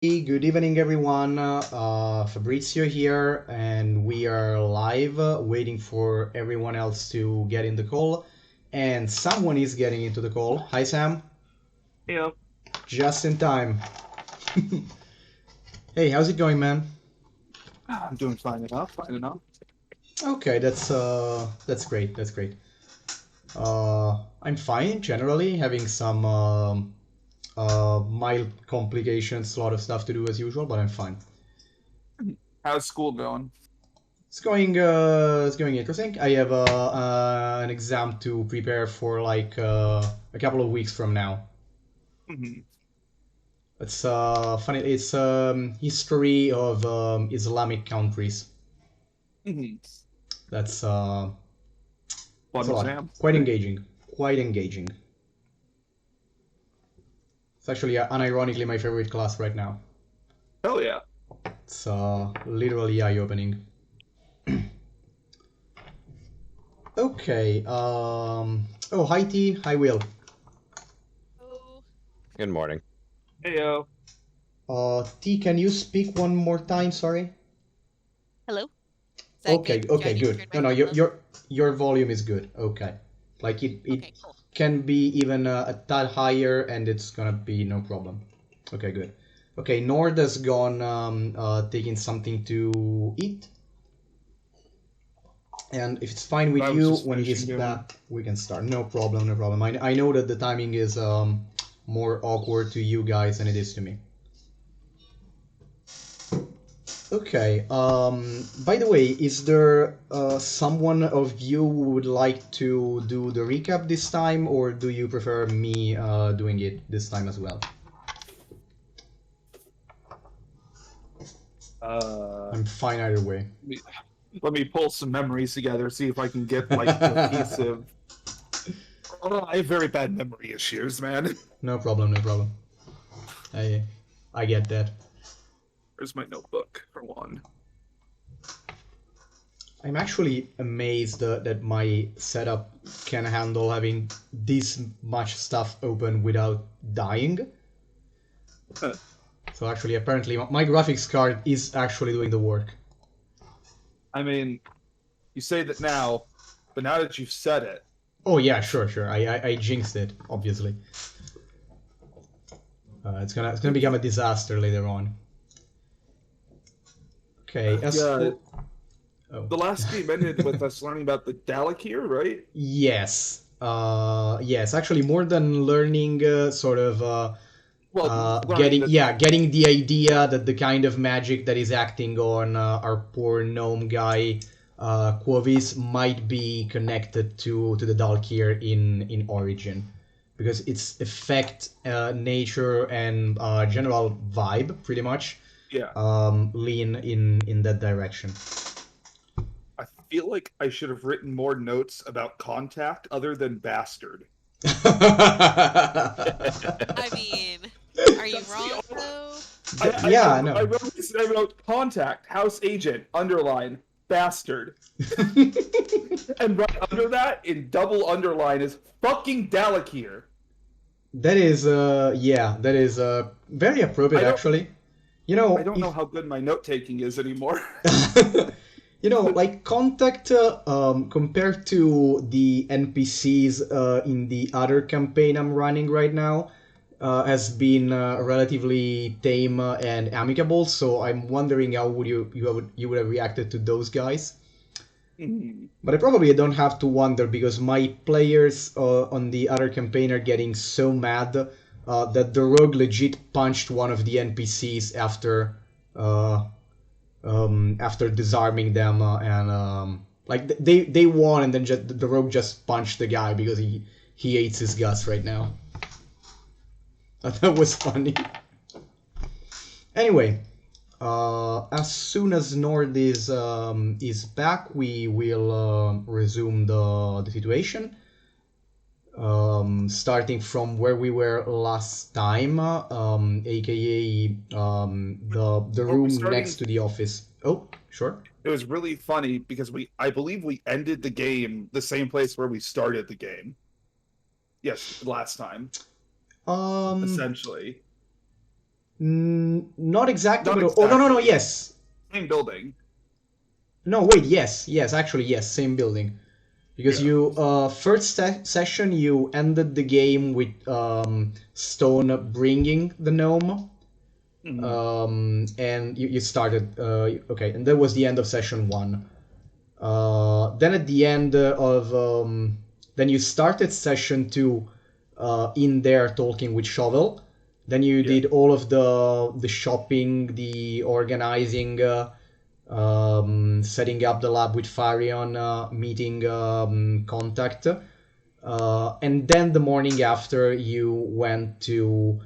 Good evening, everyone. Fabrizio here, and we are live, waiting for everyone else to get in the call. And someone is getting into the call. Hi, Sam. Yeah, Just in time. Hey, how's it going, man? I'm doing fine enough, fine enough. Okay, that's great. That's great. I'm fine generally, having some mild complications, a lot of stuff to do as usual, but I'm fine. How's school going? It's going interesting. I have an exam to prepare for like a couple of weeks from now. Mhm, It's funny. It's history of Islamic countries. mhm. That's it's Fun a lot. exam. Quite engaging. Quite engaging. It's actually unironically my favorite class right now. Hell yeah. It's literally eye-opening. Okay. Oh, hi T. Hi Will. Oh, Good morning. Hey yo. T. Can you speak one more time? Sorry. hello. Is that Okay, good? Do I okay, need to good. turn No, my no, your headphones? your volume is good. Okay, like it Okay, cool. can be even a tad higher, and it's gonna be no problem. Okay, good. Okay, Nord has gone taking something to eat, and if it's fine with I was you, just when he's finishing dinner. back, we can start. No problem, no problem. I know that the timing is more awkward to you guys than it is to me. Okay. By the way, is there someone of you who would like to do the recap this time, or do you prefer me doing it this time as well? Uh, I'm fine either way. let me, let me pull some memories together, see if I can get like cohesive. Oh, I have very bad memory issues, man. No problem, no problem. I I get that. Where's my notebook for one? I'm actually amazed that my setup can handle having this much stuff open without dying. So actually, apparently, my graphics card is actually doing the work. I mean, you say that now, but now that you've said it, Oh yeah, sure, sure. I jinxed it, obviously. It's gonna become a disaster later on. Okay, as yeah, for oh the last game ended with us learning about the Dalekir, right? yes, yes. Actually, more than learning, sort of Well, learning getting that. getting the idea that the kind of magic that is acting on our poor gnome guy, Quovis, might be connected to the Dalkir in origin, because its effect, nature, and general vibe pretty much Yeah. lean in that direction. I feel like I should have written more notes about contact other than bastard. I mean, are you That's the wrong only. though? Yeah, I I know. wrote this. I wrote contact house agent underline bastard, and right under that in double underline is fucking Dalekir. That is, yeah, that is very appropriate I don't. actually. You I know, don't know if how good my note taking is anymore. like Contact, compared to the NPCs in the other campaign I'm running right now, has been relatively tame and amicable. So I'm wondering how would you would have reacted to those guys. Hmm. But I probably don't have to wonder because my players on the other campaign are getting so mad that the rogue legit punched one of the NPCs uh, after disarming them, and like they won, and then the rogue just punched the guy because he hates his guts right now. That was funny. Anyway, as soon as Nord is back, we will resume the situation. Starting from where we were last time, aka the Are we room next starting? to the office. Oh, sure. It was really funny because I believe we ended the game the same place where we started the game. Yes, last time, Um, essentially. Not exactly, Not but oh no, exactly. yes. Same building. No, wait, yes, actually, yes, same building. Because Yeah. you first session you ended the game with Stone bringing the gnome, and you started okay, and that was the end of session one. Then at the end of then you started session two in there talking with Shovel. Then you Yeah. did all of the shopping, the organizing, setting up the lab with Farion, meeting contact. And then the morning after, you went to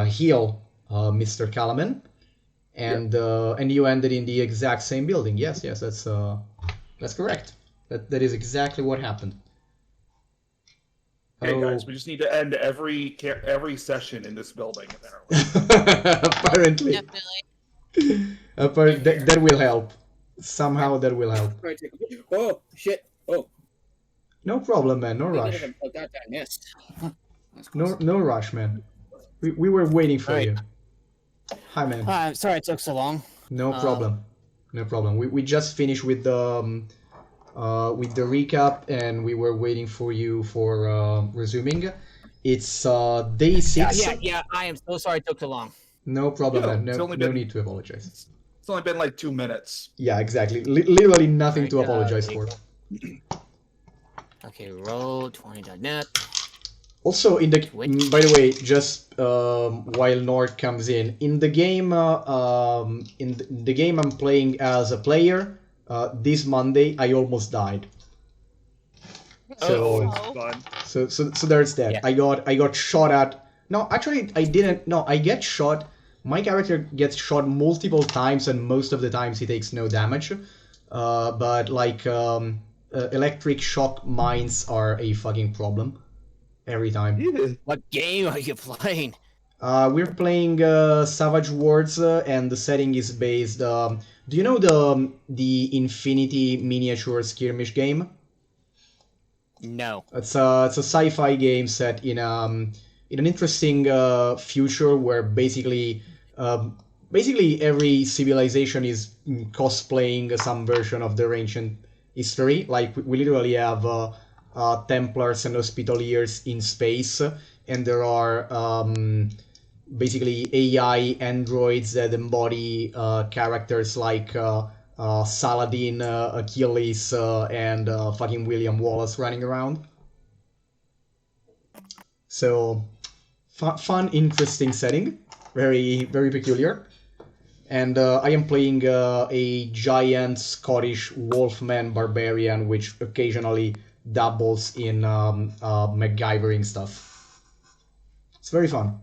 heal Mr. Calaman, Yeah. and you ended in the exact same building. Yes, that's correct. That is exactly what happened. Okay, guys, Oh, we just need to end every session in this building. Apparently. apparently, Definitely. that will help. Somehow that will help. Sorry, take a picture. Oh shit! Oh, No problem, man. No we did rush. a goddamn miss. That's No close. no rush, man. We were waiting for Alright. you. Hi, man. I'm sorry it took so long. No problem. No problem. We just finished with the recap, and we were waiting for you for resuming. It's day Yeah, 6. yeah. I am so sorry it took so long. No problem, Yeah, man. it's No, only no been- need to apologize. It's only been like 2 minutes. Yeah, exactly. Literally nothing to Alright, apologize there for. you Okay, roll20.net. Also, in the Wait. by the way, just while Nord comes in the game, in the game I'm playing as a player. This Monday, I almost died. So, Oh. Fun. so there's that. Yeah. I got shot at. No, actually, I didn't. No, I get shot. My character gets shot multiple times, and most of the times he takes no damage. But like electric shock mines are a fucking problem every time. Yeah. What game are you playing? We're playing Savage Worlds, and the setting is based. Do you know the Infinity miniature skirmish game? No. It's a sci-fi game set in an interesting future where basically every civilization is cosplaying some version of their ancient history. Like we literally have Templars and Hospitaliers in space, and there are basically AI androids that embody characters like Saladin, Achilles, and fucking William Wallace running around. So, fun, interesting setting, very peculiar. And I am playing a giant Scottish wolfman barbarian, which occasionally dabbles in MacGyvering stuff. It's very fun.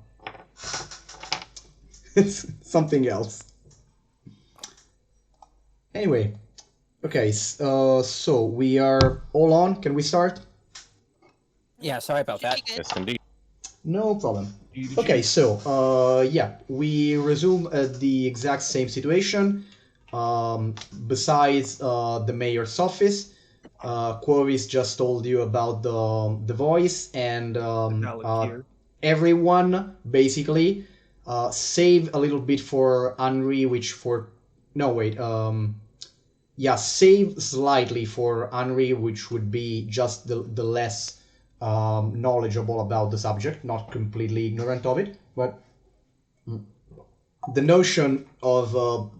It's something else. Anyway, okay, so we are all on. Can we start? Yeah, sorry about that. Should be good. Yes, indeed. No problem. Okay, so yeah, we resume at the exact same situation. Besides the mayor's office, Quoris just told you about the voice, and everyone basically save a little bit for Henri, which for no wait yeah, save slightly for Henri, which would be just the less knowledgeable about the subject, not completely ignorant of it, but the notion of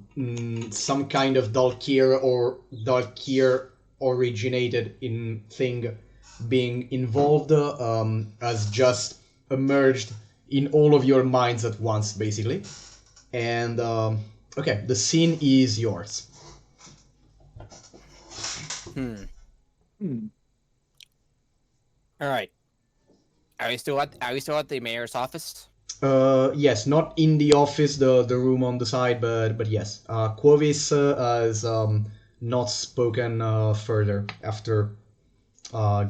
some kind of Dalkir or Dalkir originated in thing being involved has just emerged in all of your minds at once, basically. And okay, the scene is yours. All right. Are we still at the mayor's office? Yes, not in the office, the room on the side, but yes. Quovis has not spoken further after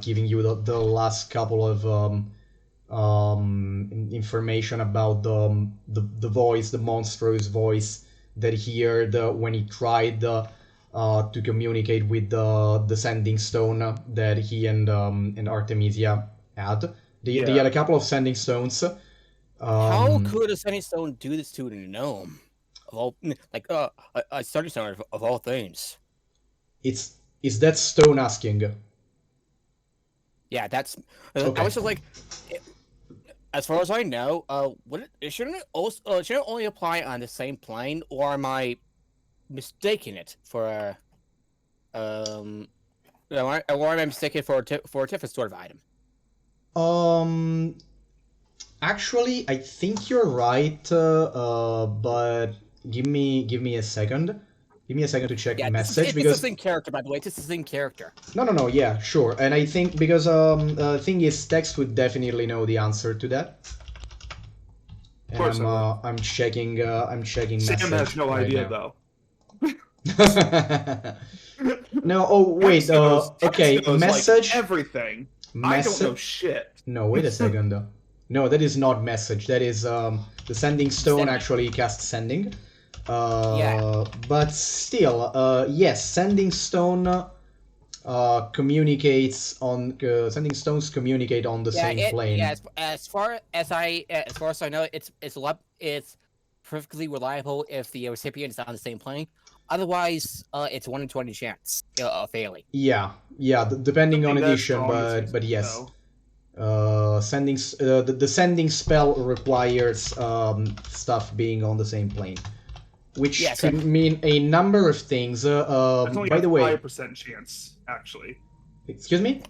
giving you the last couple of information about the voice, the monstrous voice that he heard when he tried to communicate with the sending stone that he and Artemisia had. They had a couple of sending stones, How Um, could a Sunny Stone do this to a gnome? Of all, like a Sunny Stone of all things. it's is that stone asking? Yeah, that's. I Okay. was just like, eh, as far as I know, would it shouldn't it also shouldn't it only apply on the same plane, or am I mistaking it for a or am I mistaken for a different sort of item? Um, Actually, I think you're right, but give me a second. Give me a second to check Yeah, message it's the because same character, by the way. It's the same character. no, yeah, sure. And I think because thing is text would definitely know the answer to that. Of And course I would. I'm checking Sam has message no right idea now. though. No, oh wait, Text okay, knows like message everything. I don't know message. shit. No, wait a second. No, that is not message. That is the sending stone Sending. actually casts sending. Yeah, But still, yes, sending stone communicates on sending stones communicate on the yeah. same Yeah. plane. As far as I know, it's perfectly reliable if the recipient is on the same plane. Otherwise, it's 1 in 20 chance of failing. Yeah, yeah, depending on Something that edition, strong is but useful, yes. though. The sending spell requires stuff being on the same plane, which Yeah, so could mean a number of things. That's only By a the way, 5% chance, actually. excuse me?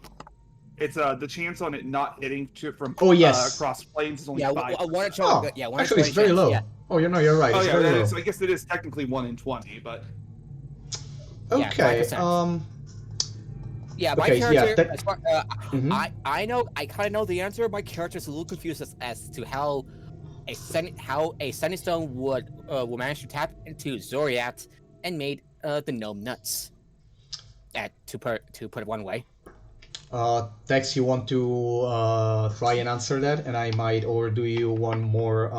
It's the chance on it not hitting from Oh, yes. across planes is only yeah, 5%. 1 in 20. Oh, Yeah, 1 in actually, it's 20 very chance. low. Yeah, Oh, you're right. Oh It's yeah, very that low. is, I guess it is technically 1 in 20, but yeah, Okay. 5%. Yeah, my Okay. Yeah. character. That. As far, Mhm. I know. I kind of know the answer. My character's a little confused as to how a Sunny Stone would manage to tap into Zoriat and made the gnome nuts. To put it one way. Tex, you want to try and answer that, and I might, or do you want more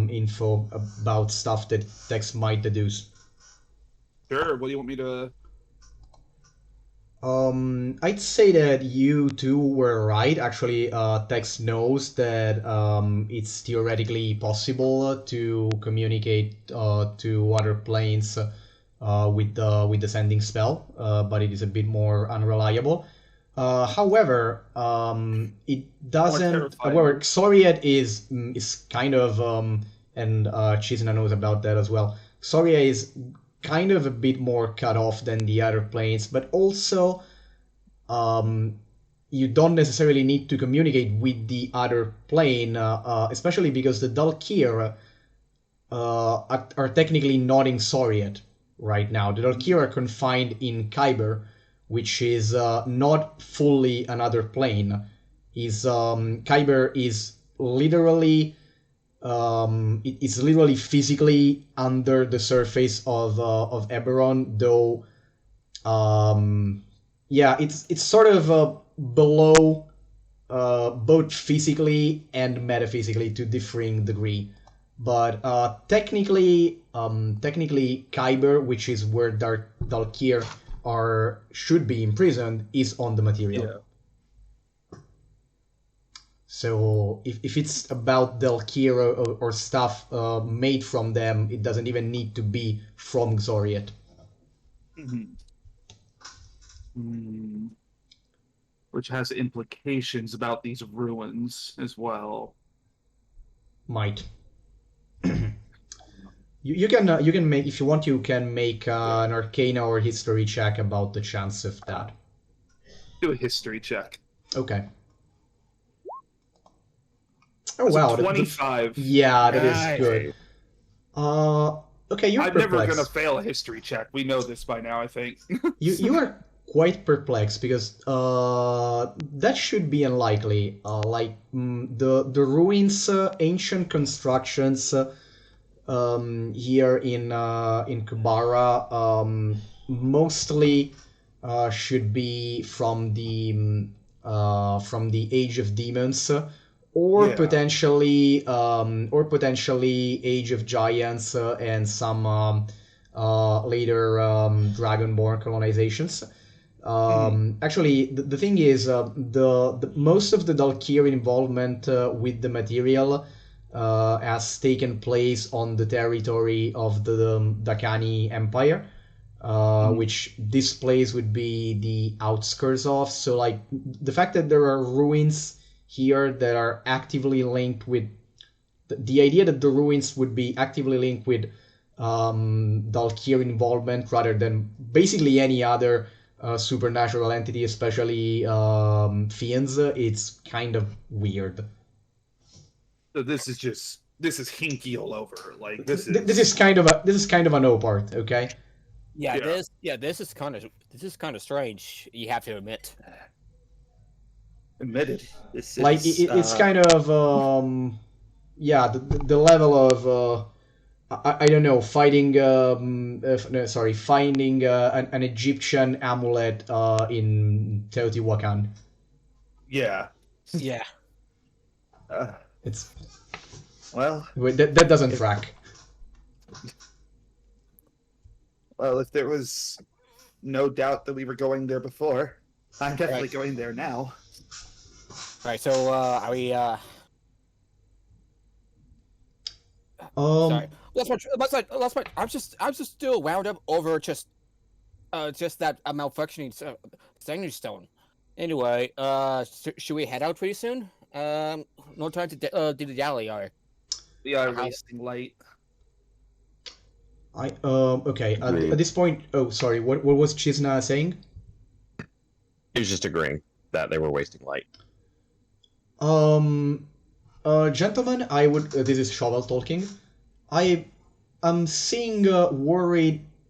info about stuff that Tex might deduce? sure. What do you want me to? I'd say that you two were right. Actually, Tex knows that it's theoretically possible to communicate to other planes with the sending spell, but it is a bit more unreliable. However, it More doesn't. terrifying. However, Xoriat is kind of and Chizna knows about that as well. Soria is kind of a bit more cut off than the other planes, but also you don't necessarily need to communicate with the other plane, especially because the Dalkir are technically not in Soriat right now. The Dalkir are confined in Kyber, which is not fully another plane. Kyber is literally it is literally physically under the surface of Eberron, though yeah, it's sort of below both physically and metaphysically to differing degree. But technically, Kyber, which is where Dalkir are should be imprisoned, is on the material. Yeah. So if it's about Dalkir or stuff made from them, it doesn't even need to be from Xoriat. Which has implications about these ruins as well. Might. You can make, if you want, you can make an Arcana or History check about the chance of that. Do a history check. Okay. Oh That's wow, a 25. Yeah, that is Nice. good. Okay, you're I'm never perplexed. gonna fail a history check. We know this by now, I think. You are quite perplexed because that should be unlikely. The ruins, ancient constructions here in Kubara mostly should be from the Age of Demons. Or Yeah. potentially Age of Giants and some later Dragonborn colonizations. Actually, the thing is, the most of the Dalkir involvement with the material has taken place on the territory of the Dakani Empire, which this place would be the outskirts of. So, like, the fact that there are ruins here that are actively linked with the idea that the ruins would be actively linked with Dalkir involvement rather than basically any other supernatural entity, especially fiends, it's kind of weird. So this is hinky all over. Like this This is kind of a no part, okay? Yeah, Yeah. this is kind of strange. You have to admit. admitted. This Like is, it's kind of yeah, the level of I don't know, fighting no, sorry, finding an Egyptian amulet in Teotihuacan. yeah. Yeah. Uh, It's well, wait, that doesn't track. well, if there was no doubt that we were going there before, I'm definitely Right. going there now. Right. So are we? Um, Sorry. That's my. I'm just still wound up over just that malfunctioning standing stone. Anyway, should we head out pretty soon? No time to do the dally. Or We are How- wasting light. okay. At this point, oh, sorry. What was Chisna saying? He was just agreeing that they were wasting light. Gentlemen, I would. This is Shovel talking. I am seeing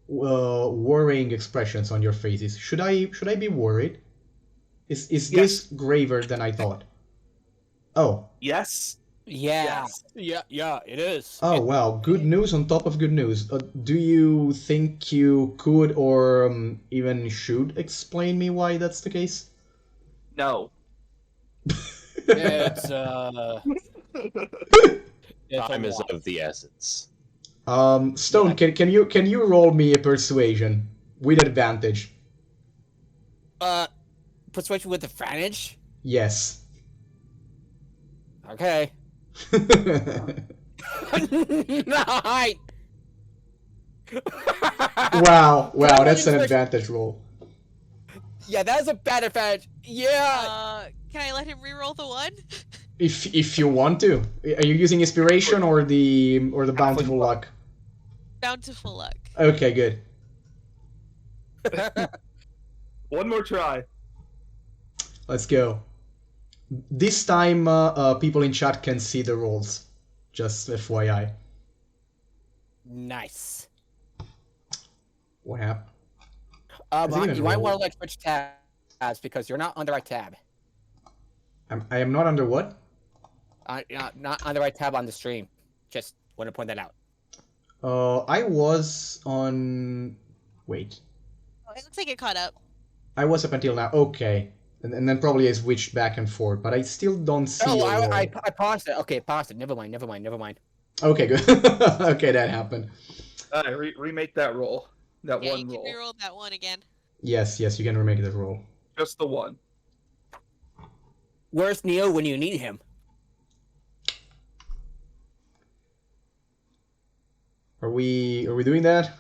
worrying expressions on your faces. Should I be worried? Is this graver than I thought? Oh. Yes. yeah, Yes. yeah, it is. Oh, wow. Good news on top of good news. Do you think you could or even should explain me why that's the case? No. It's it's Time a is lot. of the essence. Stone, can you roll me a persuasion with advantage? Persuasion with advantage. Yes. Okay. Nine. Wow, Can I that's an roll advantage roll. Yeah, that is a bad advantage. Yeah. Can I let him reroll the one? If you want to. Are you using inspiration or the bountiful luck? Bountiful luck. Okay, good. One more try. Let's go. This time, people in chat can see the rolls. Just FYI. Nice. What happened? Is it even You might roll? want to like switch tabs because you're not on the right tab. I am not under what? Not on the right tab on the stream. Just want to point that out. I was on. Wait. Oh, it looks like it caught up. I was up until now. Okay. And then probably I switched back and forth, but I still don't see Oh, a roll. I paused it. Okay, paused it. Never mind. Okay, good. Okay, that happened. Remake that roll. That Yeah, one you can roll. reroll that one again. Yes, you can remake that roll. Just the one. Where's Neo when you need him? Are we doing that?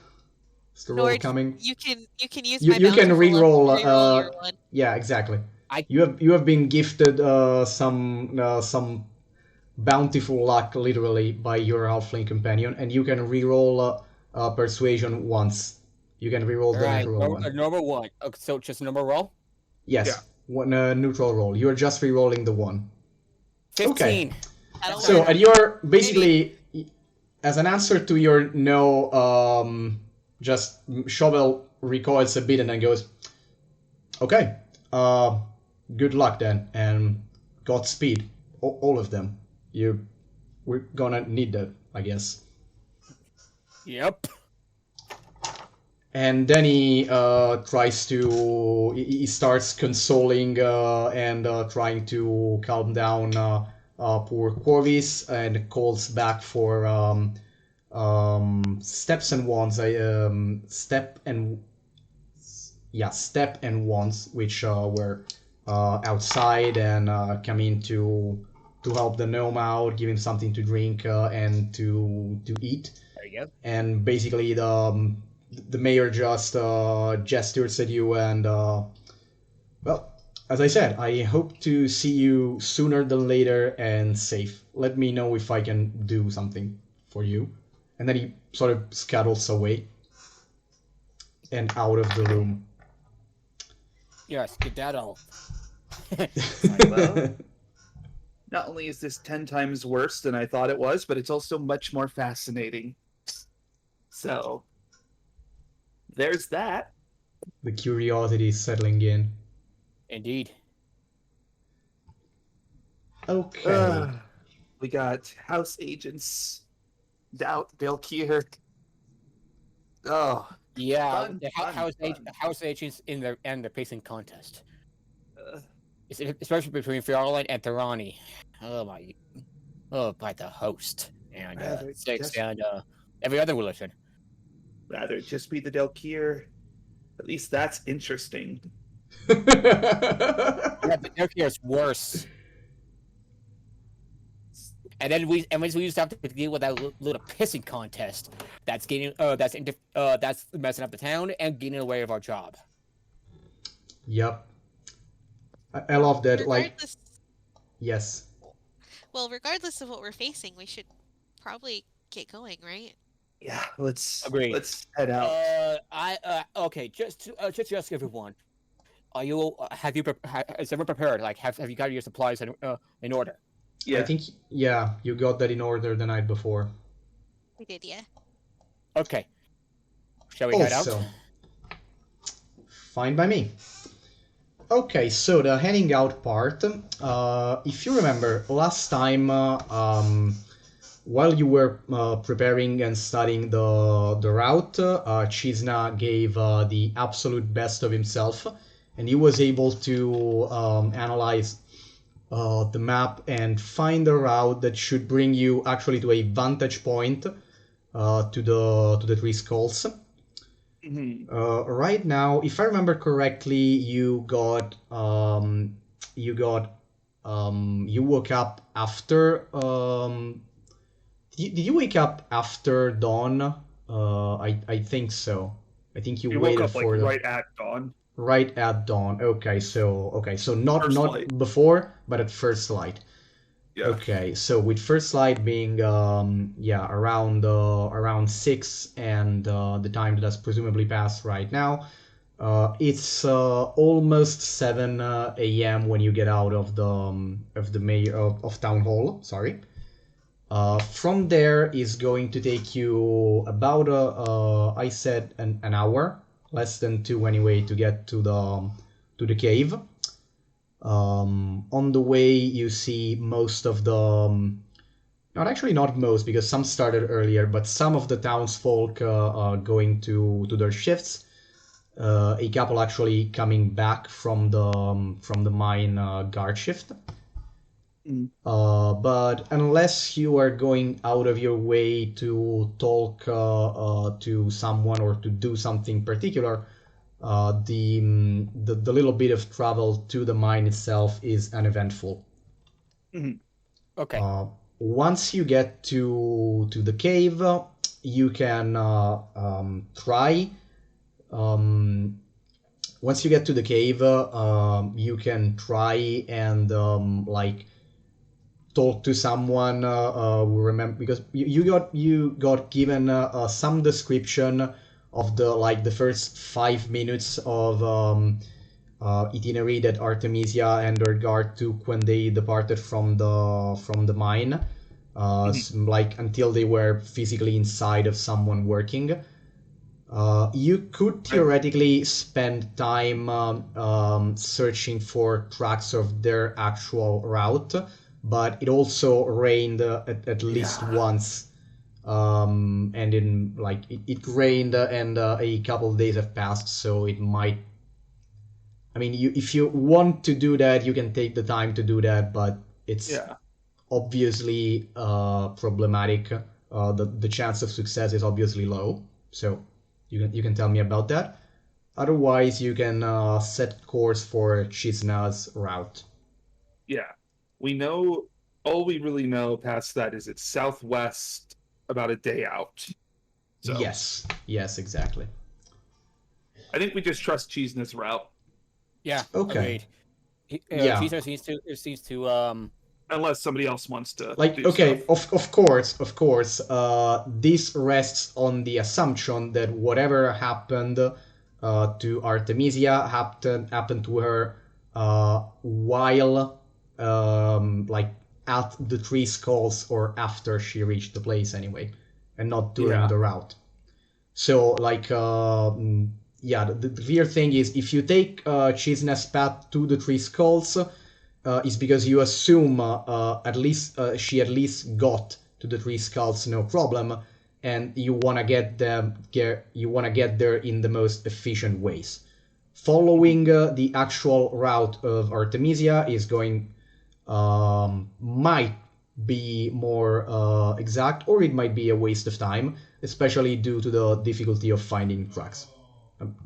Is the roll Nord, coming? You can use You my can bountiful luck reroll, to reroll your one. Yeah, exactly. I- You have been gifted some bountiful luck literally by your halfling companion, and you can reroll persuasion once. You can reroll the Alright, natural one. number one. Okay, so just a number roll. Yes, Yeah. one neutral roll. You are just rerolling the one. 15. That'll So, work. and you're basically, as an answer to your no, just Shovel recoils a bit and then goes, okay, good luck then, and Godspeed, all of them. We're gonna need that, I guess. Yep. And then he he starts consoling and trying to calm down poor Corvus and calls back for steps and wands. Step and wands, which were outside and come in to to help the gnome out, give him something to drink and to eat. There you go. And basically the mayor just gestures at you and well, as I said, I hope to see you sooner than later and safe. Let me know if I can do something for you. And then he sort of scuttles away and out of the room. Yes, skedaddle. Well, not only is this 10 times worse than I thought it was, but it's also much more fascinating. So, there's that. The curiosity is settling in. Indeed. Okay. We got house agents, Doubt, Belkier. Oh, Yeah, Fun, the fun, fun. house agents in the pacing contest. uh, Especially between Fioreline and Therani. Oh my! Oh, by the host and Rather Six just- and every other religion. rather just be the Delkier. At least that's interesting. Yeah, but Turkey is worse. And then we used to have to deal with that little pissing contest that's getting that's messing up the town and getting away of our job. Yep. I love that. Like, Regardless, yes. well, regardless of what we're facing, we should probably get going, right? Yeah, let's Agreed. head out. Okay, just to ask everyone, are you is everyone prepared? Like, have you got your supplies in order? Yeah, I think, yeah, you got that in order the night before. We did, yeah. Okay, shall we head out? Also, fine by me. Okay, so the heading out part. If you remember, last time, while you were preparing and studying the route, Chisna gave the absolute best of himself, and he was able to analyze the map and find a route that should bring you actually to a vantage point to the Three Skulls. Mhm. Right now, if I remember correctly, you woke up after. Did you wake up after dawn? I think so. I think you We woke waited up like for the right at dawn. right at dawn. Okay, so not First not light. before, but at first light. Yeah. Okay, so with first light being around 6 and the time that has presumably passed right now, it's almost 7 a.m. when you get out of the mayor of town hall. Sorry. From there is going to take you about I said an hour, less than 2 anyway, to get to the cave. On the way, you see most of the, not actually not most, because some started earlier, but some of the townsfolk going to their shifts. A couple actually coming back from the mine guard shift. Mm. But unless you are going out of your way to talk to someone or to do something particular, the little bit of travel to the mine itself is uneventful. Okay. Once you get to the cave, you can try. Once you get to the cave, you can try and like talk to someone who remember, because you got given some description of the first 5 minutes of itinerary that Artemisia and her guard took when they departed from the mine, like until they were physically inside of someone working. You could theoretically spend time searching for tracks of their actual route, but it also rained at least once. And in like it rained and a couple of days have passed, so it might. I mean, if you want to do that, you can take the time to do that, but it's obviously problematic. The chance of success is obviously low, so you can tell me about that. Otherwise, you can set course for Chisna's route. Yeah. We know All we really know past that is it's southwest, about a day out. So Yes, exactly. I think we just trust Cheese's route. Yeah, Okay. agreed. Yeah. Caesar seems to Unless somebody else wants to Like, do okay, stuff. of course, this rests on the assumption that whatever happened to Artemisia happened to her while like at the Three Skulls or after she reached the place anyway, and not during Yeah. the route. So like yeah, the weird thing is if you take Chisna's path to the Three Skulls, is because you assume at least she at least got to the Three Skulls no problem, and you wanna get there in the most efficient ways. Following the actual route of Artemisia is going might be more exact, or it might be a waste of time, especially due to the difficulty of finding tracks.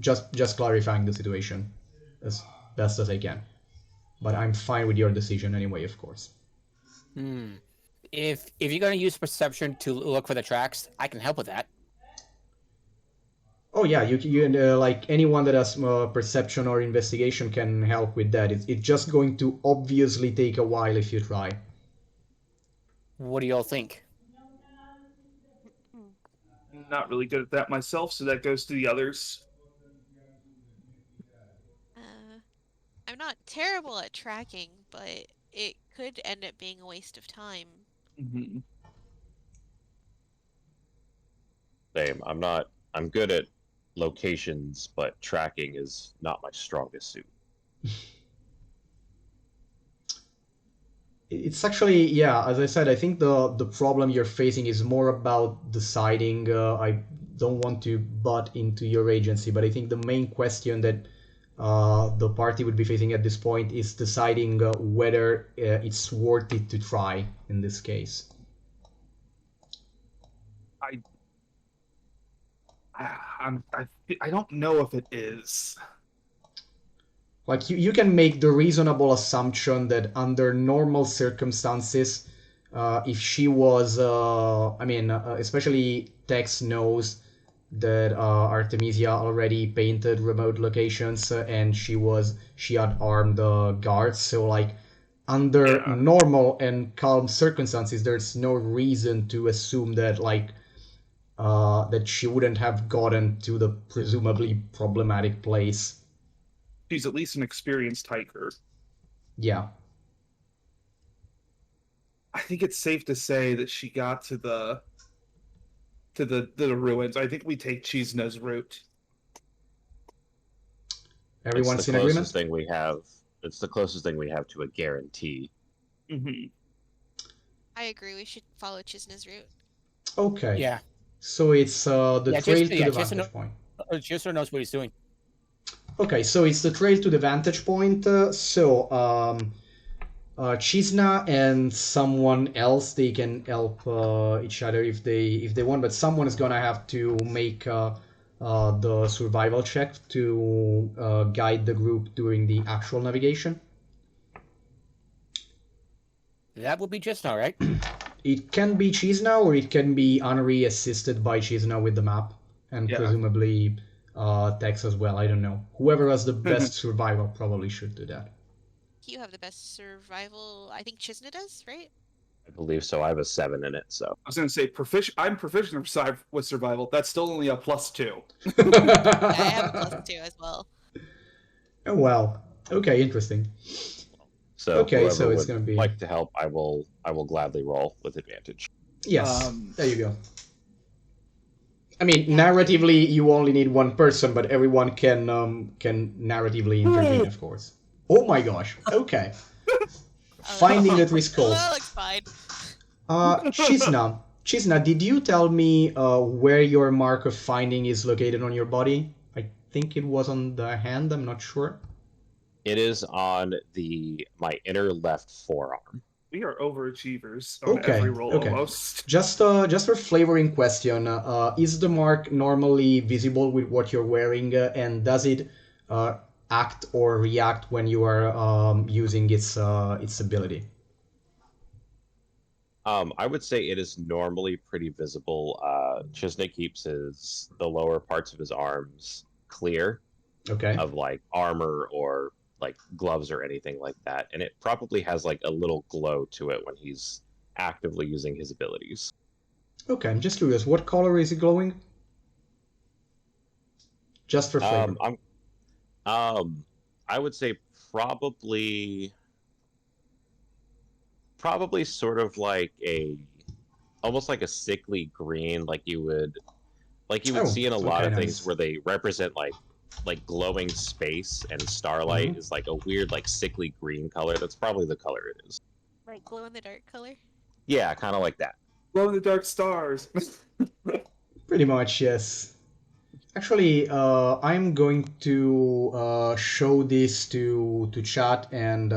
Just clarifying the situation as best as I can. But I'm fine with your decision anyway, of course. If you're gonna use perception to look for the tracks, I can help with that. Oh yeah, you like anyone that has perception or investigation can help with that. It's just going to obviously take a while if you try. What do y'all think? Not really good at that myself, so that goes to the others. I'm not terrible at tracking, but it could end up being a waste of time. Mm-hmm. Same. I'm good at locations, but tracking is not my strongest suit. It's actually, yeah, as I said, I think the problem you're facing is more about deciding. I don't want to butt into your agency, but I think the main question that the party would be facing at this point is deciding whether it's worth it to try in this case. I don't know if it is. Like you can make the reasonable assumption that under normal circumstances, if she was, especially Tex knows that Artemisia already painted remote locations and she had armed guards. So like under Yeah. normal and calm circumstances, there's no reason to assume that like that she wouldn't have gotten to the presumably problematic place. She's at least an experienced hiker. Yeah. I think it's safe to say that she got to the ruins. I think we take Cheese's route. Everyone's It's the in agreement? closest thing we have. It's the closest thing we have to a guarantee. Mm-hmm. I agree. We should follow Chisna's route. Okay. Yeah. So it's the trail to the Jason vantage point. Jason knows what he's doing. Okay, so it's the trail to the vantage point. Chisna and someone else, they can help each other if they want, but someone is gonna have to make the survival check to guide the group during the actual navigation. That would be just all right. It can be Chisna or it can be Henri assisted by Chisna with the map, and Yeah. presumably Tex as well. I don't know. Whoever has the best survival probably should do that. You have the best survival. I think Chisna does, right? I believe so. I have a 7 in it, so. I was going to say I'm proficient with survival. That's still only a +2. Yeah, I have a +2 as well. Oh wow. Okay, interesting. So Okay, whoever so it's would gonna be like to help, I will gladly roll with advantage. yes. There you go. I mean, Yeah. narratively, you only need one person, but everyone can narratively intervene, of course. Oh my gosh. Okay. Finding the Three Skulls. That looks fine. Chisna, did you tell me where your mark of finding is located on your body? I think it was on the hand. I'm not sure. It is on my inner left forearm. We are overachievers on Okay, every roll okay. almost. Just for flavoring question, is the mark normally visible with what you're wearing, and does it act or react when you are using its ability? I would say it is normally pretty visible. Chisney keeps the lower parts of his arms clear Okay. of like armor or like gloves or anything like that, and it probably has like a little glow to it when he's actively using his abilities. Okay, I'm just curious. What color is it glowing? Just for flavor. I'm I would say probably sort of like a almost like a sickly green, like you would Oh, see in a lot okay, of things nice. where they represent like glowing space and starlight Mhm. is like a weird like sickly green color. That's probably the color it is. Like glow in the dark color. Yeah, kind of like that. Glow in the dark stars. Pretty much, yes. Actually, I'm going to show this to chat and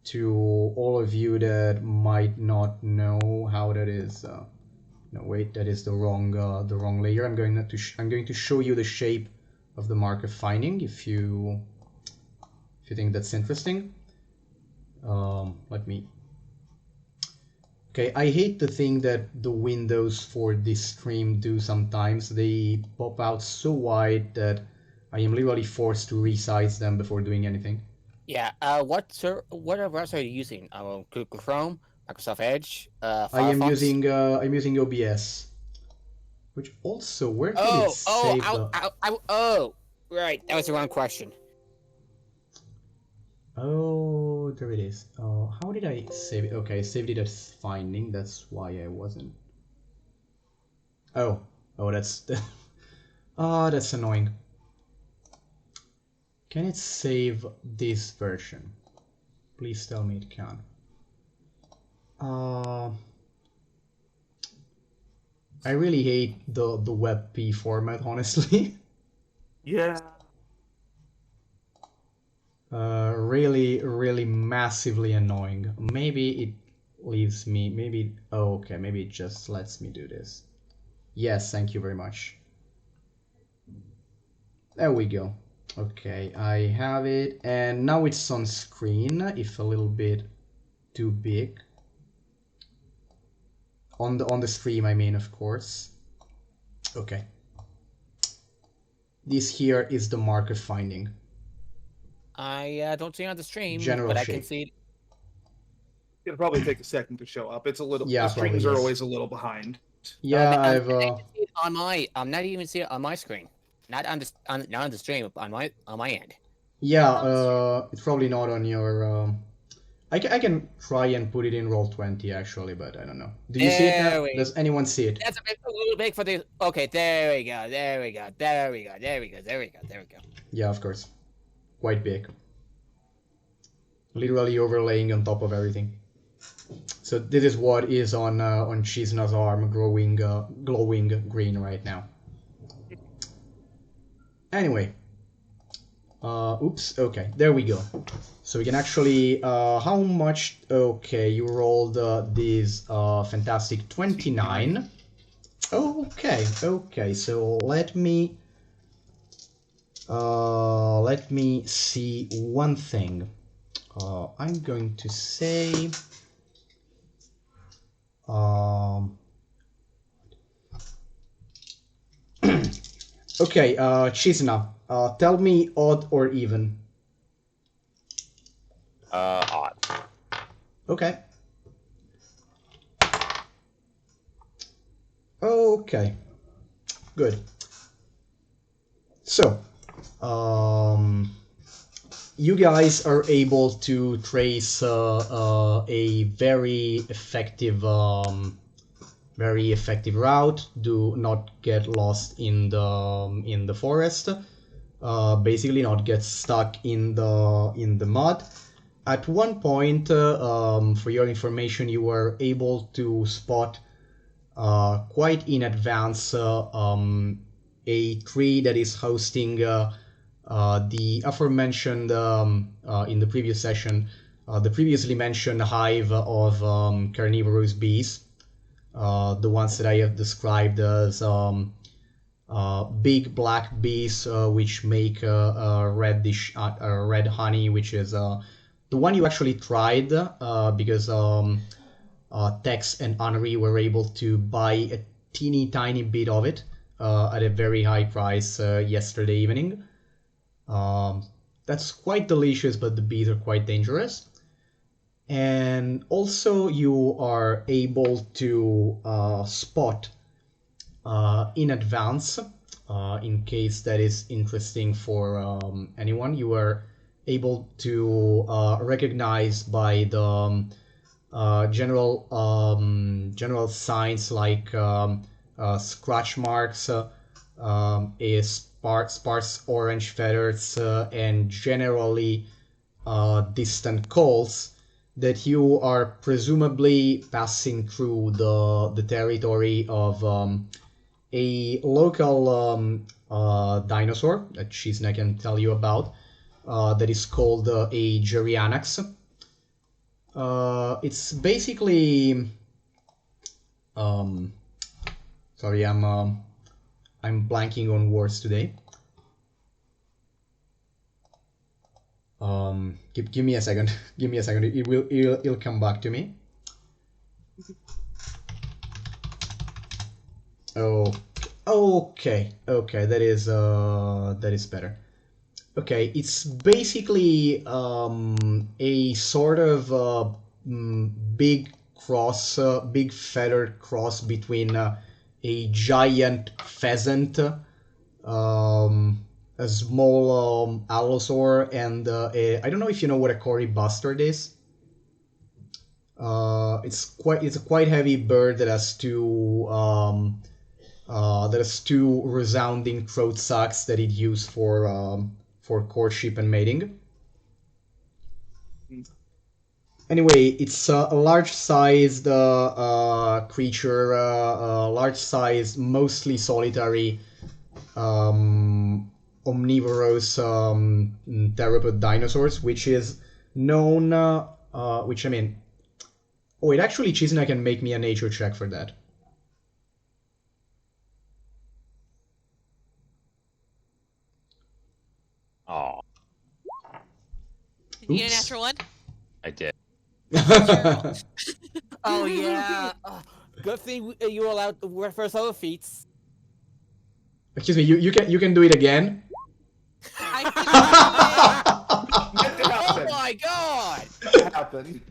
to all of you that might not know how that is. No, wait, that is the wrong layer. I'm going to show you the shape of the mark of finding if you think that's interesting. Let me. Okay, I hate the thing that the windows for this stream do sometimes. They pop out so wide that I am literally forced to resize them before doing anything. Yeah. What browser are you using? Google Chrome, Microsoft Edge, Firefox. I'm using OBS, which also where did it Oh, save the? oh, right. That was the wrong question. Oh, there it is. Oh, how did I save it? Okay, I saved it as finding. That's why I wasn't. Oh, oh, that's that's annoying. Can it save this version? Please tell me it can. I really hate the WebP format, honestly. Yeah. Really massively annoying. Maybe it leaves me. Maybe. Oh, okay. Maybe it just lets me do this. Yes, thank you very much. There we go. Okay, I have it, and now it's on screen. If a little bit too big. On the stream, I mean, of course. Okay. This here is the marker finding. I don't see it on the stream, General but I can shape. see it. It'll probably take a second to show up. It's a little. Yeah, The probably streams are yes. always a little behind. Yeah, I I've can see it on my. I'm not even see it on my screen. Not on not on the stream. On my end. yeah, it's probably not on your I can try and put it in Roll20 actually, but I don't know. Do you see it now? There we. Does anyone see it? That's a little big for the. Okay, there we go. There we go. There we go. There we go. There we go. There we go. Yeah, of course. Quite big. Literally overlaying on top of everything. So this is what is on Chizna's arm, glowing green right now. Anyway. Oops, okay, there we go. So we can actually, how much, okay, you rolled this fantastic 29. Okay, so let me see one thing. I'm going to say, okay, Chizna, tell me odd or even. Odd. Okay. Okay. Good. So, you guys are able to trace a very effective route. Do not get lost in the forest. Basically, not get stuck in the mud. At one point, for your information, you were able to spot quite in advance a tree that is hosting the aforementioned in the previous session, the previously mentioned hive of carnivorous bees, the ones that I have described as big black bees which make reddish red honey, which is the one you actually tried because Tex and Henri were able to buy a teeny tiny bit of it at a very high price yesterday evening. That's quite delicious, but the bees are quite dangerous. And also, you are able to spot in advance, in case that is interesting for anyone. You are able to recognize by the general signs like scratch marks, a sparse orange feathers, and generally distant calls, that you are presumably passing through the territory of a local dinosaur that Shizna can tell you about, that is called a Gerianax. It's basically sorry, I'm blanking on words today. Give me a second. Give me a second. It'll come back to me. Oh, okay. That is better. Okay, it's basically a sort of big cross, big feathered cross between a giant pheasant, a small allosaur, and I don't know if you know what a Cory bustard is. It's a quite heavy bird that has two resounding throat sacs that it used for courtship and mating. Anyway, it's a large-sized creature, large-sized, mostly solitary, omnivorous theropod dinosaurs, which is known, which I mean, oh, it actually, Chizna can make me a nature check for that. Oh, Did you get a Oops. natural one? I did. Oh yeah. Good thing you were allowed to work for solo feats. Excuse me, you can do it again? I Meant to Oh happen. my god! It happened.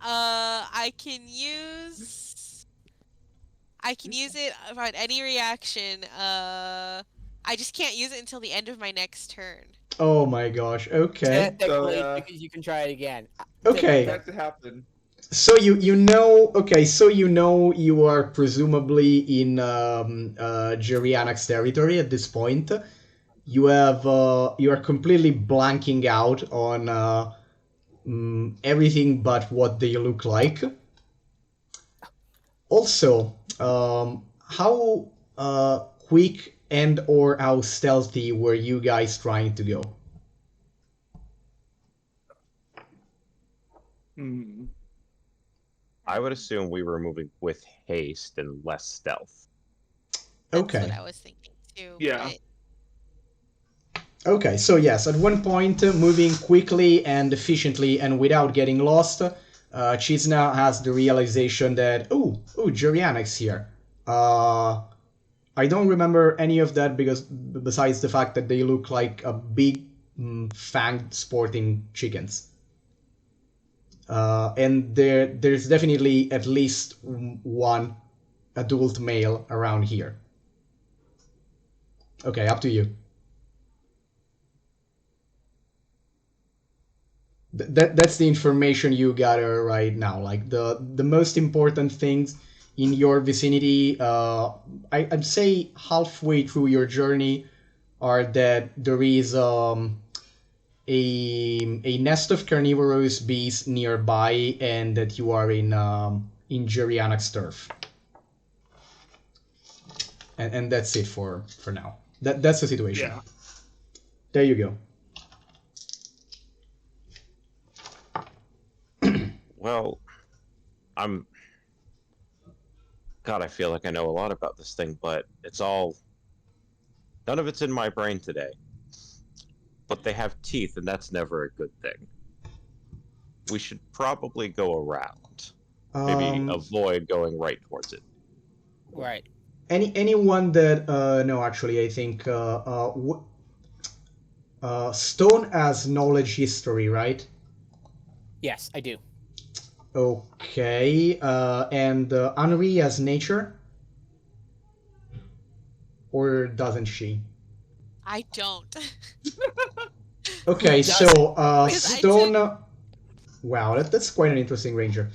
I can use it about any reaction. I just can't use it until the end of my next turn. Oh my gosh, okay. Technically, So, because you can try it again. Okay. Meant to happen. So you know, okay, so you know you are presumably in Gerianax territory at this point. You are completely blanking out on everything but what they look like. Also, how quick and or how stealthy were you guys trying to go? I would assume we were moving with haste and less stealth. That's Okay. what I was thinking too. Yeah. but- Okay, so yes, at one point, moving quickly and efficiently and without getting lost, Chizna has the realization that, Gerianax here. I don't remember any of that because besides the fact that they look like a big fanged sporting chickens. And there's definitely at least one adult male around here. Okay, up to you. That's the information you gather right now. Like the most important things in your vicinity, I'd say halfway through your journey, are that there is a nest of carnivorous bees nearby, and that you are in Gerianax turf. And that's it for now. That's the situation. Yeah. There you go. Well, God, I feel like I know a lot about this thing, but none of it's in my brain today. But they have teeth, and that's never a good thing. We should probably go around. maybe Um, avoid going right towards it. Right. anyone that no, actually, I think Stone has knowledge history, right? Yes, I do. Okay, and Henri has nature, or doesn't she? I don't. Okay, doesn't? so Because I Stone. took Wow, that's quite an interesting ranger.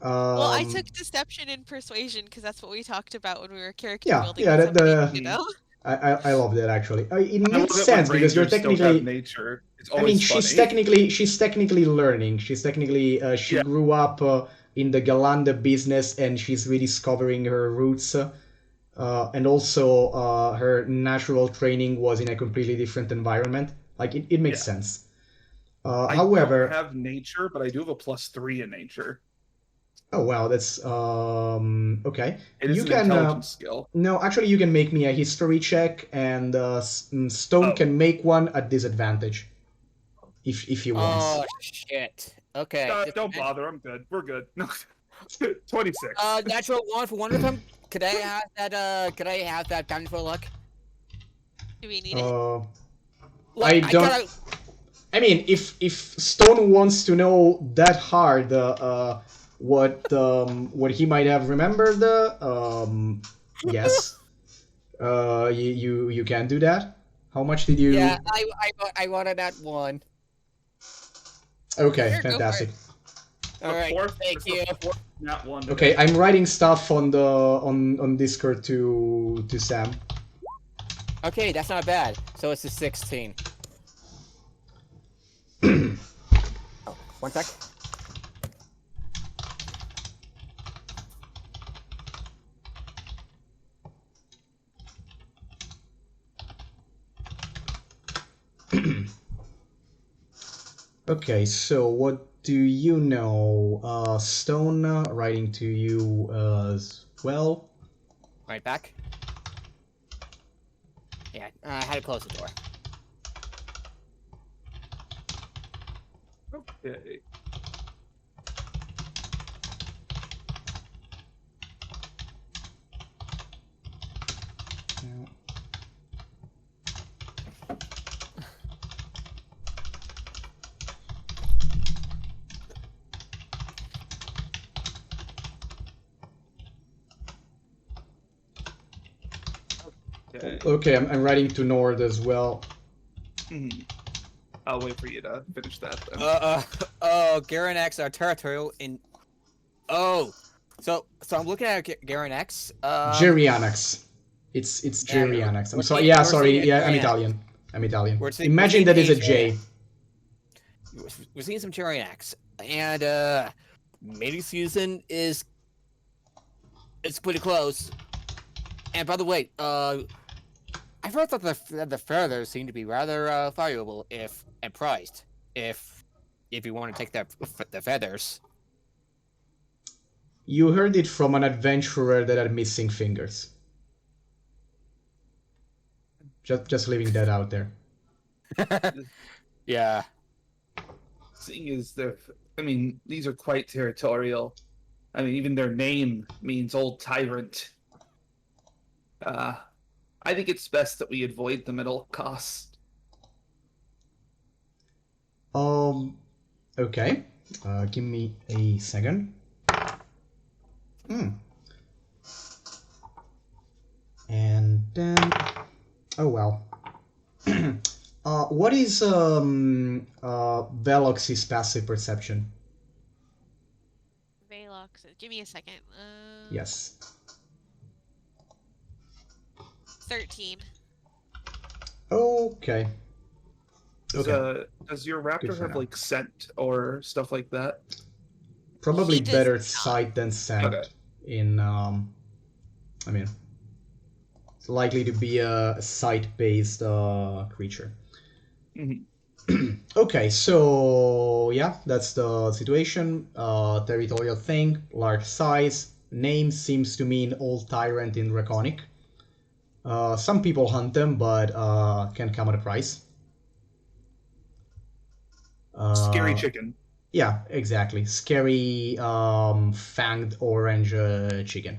well, I Um, took deception and persuasion because that's what we talked about when we were character yeah, building yeah, and that somebody the you know. I love that actually. It I makes love it when sense because you're rangers don't have technically. nature. It's I mean, always funny. she's technically learning. She's technically she Yeah. grew up in the Galanda business and she's rediscovering her roots. And also her natural training was in a completely different environment. Like it makes Yeah. sense. I don't However, have nature, but I do have a +3 in nature. oh wow, that's okay. It You is an can intelligence skill. no, actually, you can make me a history check, and Stone Oh, can make one at disadvantage if he wants. Oh shit. Okay. don't bother. I'm good. We're good. No, 26. Natural one for one of them. Could I have that? Could I have that bountiful luck? Do we need it? Look, I don't. gotta. I mean, if Stone wants to know that hard, what he might have remembered, yes, you can do that. How much did you? Yeah, I wanted that one. Okay, Sure, go for fantastic. The All right. fourth, Thank it's the you. fourth nat one. Okay, I'm writing stuff on the on Discord to Sam. Okay, that's not bad. So it's a 16. Oh, one sec. Okay, so what do you know? Stone writing to you as well. Right back. Yeah, I had to close the door. Okay. Okay. Okay, I'm writing to Nord as well. Mhm. I'll wait for you to finish that then. Oh, Garen X are territorial in. Oh, so I'm looking at Garen X. Gerianax. It's Yeah, Gerianax. I'm we're sorry. seeing- Yeah, we're sorry. seeing Yeah, I'm Gerianax. Italian. I'm Italian. We're Imagine that is a Asian. J. We're seeing some Garen X, and mating season is. It's pretty close. And by the way, I've heard that the feathers seem to be rather valuable and prized if you want to take the feathers. You heard it from an adventurer that had missing fingers. Just leaving that out there. Yeah. Seeing as I mean, these are quite territorial. I mean, even their name means old tyrant. I think it's best that we avoid them at all costs. Okay. Give me a second. And then, oh well. What is Velox's passive perception? Velox. Give me a second. Yes. 13. Okay. Does your raptor Good for have now. like scent or stuff like that? Probably He does better not. sight than scent. Okay. In I mean, it's likely to be a sight-based creature. Okay, so yeah, that's the situation. Territorial thing, large size. Name seems to mean old tyrant in Draconic. Some people hunt them, but can come at a price. Scary chicken. Yeah, exactly. Scary, fanged orange chicken.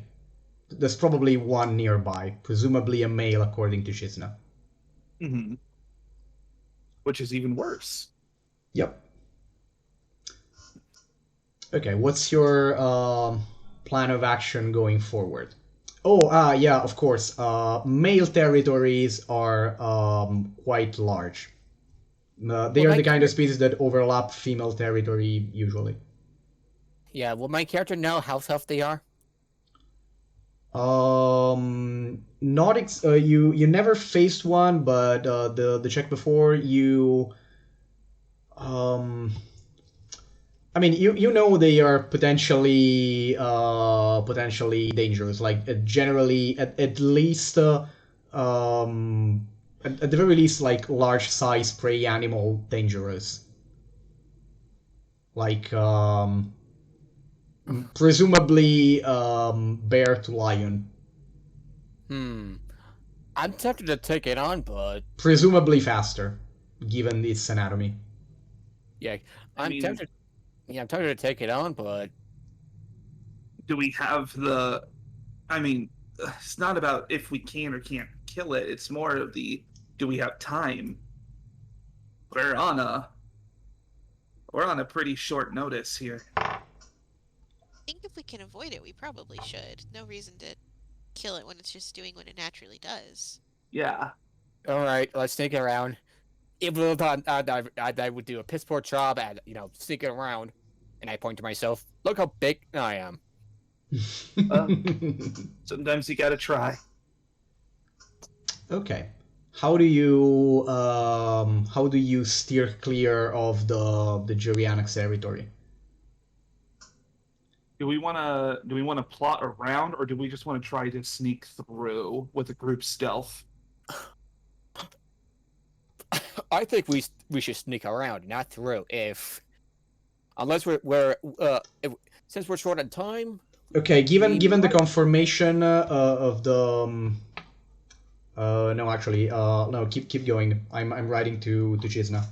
There's probably one nearby, presumably a male, according to Shizna. Hmm. Which is even worse. Yep. Okay, what's your plan of action going forward? Oh, yeah, of course. Male territories are quite large. They Well, are my the kind of char- species that overlap female territory usually. yeah, will my character know how tough they are? Not you never faced one, but the check before you um I mean, you know they are potentially dangerous. Like generally, at least at the very least, like large size prey animal dangerous. Like presumably bear to lion. Hmm. I'm tempted to take it on, but Presumably faster, given its anatomy. yeah, I I'm mean, tempted. Yeah, I'm tempted to take it on, but do we have the. I mean, it's not about if we can or can't kill it. It's more of the do we have time? We're on a we're on a pretty short notice here. I think if we can avoid it, we probably should. No reason to kill it when it's just doing what it naturally does. Yeah. all right, let's sneak around. Even though I would do a piss poor job at sneaking around, and I point to myself. Look how big I am. Sometimes you gotta try. Okay. How do you steer clear of the Jurianic territory? Do we wanna plot around, or do we just want to try to sneak through with a group stealth? I think we should sneak around, not through. If unless since we're short on time. Okay, We given the might. confirmation of the no, actually, no, keep going. I'm writing to Chizna.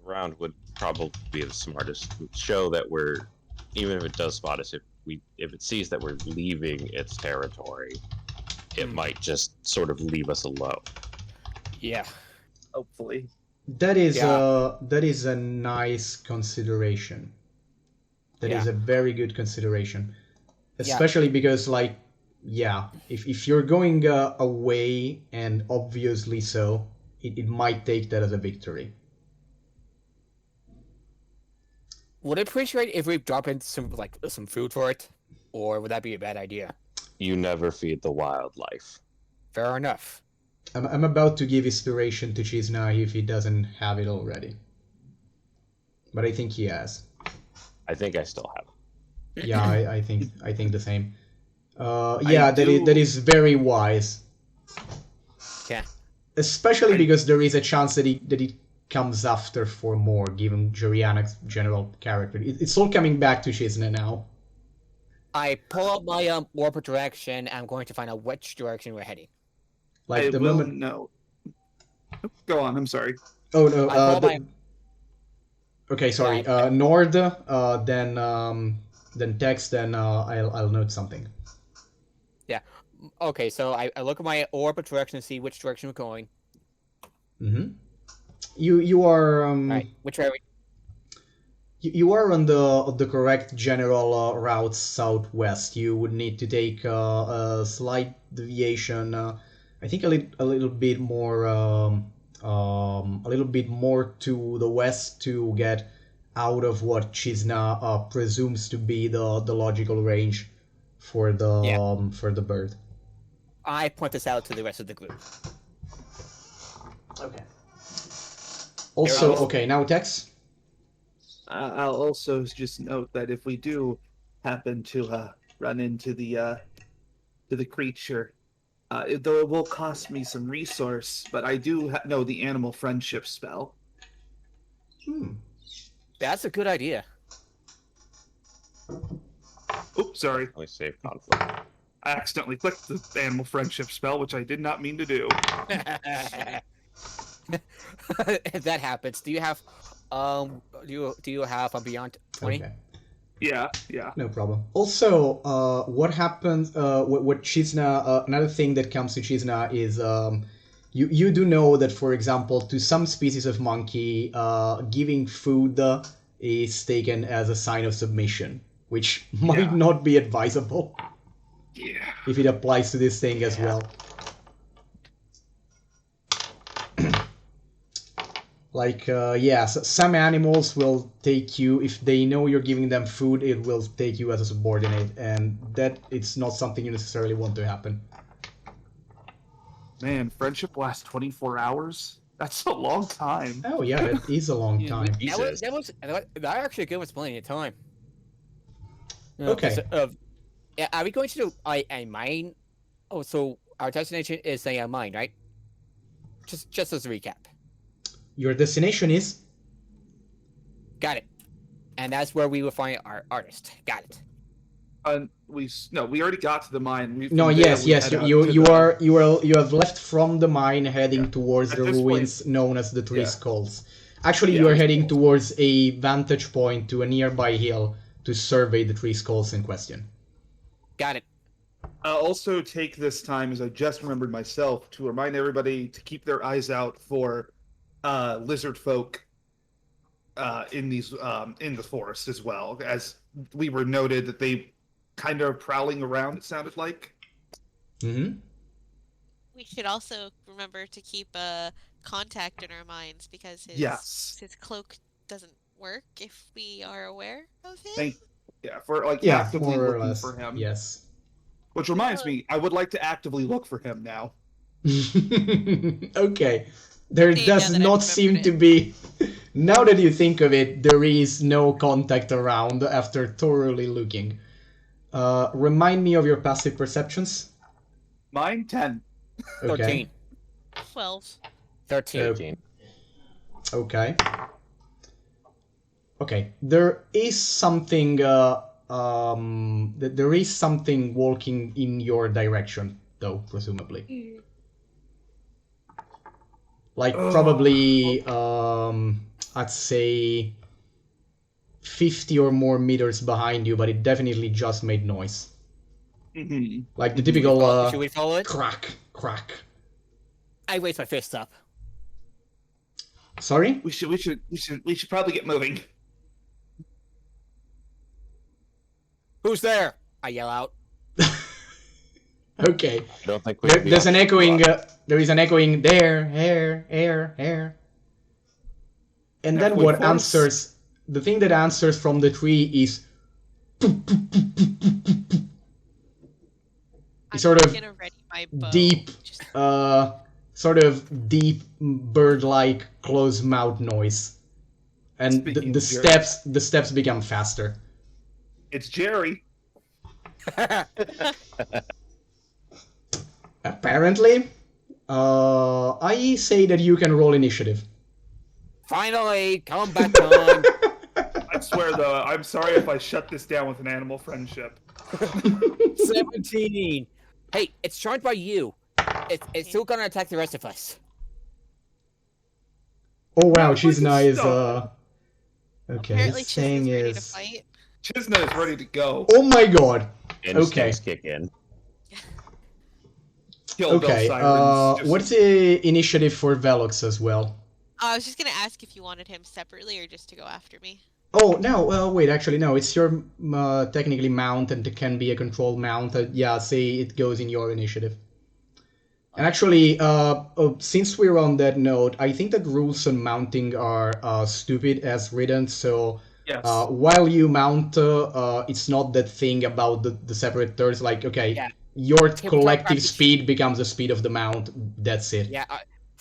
Round would probably be the smartest. Show that we're, even if it does spot us, if it sees that we're leaving its territory, it might just sort of leave us alone. Yeah. Hopefully. That is a nice consideration. That is Yeah. a very good consideration, Yeah. especially because like yeah, if you're going away and obviously so, it might take that as a victory. Would it appreciate if we drop in some food for it, or would that be a bad idea? You never feed the wildlife. Fair enough. I'm about to give inspiration to Chizna if he doesn't have it already, but I think he has. I think I still have. Yeah, I think the same. Yeah, do- that is very wise, Yeah. especially I- because there is a chance that he comes after for more, given Jorianak's general character. It's all coming back to Shizna now. I pull up my warp direction. I'm going to find out which direction we're heading. Like I the will moment. know. Go on. I'm sorry. Oh no. I pull my. Okay, sorry. Yeah, Nord. Then text. Then I'll note something. Okay, so I look at my orb direction to see which direction we're going. Mm-hmm. You are All right, which way? you are on the correct general route southwest. You would need to take a slight deviation. I think a little bit more a little bit more to the west to get out of what Chizna presumes to be the logical range for the bird. I point this out to the rest of the group. Okay. Also, I'll- okay, now Tex. I'll also just note that if we do happen to run into the creature, though it will cost me some resource, but I do know the animal friendship spell. Hmm. That's a good idea. Oops, sorry. Only save conflict. I accidentally clicked the animal friendship spell, which I did not mean to do. If that happens, do you have a Beyond 20? Okay. Yeah. No problem. Also, what happens? What Chizna? Another thing that comes to Chizna is you do know that, for example, to some species of monkey, giving food is taken as a sign of submission, which might Yeah. not be advisable Yeah. if it applies to this thing as well. Like, some animals will take you, if they know you're giving them food, it will take you as a subordinate, and that it's not something you necessarily want to happen. Man, friendship lasts 24 hours? That's a long time. Oh yeah, that is a long time. That actually gave us plenty of time. Okay. Are we going to do a mine? Oh, so our destination is a mine, right? Just as a recap. Your destination is? Got it. And that's where we will find our artist. Got it. We already got to the mine. No, yes. You have left from the mine heading towards At the this ruins point, known as the Three yeah. Skulls. Actually, Yeah. you are heading towards a vantage point to a nearby hill to survey the Three Skulls in question. Got it. I'll also take this time, as I just remembered myself, to remind everybody to keep their eyes out for lizard folk in the forest as well, as we were noted that they kind of prowling around, it sounded like. Mm-hmm. We should also remember to keep a contact in our minds because his cloak doesn't work if we are aware of him. For actively more or looking less. for him. Yes. Which reminds me, I would like to actively look for him now. Okay. There See, does now that I've not seem remembered to be. Now that you think of it, there is no contact around after thoroughly looking. Remind me of your passive perceptions. Mine, 10. Okay. 13. 12. 13. 13. Okay. Okay. There is something. There is something walking in your direction, though, presumably. Like probably, I'd say 50 or more meters behind you, but it definitely just made noise. Mm-hmm. Like the typical Should we follow it? crack. I raise my fist up. Sorry? We should probably get moving. Who's there? I yell out. Okay. I don't think we. There's an echoing. There is an echoing there, here. And then Echoing what force. answers? The thing that answers from the tree is I'm sort of gonna ready my bow. deep, Just- sort of deep bird-like closed mouth noise, and Speaking the of Jerry. steps become faster. It's Jerry. Apparently, I say that you can roll initiative. Finally, come back on. I swear, though, I'm sorry if I shut this down with an animal friendship. 17. Hey, it's charmed by you. It's still gonna attack the rest of us. Oh wow, No, she's we can nice. stop. Okay, Apparently, this Chis thing is ready to is. fight. Chizna is ready to go. Oh my god. Instincts kick in. Kill those Okay. sirens. Just- What's the initiative for Velox as well? I was just gonna ask if you wanted him separately or just to go after me. Oh no. Wait. Actually, no. It's your technically mount, and it can be a controlled mount. Yeah. Say it goes in your initiative. And actually, since we're on that note, I think that rules on mounting are stupid as written. So Yes. while you mount, it's not that thing about the separate turns. Like, okay, Yeah. your Tabletop collective RPG. speed becomes the speed of the mount. That's it. Yeah,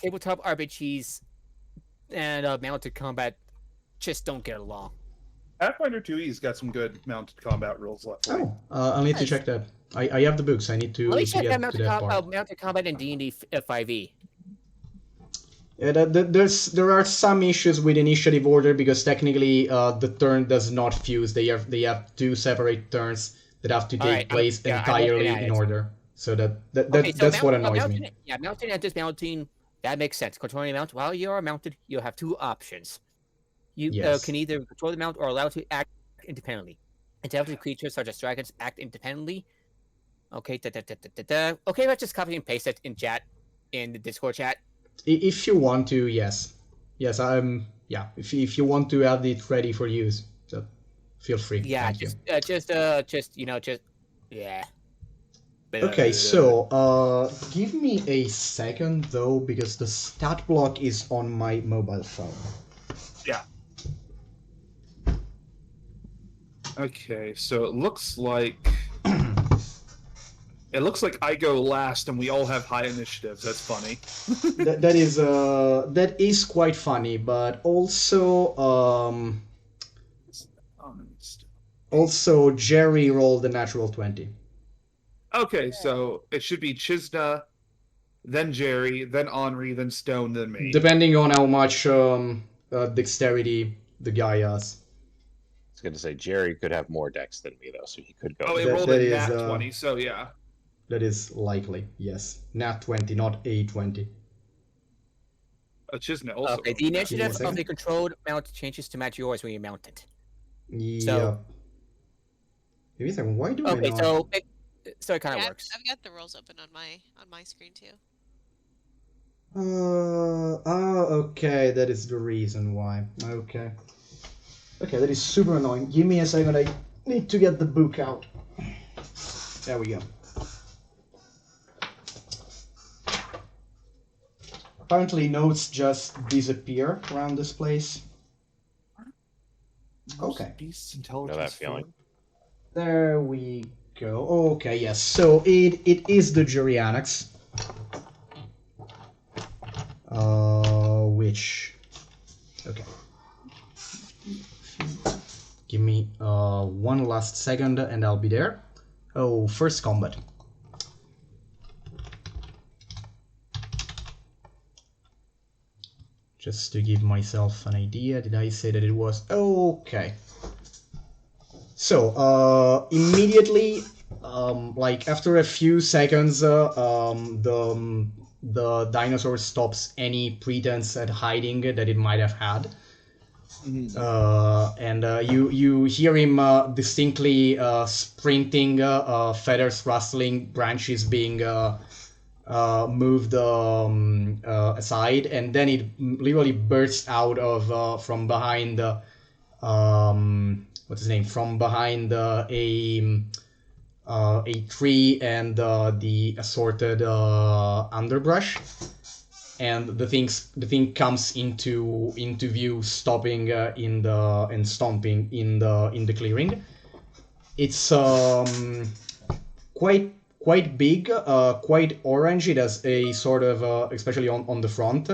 tabletop RPGs and mounted combat just don't get along. Pathfinder 2E's got some good mounted combat rules left. Oh, I'll need to Yes. check that. I have the books. I need to Let me check get out to that part. mounted combat in D&D 5e. Yeah, there are some issues with initiative order because technically the turn does not fuse. They have two separate turns that have to take Alright, place I'm entirely looking at in it. order. So Okay, so that's what annoys me. mounting and dismounting, that makes sense. Controlling the mount while you are mounted, you have two options. You Yes. can either control the mount or allow it to act independently. Intelligent creatures such as dragons act independently. Okay, okay, let's just copy and paste it in chat, in the Discord chat. If you want to, yes. Yes, yeah, if you want to have it ready for use, so feel free. Yeah, Thank you. Yeah. Okay, so give me a second though, because the stat block is on my mobile phone. Yeah. Okay, so it looks like I go last, and we all have high initiatives. That's funny. that is quite funny, but also Jerry rolled a natural 20. Okay, so it should be Chisna, then Jerry, then Henri, then Stone, then me. Depending on how much dexterity the guy has. I was going to say Jerry could have more dex than me though, so he could go. Oh, it rolled a nat 20, so yeah. That is likely, yes. Nat 20, not a 20. Chisna also. Okay, the initiative of the controlled mount changes to match yours when you mount it. Yeah. Give me a second. Why do I not? So it kind of works. I've got the rolls open on my screen too. Okay, that is the reason why. Okay, that is super annoying. Give me a second. I need to get the book out. There we go. Apparently, notes just disappear around this place. Okay. Beast intelligence. Know that feeling. There we go. Okay, yes. So it is the jury annex. Which... Okay. Give me one last second and I'll be there. Oh, first combat. Just to give myself an idea, did I say that it was... Okay. So, immediately, like after a few seconds, the dinosaur stops any pretense at hiding that it might have had. And you hear him distinctly sprinting, feathers rustling, branches being moved aside, and then it literally bursts out of from behind what's his name? From behind a tree and the assorted underbrush, and the thing comes into view, stopping and stomping in the clearing. It's quite big, quite orange. It has a sort of especially on the front.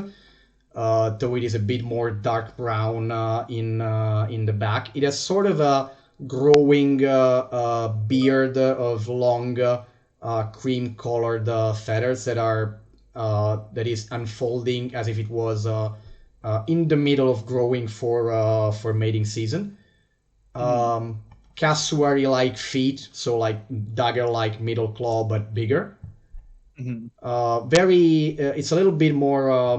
Though it is a bit more dark brown in the back. It has sort of a growing beard of long cream-colored feathers that is unfolding as if it was in the middle of growing for mating season. Cassowary-like feet, so like dagger-like middle claw but bigger. It's a little bit more,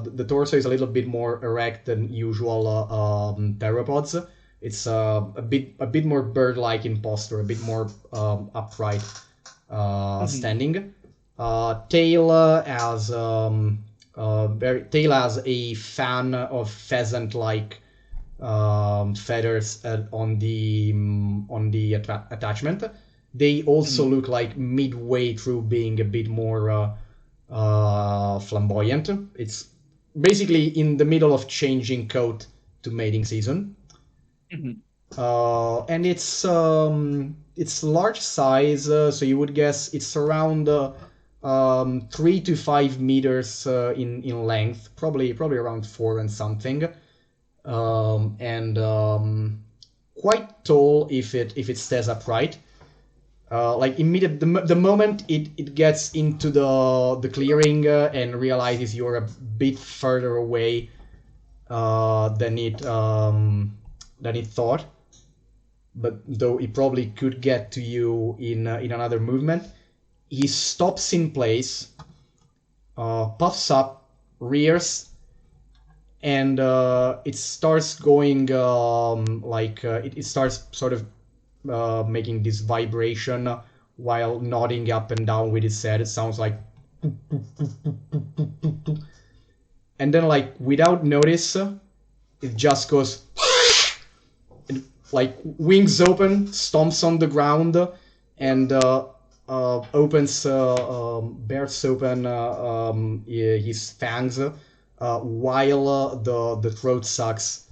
the torso is a little bit more erect than usual theropods. It's a bit more bird-like in posture, a bit more upright standing. Tail has a fan of pheasant-like feathers on the attachment. They also look like midway through being a bit more flamboyant. It's basically in the middle of changing coat to mating season. And it's large size, so you would guess it's around 3 to 5 meters in length, probably around 4 and something, and quite tall if it stays upright. Like the moment it gets into the clearing and realizes you're a bit further away than it thought, but though he probably could get to you in another movement. He stops in place, puffs up, rears, and it starts going it starts sort of making this vibration while nodding up and down with his head. It sounds like, and then like without notice, it just goes. It, like wings open, stomps on the ground, and opens, bears open his fangs, while the throat sucks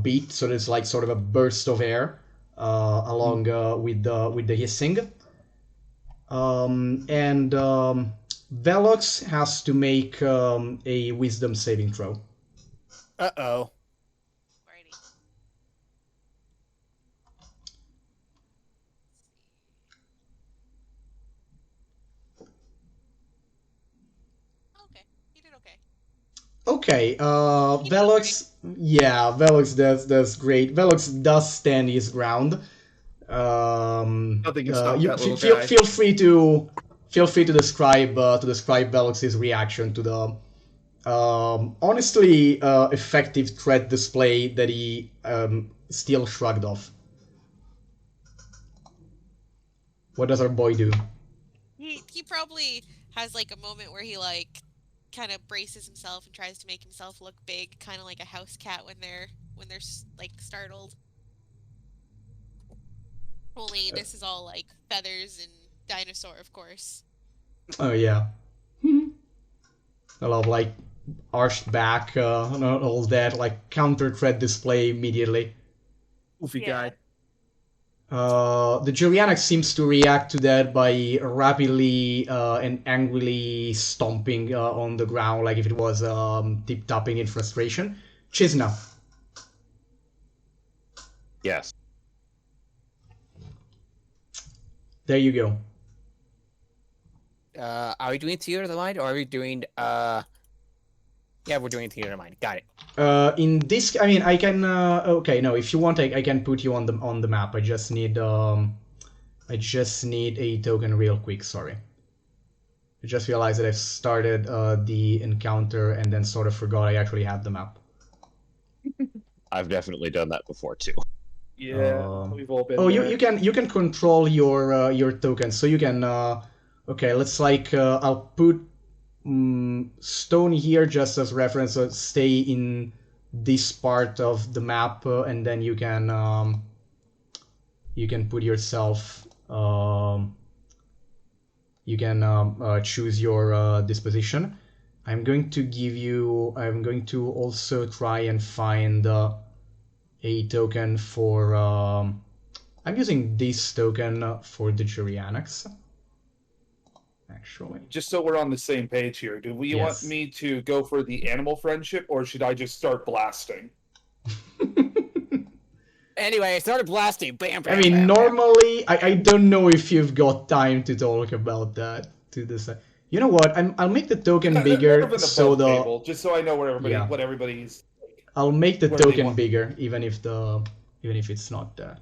beat. So there's like sort of a burst of air along with the hissing. And Velox has to make a wisdom saving throw. Uh-oh. Alrighty. Okay, you did okay. Okay, He did Velox, yeah, Velox does great. Velox does stand his ground. Nothing can stop You that little feel guy. feel free to describe Velox's reaction to the honestly effective threat display that he still shrugged off. What does our boy do? He probably has like a moment where he like kind of braces himself and tries to make himself look big, kind of like a house cat when they're like startled. Only this is all like feathers and dinosaur, of course. Oh yeah, a lot of like arched back, and all that, like counter threat display immediately. Goofy Yeah. guy. The Julianax seems to react to that by rapidly and angrily stomping on the ground, like if it was tip-tapping in frustration. Chisna. Yes. There you go. Are we doing Theater of the Mind, or are we doing Yeah, we're doing Theater of the Mind. Got it. In this, I mean, I can. Okay, no. If you want, I can put you on the map. I just need a token real quick. Sorry. I just realized that I've started the encounter and then sort of forgot I actually had the map. I've definitely done that before too. Yeah, we've all been Oh, there. you can control your tokens. So you can. Okay, let's like I'll put stone here just as reference. So stay in this part of the map, and then you can put yourself. You can choose your disposition. I'm going to give you. I'm going to also try and find a token for. I'm using this token for the Gerianax. Actually, Just so we're on the same page here, do we want me to go for the animal friendship, or should I just start blasting? Anyway, I started blasting. Bam, bam, I mean, bam, normally, I don't know if you've got time to talk about that to this. You know what? I'll make the token More of bigger an so above the table, just so I know where everybody, Yeah. what everybody's. I'll make the where they token want- bigger, even if it's not there.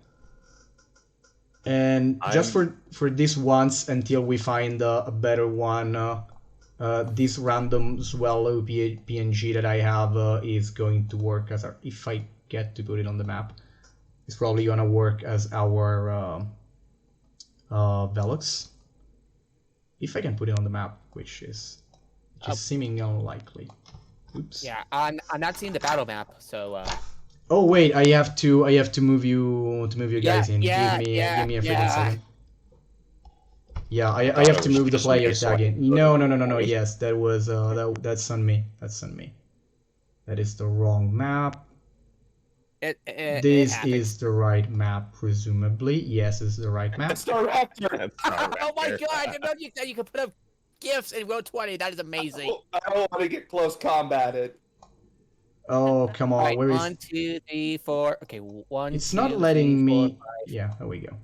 And just for this once, until we find a better one, this random Swallow PNG that I have is going to work as our, if I get to put it on the map, it's probably gonna work as our Velox. If I can put it on the map, which is seeming unlikely. Oops. Yeah, I'm not seeing the battle map, so. Oh wait, I have to move you guys in. Yeah, Give me yeah, a freaking yeah. second. Yeah, I thought have it to was move the just me, player so tag I- in. No. Yes, that was that's on me. That's on me. That is the wrong map. It This happens. is the right map, presumably. Yes, this is the right map. Star Raptor. That's all right Oh my there. god! I didn't know you said you could put up gifts in row 20. That is amazing. I don't want to get close combated. Oh come on, Alright, where is? 1, 2, 3, 4. Okay, 1. It's 2, not 3, letting 4, me. 5. Yeah, there we go.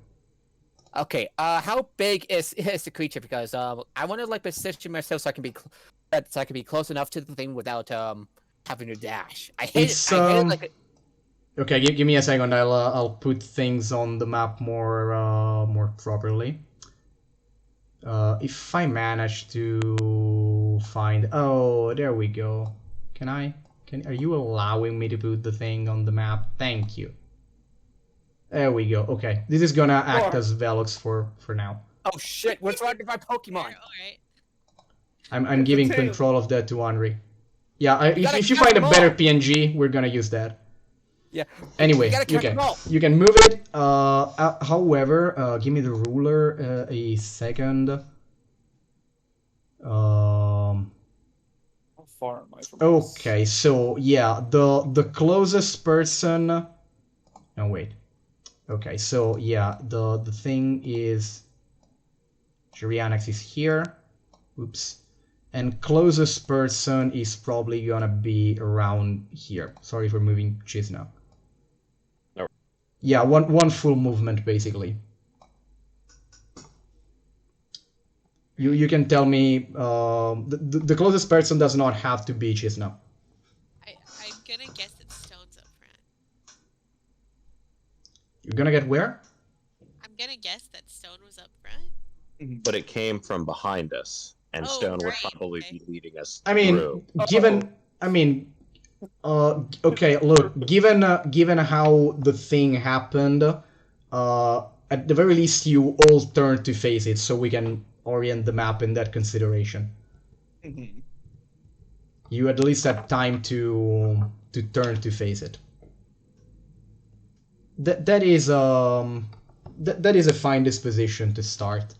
Okay, how big is the creature? Because I want to like position myself so I can be close enough to the thing without having to dash. I hate It's it. I hate it like. Okay, give me a second. I'll put things on the map more properly. If I manage to find, oh, there we go. Can I? Are you allowing me to put the thing on the map? Thank you. There we go. Okay, this is gonna act as Velox for now. Oh shit! What's wrong with my Pokemon? Alright. I'm giving control of that to Henri. Yeah, if you catch find a them better all. PNG, we're gonna use that. Yeah. Anyway, gotta you catch them all. can move it. However, give me the ruler a second. How far am I from this? Okay, so yeah, the closest person. No, wait. Okay, so yeah, the thing is Gerianax is here. Oops. And closest person is probably gonna be around here. Sorry for moving Chisna. No. Yeah, one full movement basically. You can tell me the closest person does not have to be Chisna. I'm gonna guess that Stone's up front. You're gonna get where? I'm gonna guess that Stone was up front. But it came from behind us, and Oh, Stone would right, probably okay. be leading us I mean, through. given I mean, okay, look, given how the thing happened, at the very least you all turn to face it, so we can orient the map in that consideration. Mhm. You at least had time to turn to face it. That is that is a fine disposition to start.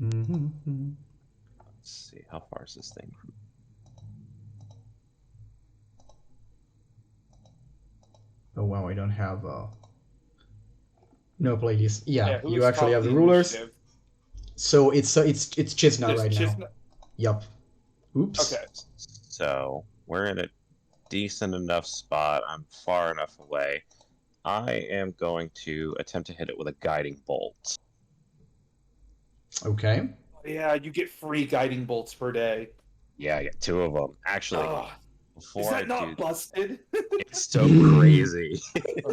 Mm-hmm. Let's see, how far is this thing from? Oh wow, I don't have no playlist. Yeah, who you is actually have top the of rulers. initiative? So it's Chisna There's right now. Chisna- Yup. Oops. Okay. So we're in a decent enough spot. I'm far enough away. I am going to attempt to hit it with a guiding bolt. Okay. Yeah, you get free guiding bolts per day. Yeah, I get 2 of them. Actually, Ugh. before Is I that not do, busted? it's so crazy.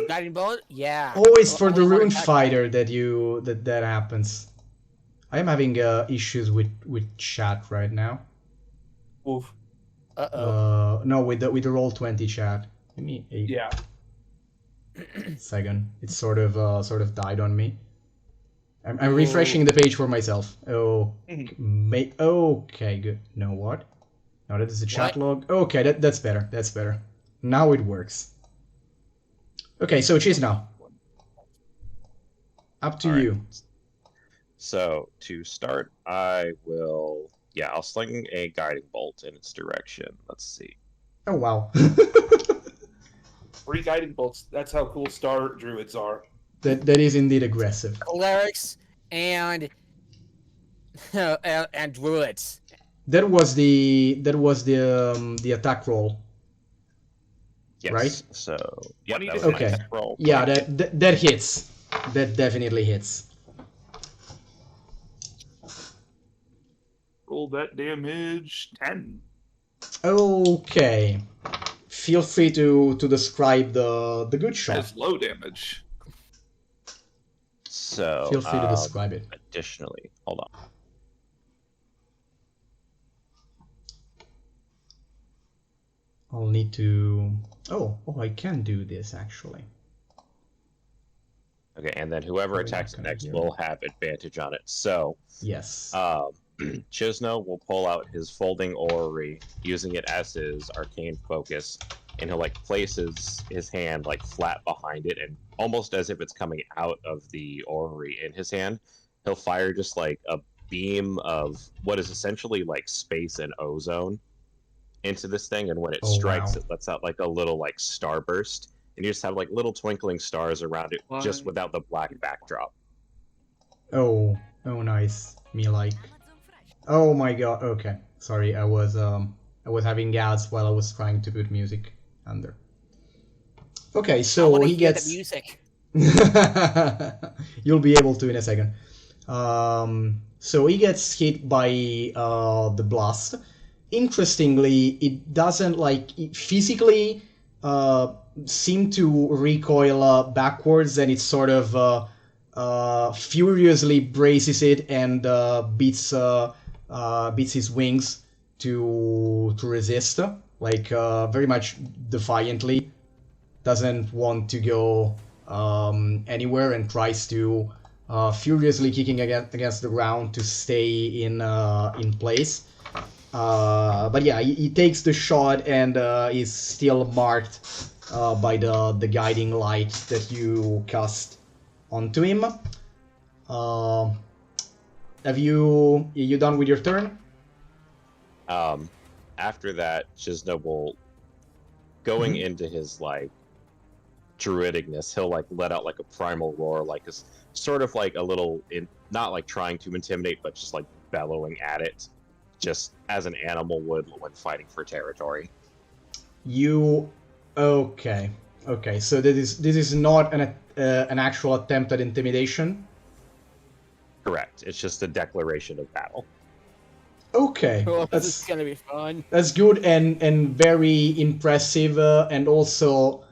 Guiding bolt? Yeah. Always for the Only one rune attack fighter that that happens. I am having issues with chat right now. Oof. Uh-oh. No, with the Roll20 chat. Give me a Yeah. second. It sort of died on me. I'm refreshing the page for myself. Oh, okay, good. No, what? No, that is a chat log. Okay, that's better. That's better. Now it works. Okay, so cheers now. Up to you. So to start, I will. Yeah, I'll sling a guiding bolt in its direction. Let's see. Oh wow. Free guiding bolts. That's how cool star druids are. That is indeed aggressive. Clerics and and druids. That was the attack roll. Yes. Right? So yeah, What do you that do? was Okay. an attack roll. Yeah, that hits. That definitely hits. Roll that damage 10. Okay. Feel free to describe the good shot. That is low damage. So Feel free to describe it. Additionally, hold on. I'll need to. Oh, I can do this actually. Okay, and then whoever We're attacks not gonna next hear will have advantage on it. So Yes. Chisno will pull out his folding orrery, using it as his arcane focus, and he'll like place his hand like flat behind it, and almost as if it's coming out of the orrery in his hand, he'll fire just like a beam of what is essentially like space and ozone into this thing, and when it Oh, strikes, wow. it lets out like a little like starburst, and you just have like little twinkling stars around it, just Why? without the black backdrop. Oh, nice. Me like. Oh my god. Okay. Sorry, I was having gas while I was trying to put music under. Okay, I so want to he hear gets. the music. You'll be able to in a second. So he gets hit by the blast, interestingly, it doesn't physically seem to recoil backwards, and it sort of furiously braces it and beats his wings to resist, very much defiantly. Doesn't want to go anywhere and tries to furiously kicking against the ground to stay in place. But yeah, he takes the shot and is still marked by the guiding light that you cast onto him. Have you done with your turn? After that, Shiznobu, going into his druidicness, he'll let out a primal roar, sort of a little, not trying to intimidate, but just bellowing at it, just as an animal would when fighting for territory. Okay. So this is not an actual attempt at intimidation. Correct. It's just a declaration of battle. Okay, Oh, this is gonna be fun. That's good and very impressive, and also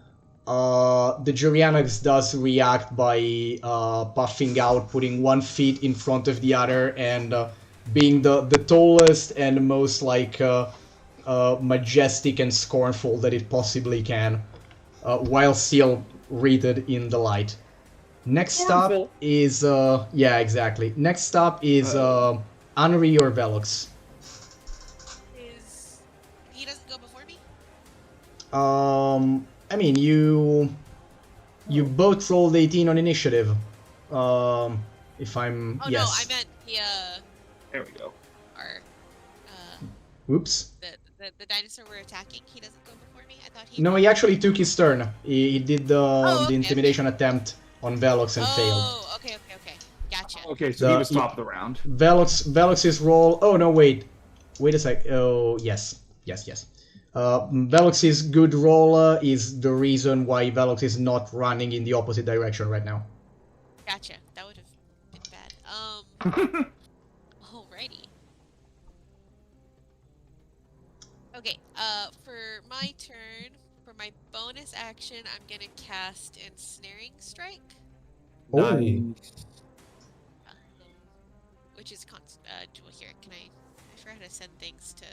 the Gerianax does react by puffing out, putting one foot in front of the other, and being the tallest and most majestic and scornful that it possibly can, while still wreathed in the light. Next Scornful. stop is yeah, exactly. Next stop is Anri or Velox. He doesn't go before me? I mean, you both rolled 18 on initiative. If I'm Oh yes. no, I meant the There we go. our Whoops. the dinosaur we're attacking. He doesn't go before me. I thought he. No, he actually took his turn. He did okay, the intimidation attempt on Velox and failed. Oh, okay. Gotcha. Okay, so he The- was top of the round. Velox's roll. Oh no, wait a sec. Oh yes. Velox's good roll is the reason why Velox is not running in the opposite direction right now. Gotcha. That would have been bad. Alrighty. Okay. For my turn, for my bonus action, I'm gonna cast Ensnaring Strike, which is well, here. I forgot how to send things to.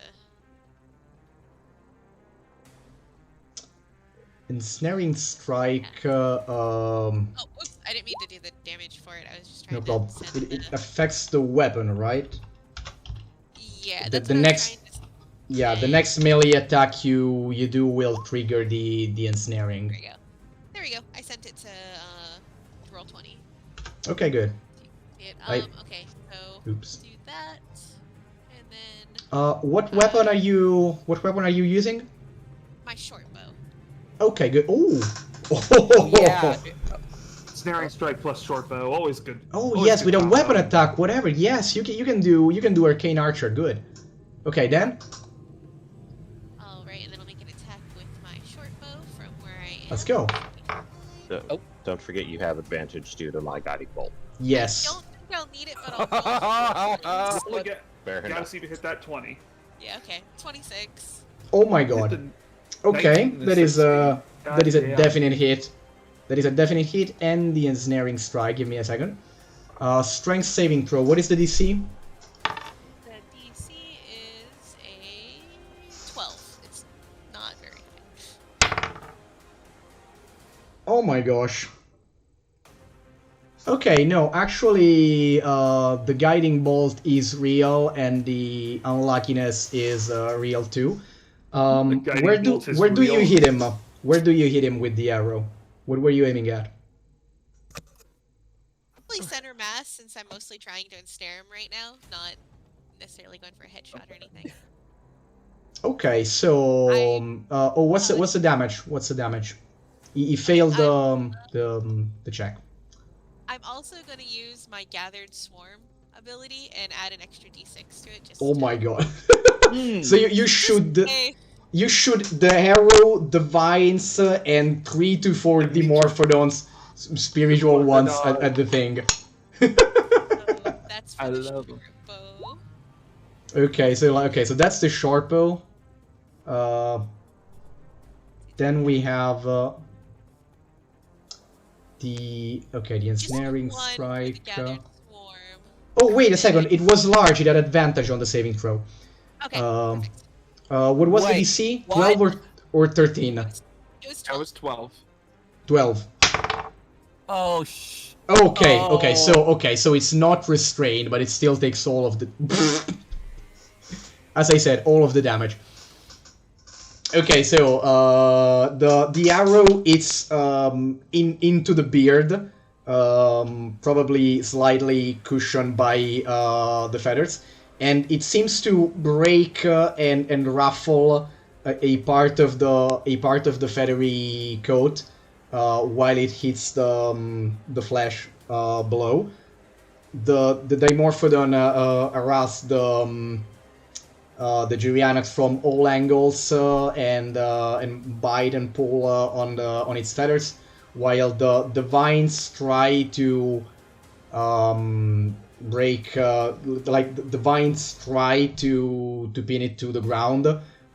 Ensnaring strike. Oh, whoops! I didn't mean to do the damage for it. I was just trying No to problem. send It affects the weapon, right? Yeah, the that's the what next- I was trying to Yeah, the say. next melee attack you do will trigger the ensnaring. There we go. There we go. I sent it to roll 20. Okay, good. See it. I- Okay, so Oops. do that, and then What weapon are you using? my short bow. Okay, good. Ooh. Yeah. Snaring strike plus short bow, always good. Oh always yes, good with a combo. weapon attack, whatever. Yes, you can do arcane archer. Good. Okay, then All right, and then I'll make an attack with my short bow from where I am. let's go. So, Oh. Don't forget you have advantage due to my guiding bolt. Yes. I don't think I'll need it, but I'll roll. Roll again. Fair Gotta enough. see if you hit that 20. Yeah, okay. 26. Oh my Hit god. the Okay, 19 and that is 16. that is a Goddamn. definite hit. That is a definite hit, and the ensnaring strike. Give me a second. Strength saving throw. What is the DC? The DC is a 12. It's not very high. Oh my gosh. Okay, no, actually, the guiding bolt is real, and the unluckiness is real too. The guiding Where bolt is you real. hit him? Where do you hit him with the arrow? What were you aiming at? Probably center mass, since I'm mostly trying to ensnare him right now, not necessarily going for a headshot or anything. Okay, so what's the damage? What's the damage? He failed the check. I'm also going to use my Gathered Swarm ability and add an extra d6 to it. Just Oh to- my god. Hmm. So you shoot the Hey, you shoot the arrow, the vines, and 3 to 4 Dimorphodons, spiritual ones at the thing. so that's for I the love short bow. Okay, so that's the Sharpo. Then we have the ensnaring Just one for the strike. gathered swarm. Oh wait a second, it was large. It had advantage on the saving throw. Okay, Um, perfect. What was the Wait, DC? what? 12 or 13? It was That 12. was 12. 12. Oh, Okay, so it's not restrained, but it still takes all of the. As I said, all of the damage. Okay, so the arrow it's into the beard, probably slightly cushioned by the feathers, and it seems to break and ruffle a part of the feathery coat while it hits the flesh below. The Dimorphodon harass the Gerianax from all angles and bite and pull on its feathers, while the vines try to break. The vines try to pin it to the ground,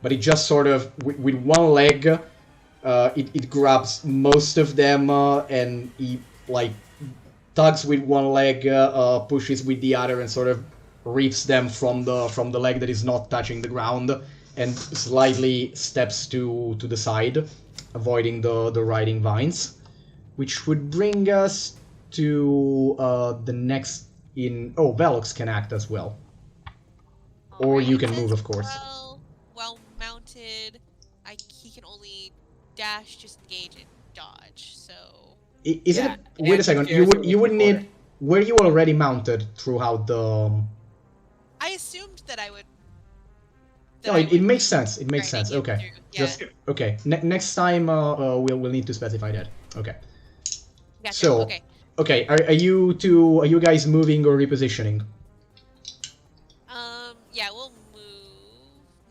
but it just sort of with one leg, it grabs most of them and he like tugs with one leg, pushes with the other, and sort of reaps them from the leg that is not touching the ground, and slightly steps to the side, avoiding the riding vines, which would bring us to the next in. Oh, Velox can act as well, or you can move, of course. Well mounted, he can only dash, disengage, and dodge. So Is Yeah, it? Wait a second. You here's would the need. Were you already mounted throughout the? I assumed that I would. No, it makes sense. It makes sense. Okay. Yeah. Just okay. Next time, we'll need to specify that. Okay. Gotcha. So, Okay. okay. Are you guys moving or repositioning? Yeah, we'll move.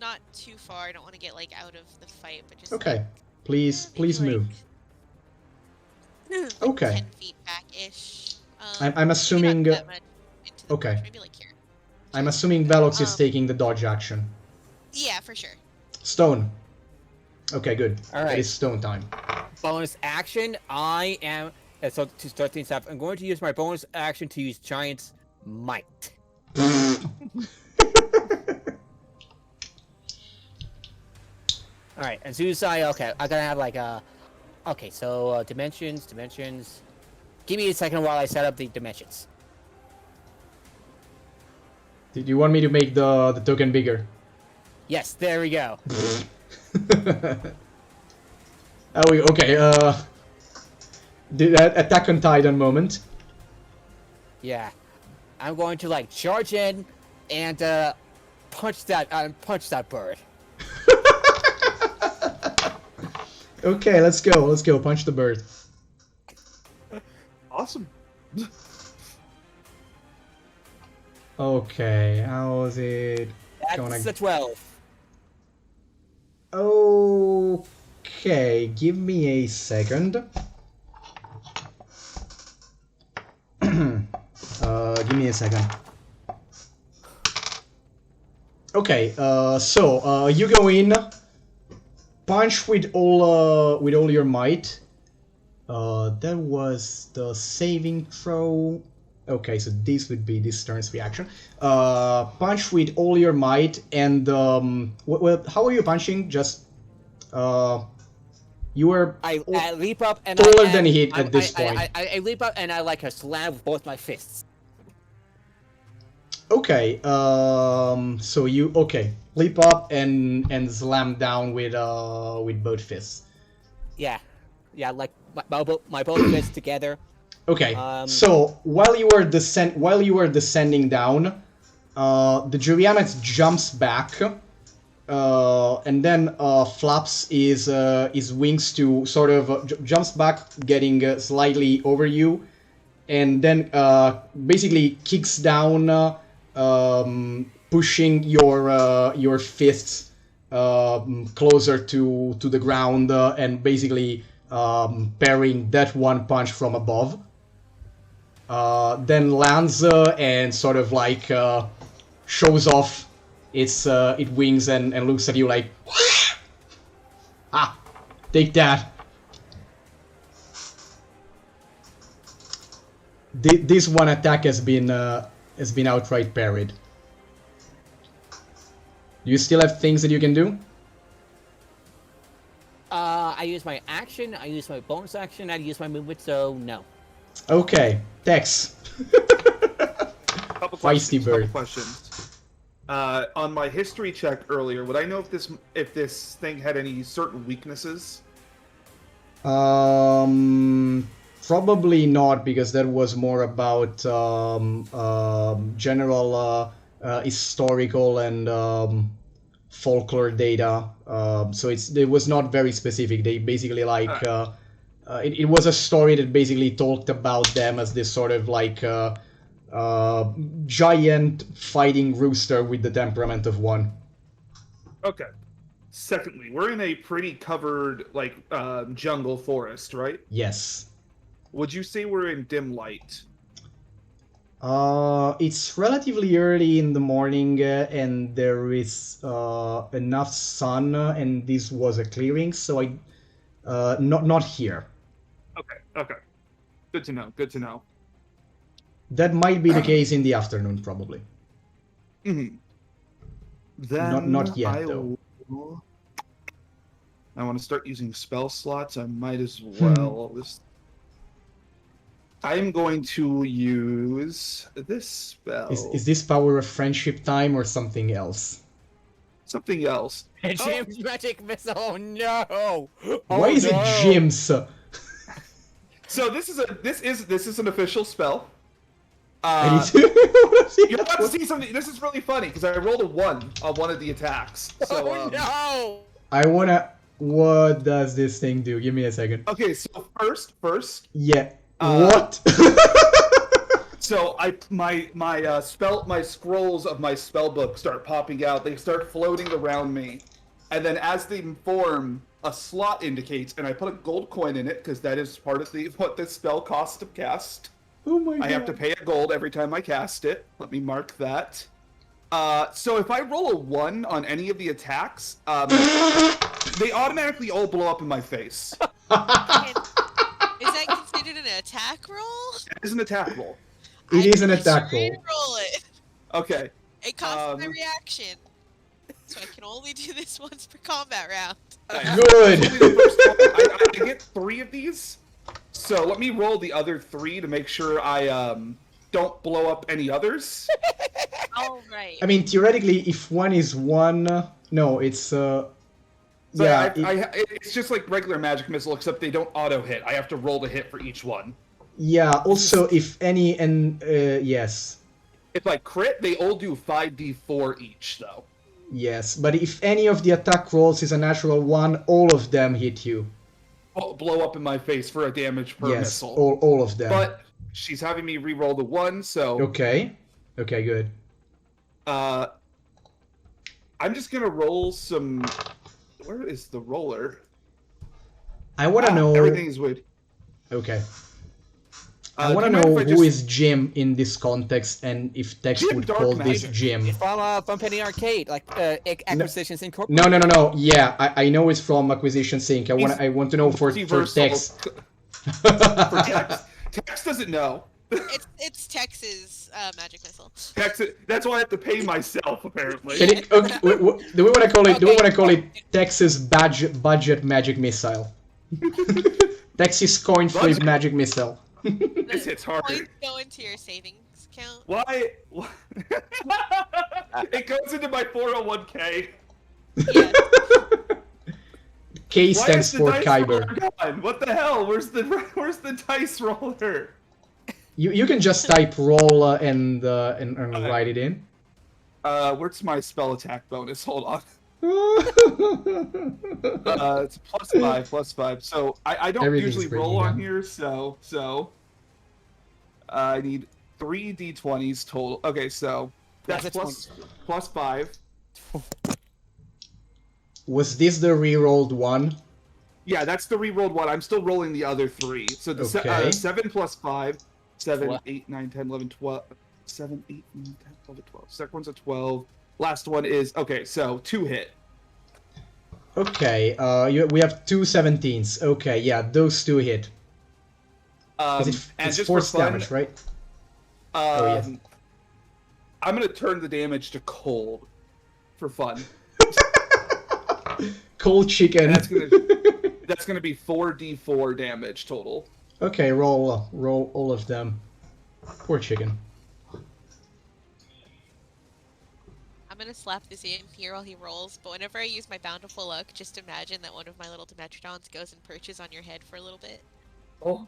Not too far. I don't want to get like out of the fight, but just Okay. like, Please maybe, move. like, Okay. 10 feet back-ish. I'm maybe assuming. not that much into the Okay. bush, maybe like here. I'm assuming Velox is Um, taking the dodge action. Yeah, for sure. Stone. Okay, good. All It right. is stone time. Bonus action. I am. So to start things off, I'm going to use my bonus action to use Giant's Might. All right, and as soon as I gotta have like okay, so dimensions. Give me a second while I set up the dimensions. Did you want me to make the token bigger? Yes, there we go. Okay. Attack on Titan moment. Yeah, I'm going to like charge in and punch that bird. Okay, let's go. Punch the bird. Awesome. Okay, how is it That's gonna? a 12. Okay, give me a second. Give me a second. Okay, so you go in, punch with all your might. That was the saving throw. Okay, so this would be this turn's reaction. Punch with all your might, and well, how are you punching? Just you were I leap up and taller than he at this point. I leap up and I like a slam with both my fists. Okay, so you leap up and slam down with both fists. Yeah, like my both fists together. Okay, so while you were descending down, the Gerianax jumps back, and then flaps his wings to sort of jumps back, getting slightly over you, and then basically kicks down, pushing your fists closer to the ground, and basically parrying that one punch from above. Then lands and sort of like shows off it winks and looks at you like, ah, take that. This one attack has been outright parried. Do you still have things that you can do? I use my action, I use my bonus action, I use my movement, so no. Okay, Tex. Couple Feisty questions. bird. Couple questions. On my history check earlier, would I know if this thing had any certain weaknesses? Probably not, because that was more about general historical and folklore data. So it was not very specific. They basically like it was a story that basically talked about them as this sort of like giant fighting rooster with the temperament of one. Okay. Secondly, we're in a pretty covered like jungle forest, right? Yes. Would you say we're in dim light? It's relatively early in the morning, and there is enough sun, and this was a clearing, so not here. Okay. Good to know. Good to know. That might be the case in the afternoon, probably. Mm-hmm. Then Not yet, though. I want to start using spell slots. I might as well. I'm going to use this spell. Is this power of friendship time or something else? Something else. Jim's magic missile. Oh no! Why is it Jim's? So this is an official spell. I need to see You're that about to one. see something. This is really funny because I rolled a 1 on one of the attacks. So, Oh no! I wanna. What does this thing do? Give me a second. Okay, so first. Yeah. What? So my scrolls of my spell book start popping out. They start floating around me, and then as they form, a slot indicates, and I put a gold coin in it because that is part of what this spell costs to cast. Oh my god. I have to pay a gold every time I cast it. Let me mark that. So if I roll a 1 on any of the attacks, they automatically all blow up in my face. Is that considered an attack roll? It is an attack roll. It is an can attack roll. Roll it. Okay. It costs my reaction, so I can only do this once per combat round. Good. It's only the first one. I get 3 of these, so let me roll the other 3 to make sure I don't blow up any others. All right. I mean, theoretically, if one is one, no, it's So yeah. it's just like regular magic missile, except they don't auto hit. I have to roll to hit for each one. Yeah. Also, if any, and yes, If I crit, they all do 5d4 each, though. yes. But if any of the attack rolls is a natural one, all of them hit you. Blow up in my face for a damage per Yes, missile. all of them. But she's having me re-roll the 1, so Okay. Okay. Good. I'm just gonna roll some. Where is the roller? I want to know. Everything is weird. Okay. I want to do you mind know if I who just- is Jim in this context, and if Tex Jim would Dark call this Magic. Jim. From Penny Arcade, like Acquisitions Incorporated. No. Yeah, I know it's from Acquisition Sync. I want to know for Multiversal- Tex. For Tex. Tex doesn't know. It's Tex's magic missile. Tex, that's why I have to pay myself, apparently. Can it, okay, do we want to call it? Do we Okay. want to call it Texas budget magic missile? Texas coin flip Budget. magic missile. This hits harder. Points go into your savings account. Why? It goes into my 401k. Yeah. K Why stands is the for dice Kyber. roller gone? What the hell? Where's the dice roller? You can just type roll and write it in. Where's my spell attack bonus? Hold on. It's +5. So I don't Everything's usually breaking roll on down. here, so I need 3 d20s total. Okay, so that's That's a +5. Was this the re-rolled one? Yeah, that's the re-rolled one. I'm still rolling the other 3. So the Okay. 7 + 5, 7, What? 8, 9, 10, 11, 12. 7, 8, 9, 10, 11, 12. Second one's a 12. Last one is okay. So 2 hit. Okay, we have two 17s. Okay, yeah, those two hit. And It's just for force fun, damage, right? Oh, yes. I'm gonna turn the damage to cold for fun. Cold chicken. And that's gonna be 4d4 damage total. Okay, roll all of them. Poor chicken. I'm gonna slap this in here while he rolls, but whenever I use my bountiful luck, just imagine that one of my little Dimetrodons goes and perches on your head for a little bit. Oh,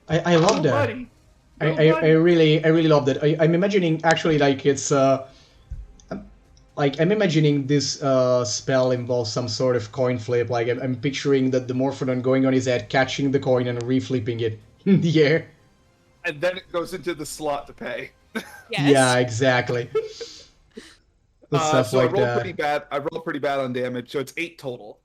I love that. buddy. I really love that. I'm imagining actually like it's like I'm imagining this spell involves some sort of coin flip. Like I'm picturing that the Morphodon going on his head, catching the coin and reflipping it in the air. And then it goes into the slot to pay. Yes. Yeah, exactly. Stuff so like I rolled that. pretty bad. I rolled pretty bad on damage, so it's 8 total.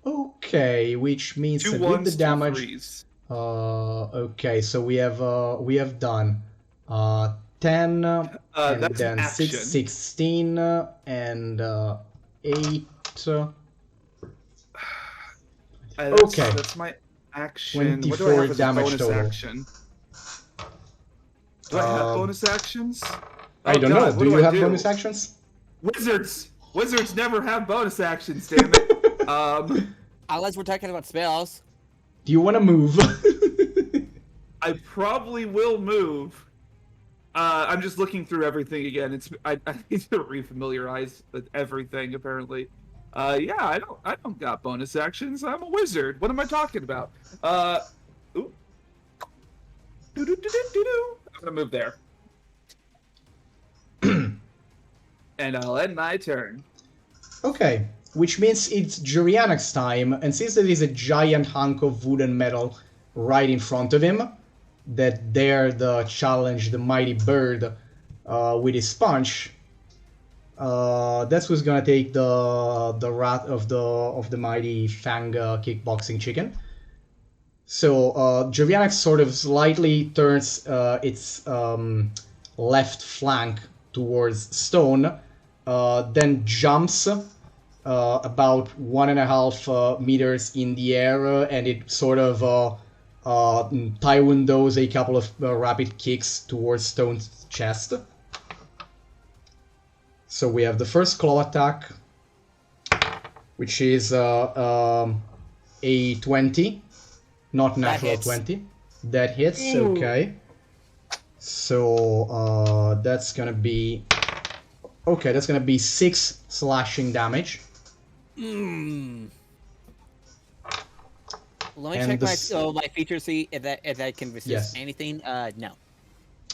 Okay, which means 2 that ones, with the 2 damage. threes. Okay, so we have done 10 and That's an then 6, action. 16 and 8. Okay. That's my action. What do I 24 have as a damage bonus total. action? Do I have bonus actions? I don't know. God, Do what you have do? bonus actions? Wizards never have bonus actions, damn it. Unless we're talking about spells. Do you want to move? I probably will move. I'm just looking through everything again. I need to refamiliarize with everything apparently. Yeah, I don't got bonus actions. I'm a wizard. What am I talking about? Ooh. Do-do-do-do-do-do. I'm gonna move there. And I'll end my turn. Okay, which means it's Jurianak's time, and since there is a giant hunk of wood and metal right in front of him, that dare the challenge the mighty bird with his punch, that's who's gonna take the wrath of the mighty Fang kickboxing chicken. So Jurianak sort of slightly turns its left flank towards Stone, then jumps about 1.5 meters in the air, and it sort of taekwondo's a couple of rapid kicks towards Stone's chest. So we have the first claw attack, which is a 20, not natural hits. 20. That hits, okay. So that's gonna be... Okay, that's gonna be 6 slashing damage. Let me And check the my feature, see if that can resist Yes. anything. No.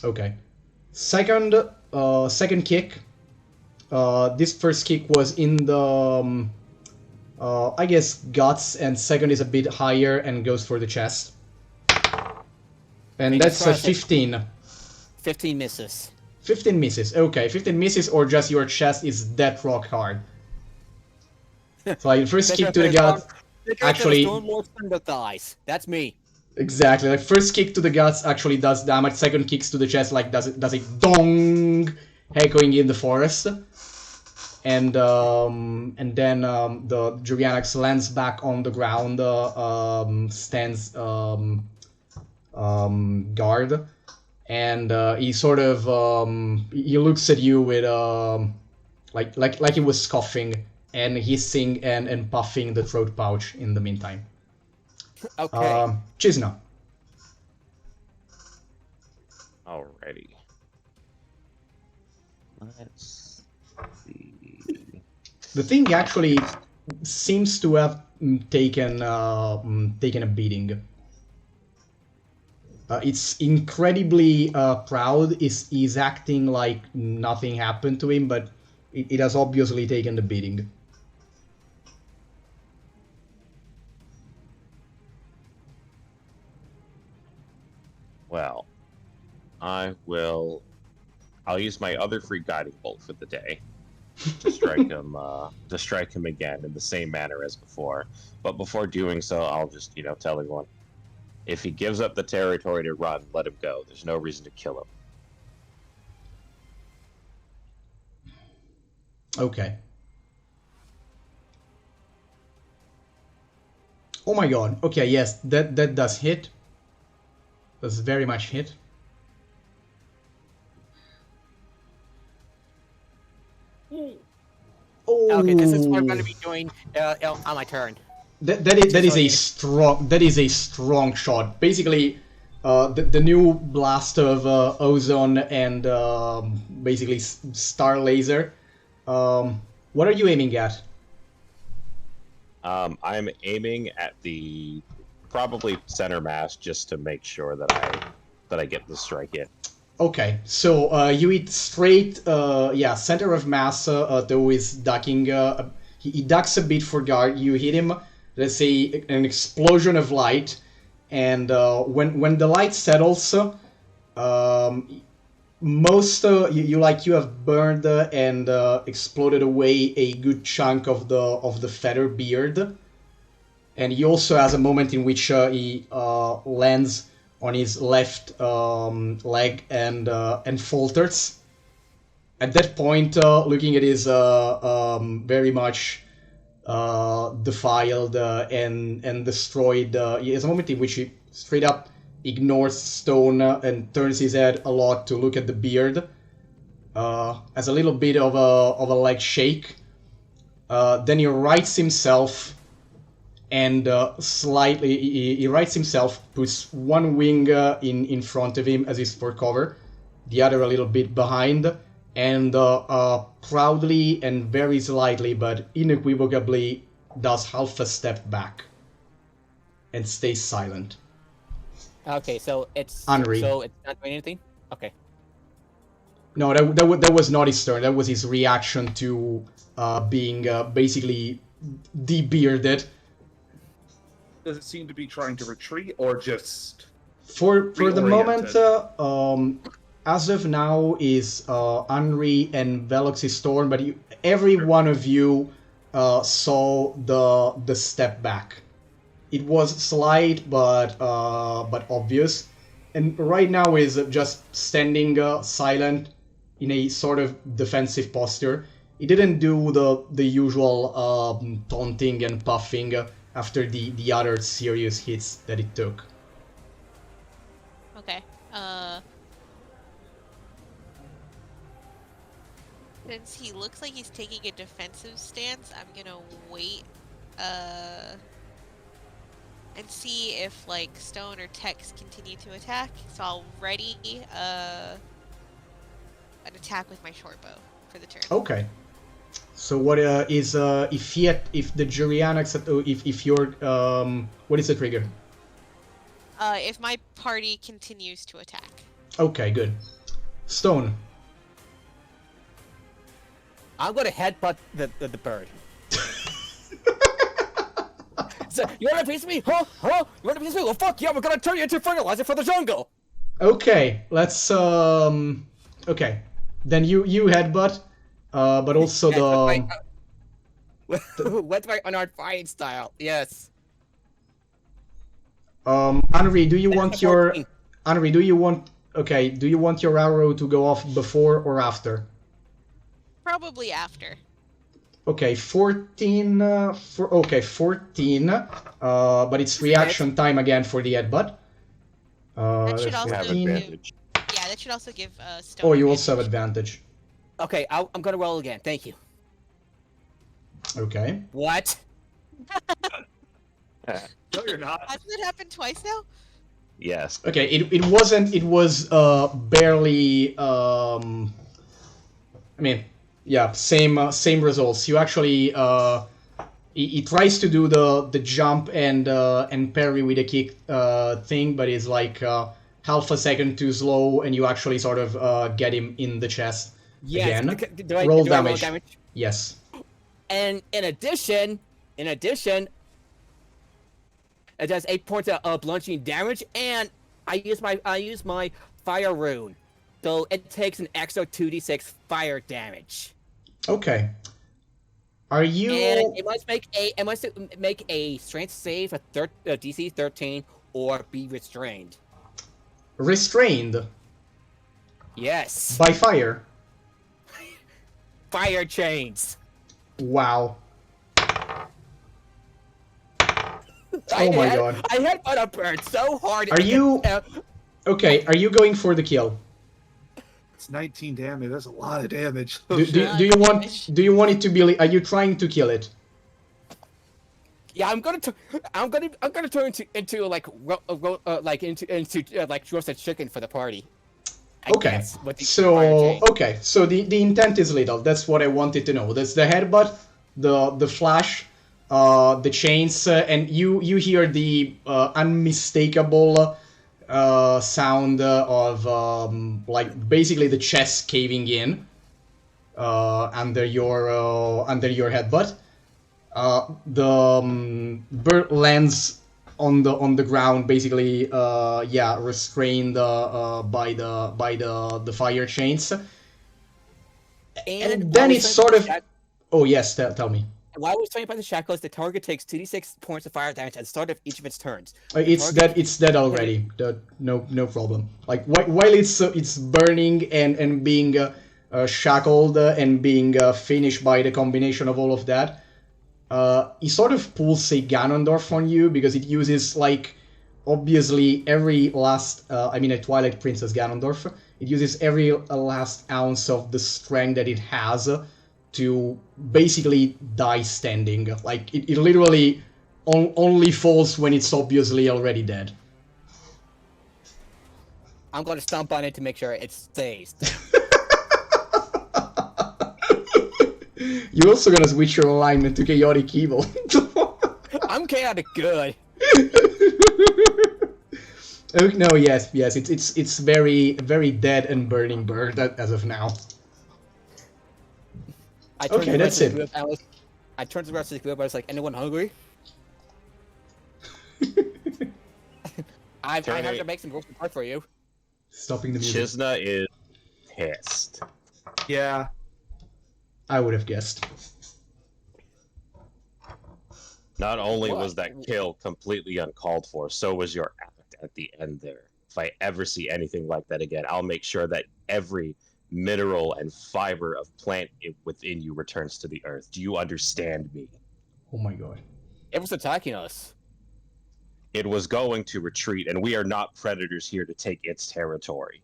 Okay. Second kick. This first kick was in the, I guess, guts, and second is a bit higher and goes for the chest. And that's a try to- 15. 15 misses. 15 misses. Okay, 15 misses, or just your chest is that rock hard. So like first kick to the gut. Actually- Stone Lord sympathize. That's me. Exactly. Like first kick to the guts actually does damage. Second kicks to the chest like does it dong, echoing in the forest. And then the Jurianax lands back on the ground, stands guard, and he sort of he looks at you with like he was scoffing and hissing and puffing the throat pouch in the meantime. Okay. Chisna. Alrighty. Let's see. The thing actually seems to have taken a beating. It's incredibly proud. Is acting like nothing happened to him, but it has obviously taken the beating. Well, I'll use my other free guiding bolt for the day to strike him again in the same manner as before. But before doing so, I'll just, tell everyone, if he gives up the territory to run, let him go. There's no reason to kill him. Okay. Oh my god. Okay, yes, that does hit. Does very much hit. Oh. Okay, this is what I'm going to be doing on my turn. That is a strong shot. Basically, the new blast of ozone and basically star laser. What are you aiming at? I'm aiming at the probably center mass just to make sure that I get the strike in. Okay, so you hit straight, yeah, center of mass, though is ducking. He ducks a bit for guard. You hit him, let's say, an explosion of light, and when the light settles, most you have burned and exploded away a good chunk of the feather beard, and he also has a moment in which he lands on his left leg and falters. At that point, looking at his very much defiled and destroyed, he has a moment in which he straight up ignores Stone and turns his head a lot to look at the beard. Has a little bit of a leg shake. Then he rights himself and slightly he rights himself, puts one wing in front of him as is for cover, the other a little bit behind, and proudly and very slightly but unequivocally does half a step back and stays silent. Okay, so it's Henri. so it's not doing anything. Okay. No, that was not his turn. That was his reaction to being basically debearded. Does it seem to be trying to retreat or just For the moment, reoriented? as of now, is Henri and Velox's Storm, but every one of you saw the step back. It was slight, but obvious, and right now is just standing silent in a sort of defensive posture. He didn't do the usual taunting and puffing after the other serious hits that it took. Okay. Since he looks like he's taking a defensive stance, I'm gonna wait, and see if like Stone or Tex continue to attack. So I'll ready an attack with my short bow for the turn. Okay. So what is if the Jurianax if your what is the trigger? If my party continues to attack. Okay, good. Stone. I'm gonna headbutt the bird. So, you want a piece of me? Huh? Huh? You want a piece of me? Well, fuck yeah, we're gonna turn you into fertilizer for the jungle! Okay, let's okay. Then you headbutt, but also With my unarmed fighting style, yes. Henri, do you want your 14. Henri, do you want your arrow to go off before or after? Probably after. Okay, 14 14 but it's reaction time again for the headbutt. That should also Have 15. advantage. Yeah, that should also give Stone. Oh, you also have advantage. Okay, I'm gonna roll again, thank you. Okay. What? No, you're not. Hasn't it happened twice now? Yes. Okay, it wasn't, it was barely I mean, yeah, same results. You actually he tries to do the jump and parry with a kick thing, but it's like half a second too slow, and you actually sort of get him in the chest again. Do I roll roll damage. damage? Yes. And in addition, it does 8 points of bludgeoning damage, and I use my fire rune, so it takes an extra 2d6 fire damage. Okay. Are you? And it must make a strength save at DC 13 or be restrained. Restrained Yes. by fire? fire chains. Wow. I Oh my had, god. I headbutt a bird so hard. Are you okay? Are you going for the kill? It's 19 damage. That's a lot of damage. Oh, Do, shit. do, do you want it to be? Are you trying to kill it? Yeah, I'm gonna turn into like like roasted chicken for the party. I Okay. guess, with the fire So chain. okay. So the intent is little. That's what I wanted to know. That's the headbutt, the flash, the chains, and you hear the unmistakable sound of like basically the chest caving in under your headbutt. The bird lands on the ground, basically, restrained by the fire chains, and then it's sort of. Oh yes, tell me. While we're trained by the shackles, the target takes 2d6 points of fire damage at the start of each of its turns. It's dead already. No problem. Like while it's burning and being shackled and being finished by the combination of all of that. He sort of pulls a Ganondorf on you because it uses, like, obviously every last, a Twilight Princess Ganondorf. It uses every last ounce of the strength that it has to basically die standing. Like, it literally only falls when it's obviously already dead. I'm gonna stomp on it to make sure it stays. You're also gonna switch your alignment to Chaotic Evil. I'm chaotic good. Oh, no, yes, it's very dead and burning bird as of now. Okay, that's it. I turned to the rest of the group. I was like, "Anyone hungry?" I have to make some roasted pork for you. Stopping the music. Chizna is pissed. Yeah. I would have guessed. Not only was that kill completely uncalled for, so was your act at the end there. If I ever see anything like that again, I'll make sure that every mineral and fiber of plant within you returns to the earth. Do you understand me? Oh my god. It was attacking us. It was going to retreat, and we are not predators here to take its territory.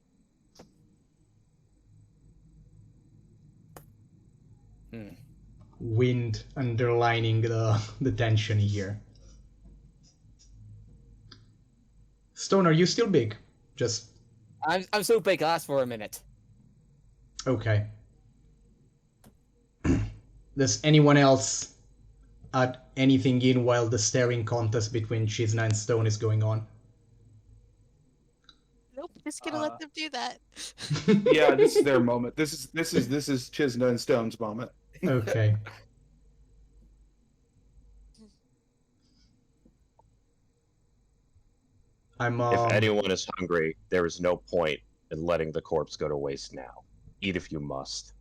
Wind underlining the tension here. Stone, are you still big? Just I'm so big. Last for a minute. okay. Does anyone else add anything in while the staring contest between Chizna and Stone is going on? Nope, just gonna let them do that. Yeah, this is their moment. This is Chizna and Stone's moment. Okay. If anyone is hungry, there is no point in letting the corpse go to waste now. Eat if you must.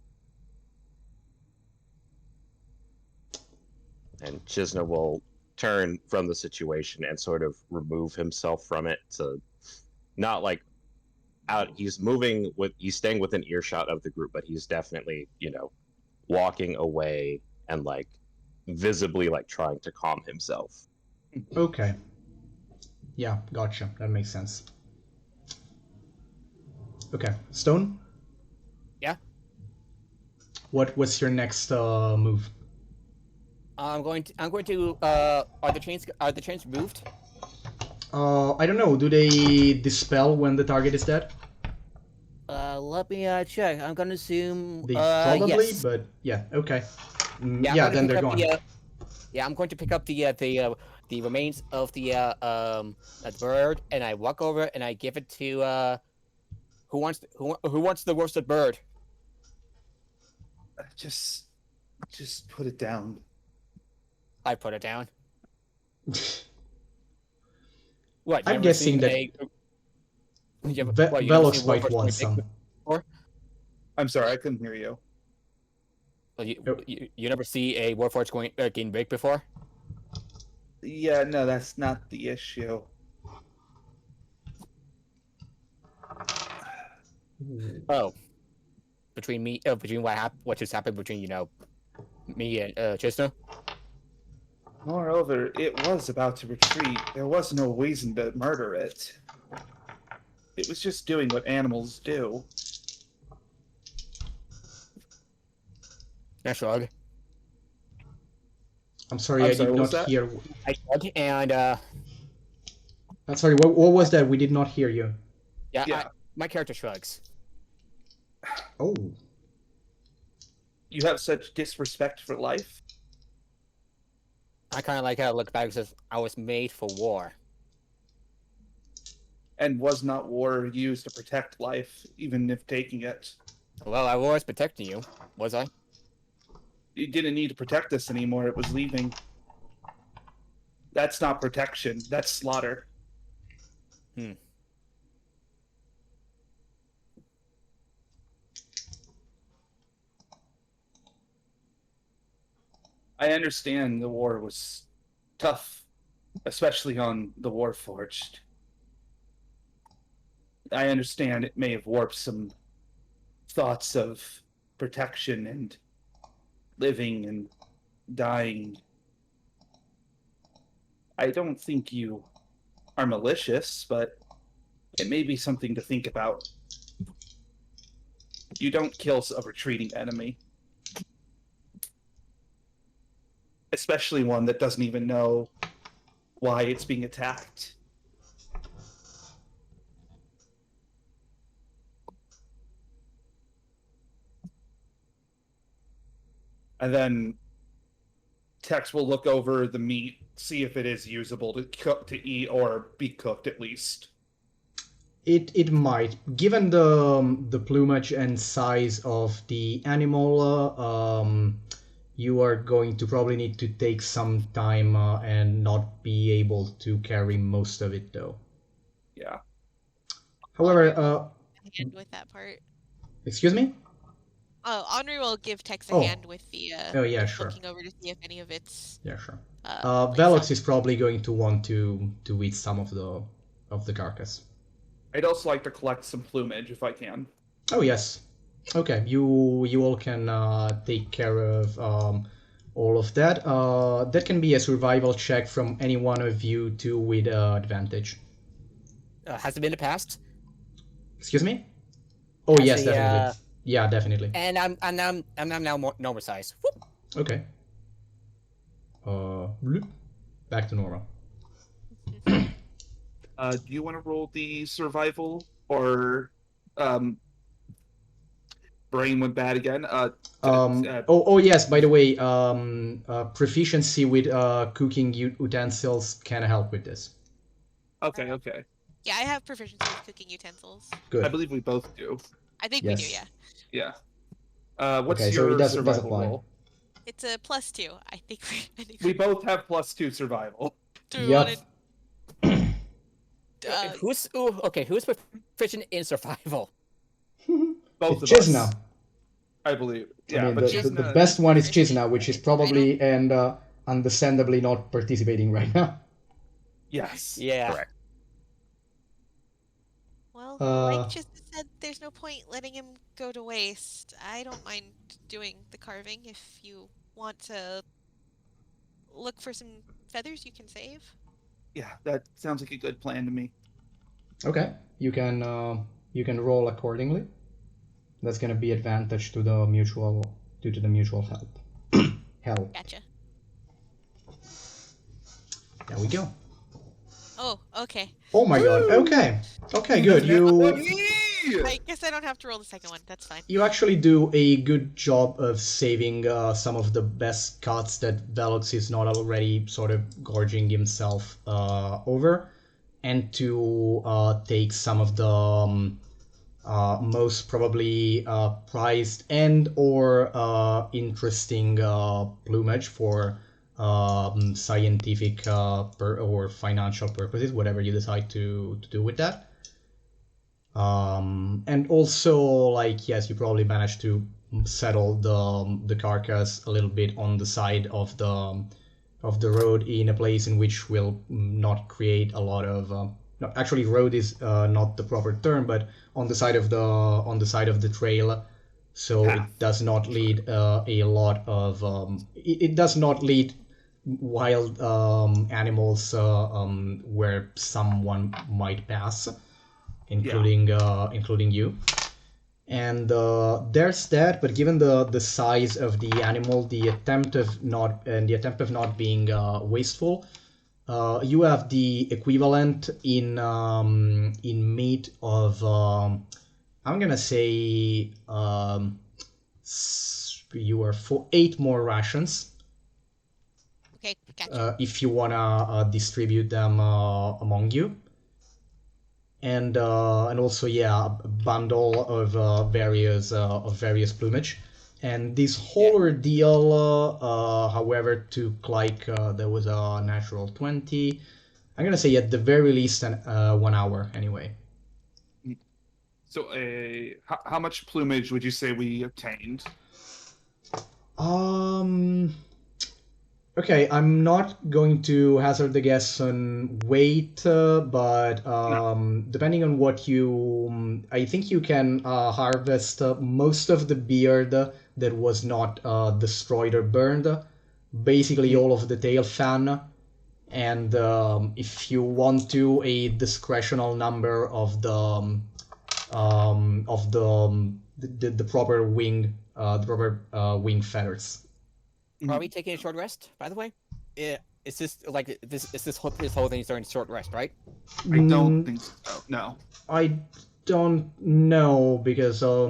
And Chizna will turn from the situation and sort of remove himself from it to not like out. He's staying within earshot of the group, but he's definitely, walking away and like visibly like trying to calm himself. Okay. Yeah, gotcha. That makes sense. Okay, Stone? Yeah? What's your next move? I'm going to are the chains removed? I don't know. Do they dispel when the target is dead? Let me check. I'm gonna assume They probably, yes. but yeah, okay. Yeah, Then they're gone. I'm going to pick up the remains of the bird, and I walk over and I give it to who wants the roasted bird? Just put it down. I put it down. What? I'm guessing that Velox might want some. I'm sorry, I couldn't hear you. You never see a Warforged getting big before? Yeah, no, that's not the issue. Oh. between me, between what just happened between me and Chisna. Moreover, it was about to retreat. There was no reason to murder it. It was just doing what animals do. I shrug. I'm sorry, I'm I sorry, did what was not that? hear. I shrug, and I'm sorry, what was that? We did not hear you. Yeah. my character shrugs. Oh, You have such disrespect for life? I kind of like how I look back and says, I was made for war. And was not war used to protect life, even if taking it? Well, I was protecting you, was I? You didn't need to protect us anymore, it was leaving. That's not protection, that's slaughter. I understand the war was tough, especially on the Warforged. I understand it may have warped some thoughts of protection and living and dying. I don't think you are malicious, but it may be something to think about. You don't kill a retreating enemy. Especially one that doesn't even know why it's being attacked. And then Tex will look over the meat, see if it is usable to cook, to eat, or be cooked at least. it might, given the plumage and size of the animal. You are going to probably need to take some time and not be able to carry most of it, though. Yeah. However, Hand with that part. excuse me? Oh, Henri will give Tex a Oh. hand with the Oh, yeah, sure. looking over to see if any of it's Yeah, sure. like Velox some- is probably going to want to eat some of the carcass. I'd also like to collect some plumage if I can. Oh yes. Okay, you all can take care of all of that. That can be a survival check from any one of you two with advantage. Has it been in the past? Excuse me? Oh Has yes, the, definitely. Yeah, definitely. And I'm now more normal size. Whoop. Okay. Bloop. Back to normal. Do you want to roll the survival, or brain went bad again? Oh yes. By the way, proficiency with cooking utensils can help with this. Okay. Yeah, I have proficiency with cooking utensils. Good. I believe we both do. I think we do, Yes. yeah. Yeah. What's Okay, so your it does survival apply. roll? It's a +2. I think We both have +2 survival. do we Yep. want to Who's proficient in survival? Both of Chisna. us, I believe. Yeah, I mean, but the Chisna, best one is proficient. Chisna, which is probably and understandably not participating right now. yes. Yeah. Correct. Well, Uh, like just said, there's no point letting him go to waste. I don't mind doing the carving. If you want to look for some feathers you can save. Yeah, that sounds like a good plan to me. Okay, you can roll accordingly. That's gonna be advantage to the mutual due to the mutual help. Help. Gotcha. There we go. Oh, okay. Oh my god. Okay. Okay, good. I guess I don't have to roll the second one. That's fine. You actually do a good job of saving some of the best cuts that Velox is not already sort of gorging himself over, and to take some of the most probably prized and or interesting plumage for scientific or financial purposes, whatever you decide to do with that. And also, like, yes, you probably managed to settle the carcass a little bit on the side of the road in a place in which will not create a lot of no, actually road is not the proper term, but on the side of the trail so it Path. does not lead a lot of it does not lead wild animals where someone might pass, including you. And there's that. But given the size of the animal, the attempt of not being wasteful, you have the equivalent in meat of I'm gonna say you are for 8 more rations Okay, gotcha. if you wanna distribute them among you, and also yeah, a bundle of various plumage. And this whole Yeah. ordeal, however, took like there was a natural 20. I'm gonna say at the very least 1 hour anyway. So, how much plumage would you say we obtained? Um. Okay, I'm not going to hazard the guess on weight, but No. depending on what I think you can harvest most of the beard that was not destroyed or burned, basically all of the tail fan, and if you want to, a discretional number of the proper wing feathers. Are we taking a short rest, by the way? Yeah. Is this whole thing during short rest, right? I don't Mm, think so. No. I don't know because I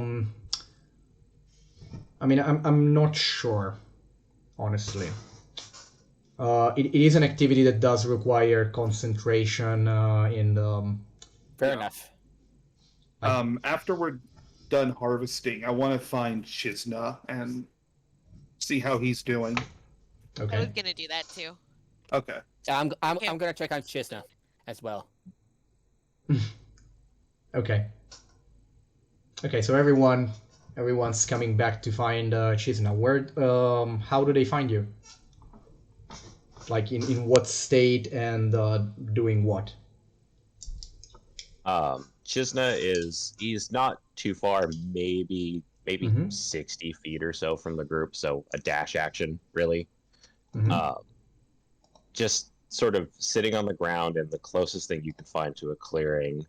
mean I'm not sure, honestly. It is an activity that does require concentration in the Fair Yeah. enough. After we're done harvesting, I want to find Chisna and see how he's doing. I was okay. gonna do that too. Okay. Okay. I'm gonna check on Chisna as well. Okay. Okay, so everyone's coming back to find Chizna. Where how do they find you? Like in what state and doing what? Chisna he's not too far, maybe Mhm. 60 feet or so from the group, so a dash action really. Mhm. Just sort of sitting on the ground and the closest thing you can find to a clearing.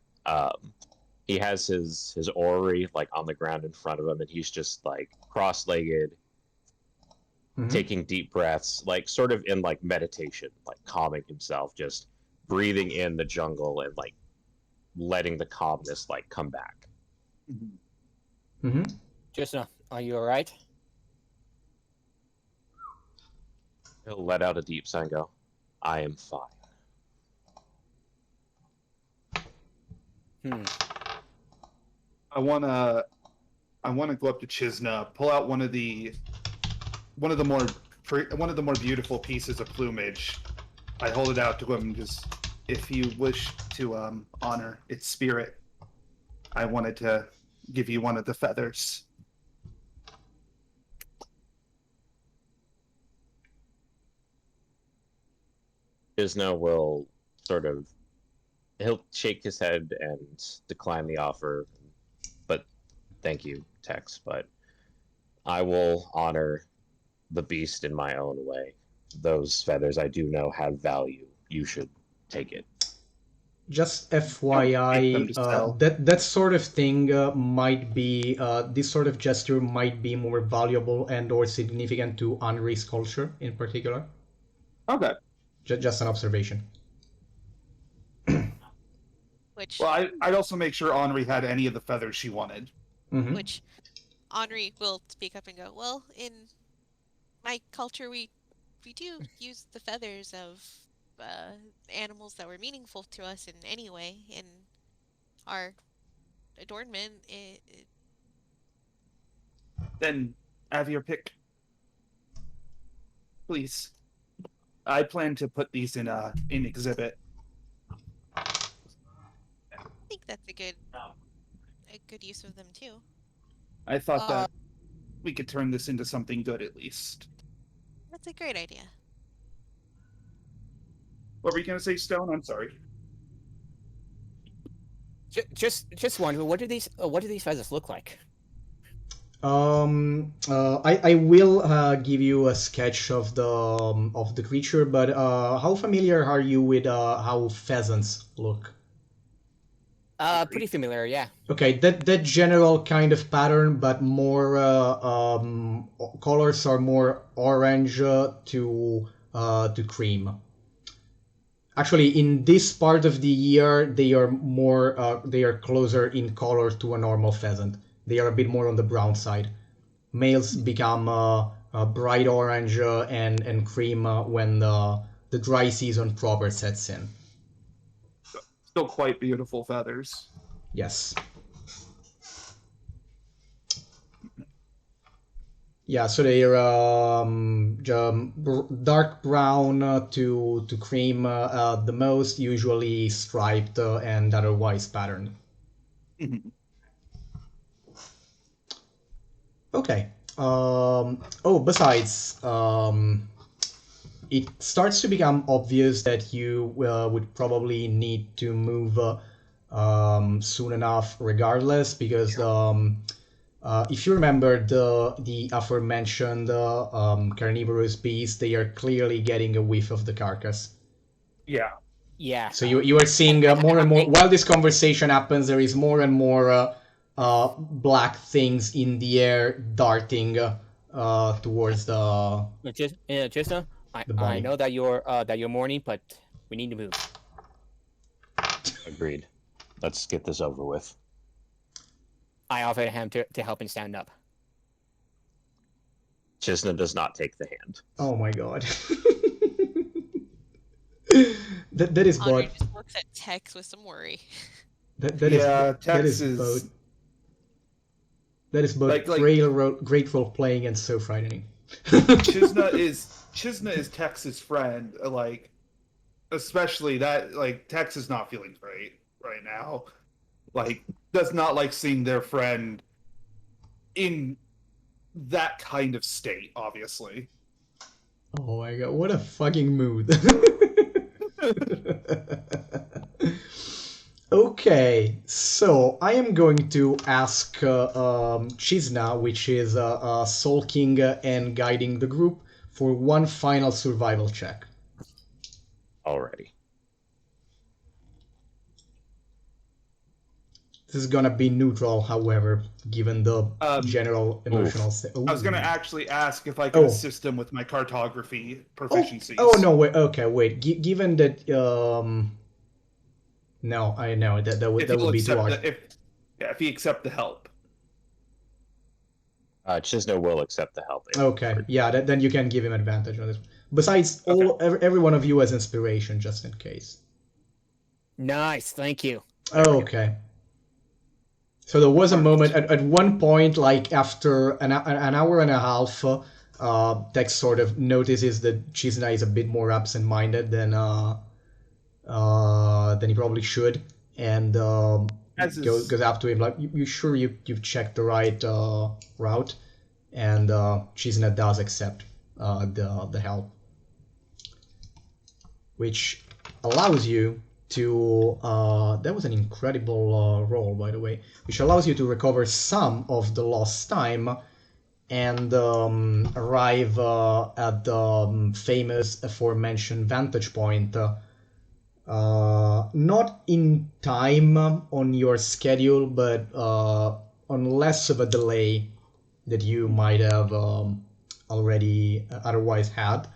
He has his orrery like on the ground in front of him, and he's just like cross-legged, Mhm. taking deep breaths, like sort of in like meditation, like calming himself, just breathing in the jungle and like letting the calmness like come back. Mhm. Chisna, are you alright? He'll let out a deep sigh and go, I am fine. Hmm. I wanna go up to Chisna, pull out one of the more beautiful pieces of plumage. I hold it out to him, just if you wish to honor its spirit, I wanted to give you one of the feathers. Isno will sort of he'll shake his head and decline the offer, but thank you, Tex, but I will honor the beast in my own way. Those feathers I do know have value. You should take it. Just Don't make them FYI, to sell. that sort of thing might be this sort of gesture might be more valuable and or significant to Henri's culture in particular. Okay. Just an observation. Which Well, I'd also make sure Henri had any of the feathers she wanted. Mhm. which Henri will speak up and go, well, in my culture we do use the feathers of animals that were meaningful to us in any way in our adornment. Then have your pick, please. I plan to put these in exhibit. I think that's a good use of them too. I thought that we could turn this into something good at least. That's a great idea. What were you gonna say, Stone? I'm sorry. Just wondering, what do these feathers look like? I will give you a sketch of the creature, but how familiar are you with how pheasants look? Pretty familiar, yeah. Okay, that general kind of pattern, but more colors are more orange to cream. Actually, in this part of the year, they are closer in color to a normal pheasant. They are a bit more on the brown side. Males become bright orange and cream when the dry season proper sets in. Still quite beautiful feathers. Yes. Yeah, so they're dark brown to cream, the most usually striped and otherwise patterned. Mhm. Okay. Besides, it starts to become obvious that you would probably need to move soon enough, regardless, because if you remember the aforementioned carnivorous beasts, they are clearly getting a whiff of the carcass. Yeah. Yeah. So you are seeing more and more while this conversation happens. There is more and more black things in the air darting towards Just the I body. know that you're mourning, but we need to move. Agreed. Let's get this over with. I offer him to help him stand up. Chisna does not take the hand. Oh my god. That is Henri bot. just looks at Tex with some worry. Yeah, That Tex is both. is That is both like great role playing and so frightening. Chisna is Tex's friend. Like, especially that, like, Tex is not feeling great right now. Like, does not like seeing their friend in that kind of state, obviously. Oh my god, what a fucking mood. Okay, so I am going to ask Chisna, which is sulking and guiding the group, for one final survival check. Already. This is gonna be neutral, however, given the general emotional Oof. state. I was going to actually ask if I could Oh. assist him with my cartography Oh, proficiencies. oh no, wait. Okay, wait. Given that, no, I know that would If that he'll would be too accept hard. if he accept the help. Chisna will accept the help. Okay, yeah, then you can give him advantage on this. Besides, Okay. every one of you has inspiration, just in case. Nice, thank you. Okay. So there was a Perfect. moment at one point, like after an hour and a half, Tex sort of notices that Chisna is a bit more absent-minded than he probably should, and As is- goes up to him like, "You sure you've checked the right route?" And Chisna does accept the help, which allows you to that was an incredible roll, by the way, which allows you to recover some of the lost time and arrive at the famous aforementioned vantage point, not in time on your schedule, but on less of a delay that you might have already otherwise had.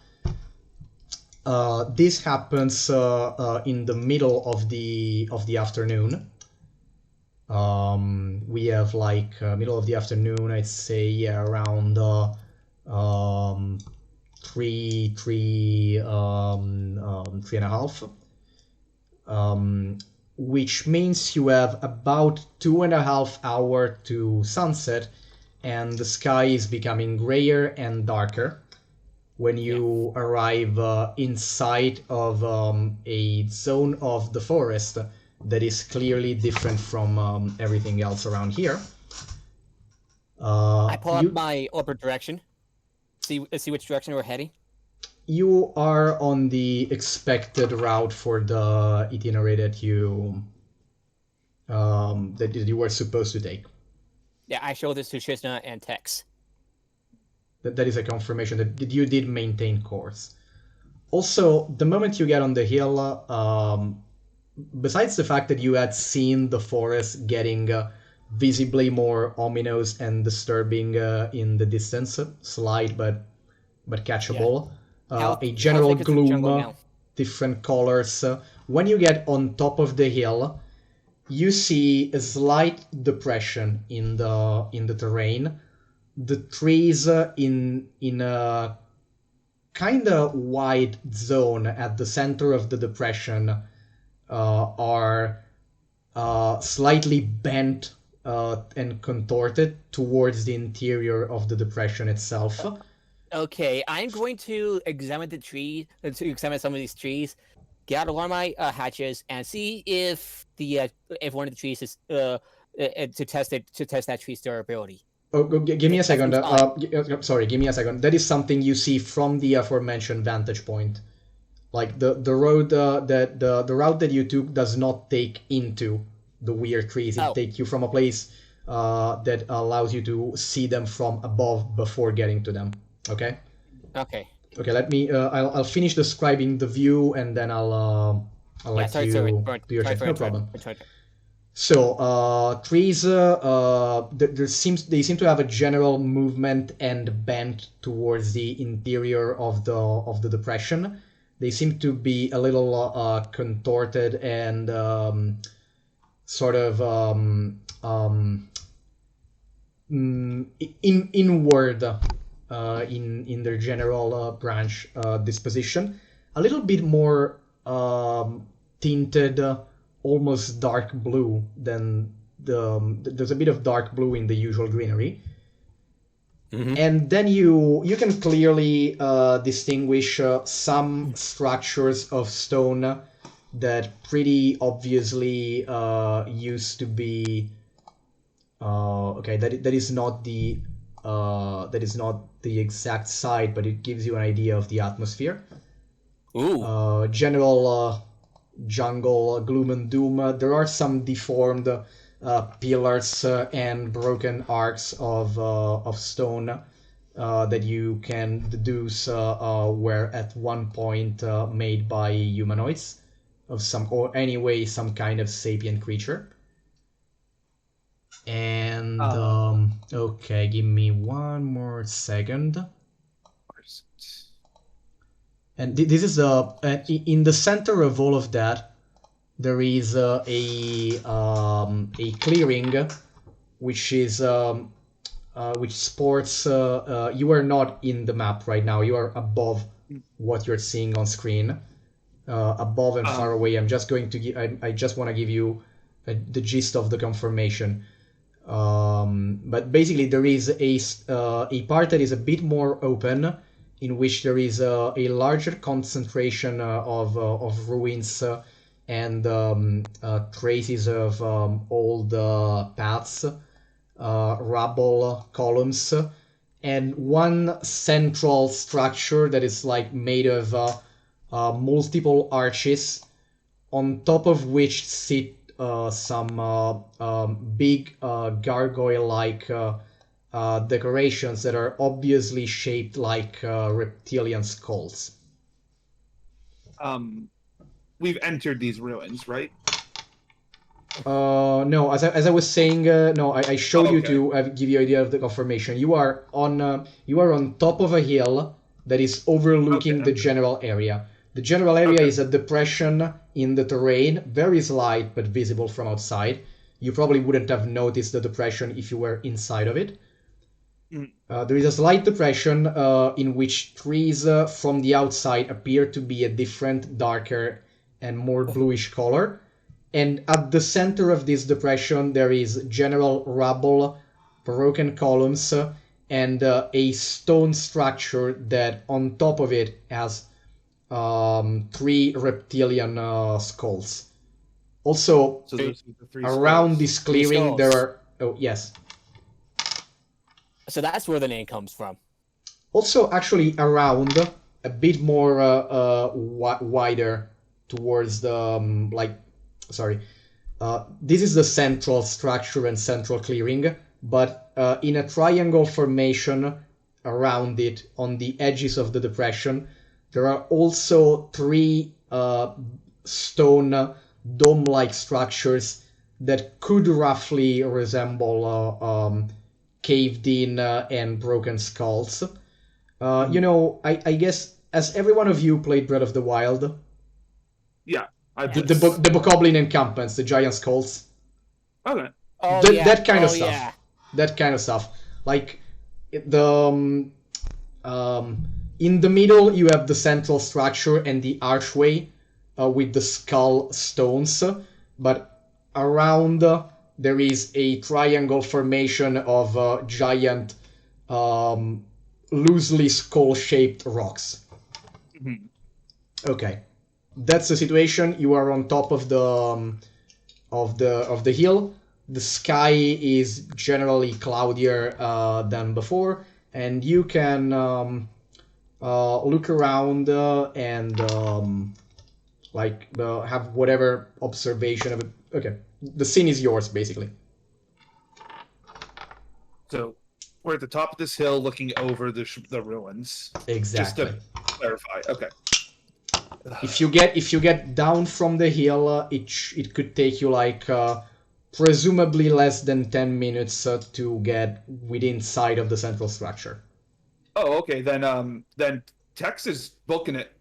This happens in the middle of the afternoon. We have like middle of the afternoon. I'd say, yeah, around three and a half. Which means you have about 2.5 hours to sunset, and the sky is becoming grayer and darker when you arrive in sight of a zone of the forest that is clearly different from everything else around here. I pull up my orbit direction. See which direction we're heading. You are on the expected route for the itinerary that you were supposed to take. Yeah, I showed this to Shizna and Tex. That is a confirmation that you did maintain course. Also, the moment you get on the hill, besides the fact that you had seen the forest getting visibly more ominous and disturbing in the distance, slight but catchable, a How general thick is the jungle gloom, now? different colors. When you get on top of the hill, you see a slight depression in the terrain. The trees in a kind of wide zone at the center of the depression are slightly bent and contorted towards the interior of the depression itself. Okay, I'm going to examine the tree, to examine some of these trees, get out one of my hatches, and see if if one of the trees is to test that tree's durability. Oh, give me a That second. seems odd. Sorry, give me a second. That is something you see from the aforementioned vantage point. Like the road the route that you took does not take into the weird trees. It Oh, takes you from a place that allows you to see them from above before getting to them. Okay. okay. Okay. Let me. I'll finish describing the view and then I'll Yeah, let you do your sorry check. for No interrupting. problem. So trees, they seem to have a general movement and bend towards the interior of the depression. They seem to be a little contorted and sort of inward in their general branch disposition. A little bit more tinted, almost dark blue than there's a bit of dark blue in the usual greenery. Mm-hmm. And then you can clearly distinguish some structures of stone that pretty obviously used to be okay. That is not the exact site, but it gives you an idea of the atmosphere. Ooh. General jungle gloom and doom. There are some deformed pillars and broken arcs of stone that you can deduce were at one point made by humanoids of some or anyway some kind of sapient creature. And okay, give me one more second. And this is in the center of all of that, there is a clearing, which is which sports. You are not in the map right now. You are above what you're seeing on screen, above and far away. I'm just going to give. I just want to give you the gist of the confirmation. But basically, there is a part that is a bit more open, in which there is a larger concentration of ruins and traces of old paths, rubble columns, and one central structure that is like made of multiple arches, on top of which sit some big gargoyle-like decorations that are obviously shaped like reptilian skulls. We've entered these ruins, right? No, as I was saying, no, I showed you to give you an idea of the confirmation. You are on top of a hill that is overlooking the general area. The general area is a depression in the terrain, very slight but visible from outside. You probably wouldn't have noticed the depression if you were inside of it. There is a slight depression in which trees from the outside appear to be a different, darker, and more bluish color. And at the center of this depression, there is general rubble, broken columns, and a stone structure that on top of it has three reptilian skulls. Also, So those are the three around skulls. this clearing, there skulls. are. Oh, yes. So that's where the name comes from. Also, actually, around a bit more wider towards the sorry. This is the central structure and central clearing. but in a triangle formation around it on the edges of the depression, there are also three stone dome-like structures that could roughly resemble caved-in and broken skulls. You know, I guess, has every one of you played Breath of the Wild? Yeah, I The Bokoblin encampments, the giant skulls? Okay. Oh That, yeah. that kind of oh, stuff. Yeah. That kind of stuff. Like, the... in the middle, you have the central structure and the archway with the skull stones, but around there is a triangle formation of giant, loosely skull-shaped rocks. Mhm. Okay, that's the situation. You are on top of the hill. The sky is generally cloudier than before, and you can look around and have whatever observation of it. Okay, the scene is yours basically. So we're at the top of this hill, looking over the ruins. Exactly. Just to clarify. Okay. If you get down from the hill, it could take you like presumably less than 10 minutes to get within sight of the central structure. Oh, okay. Then Tex is booking it.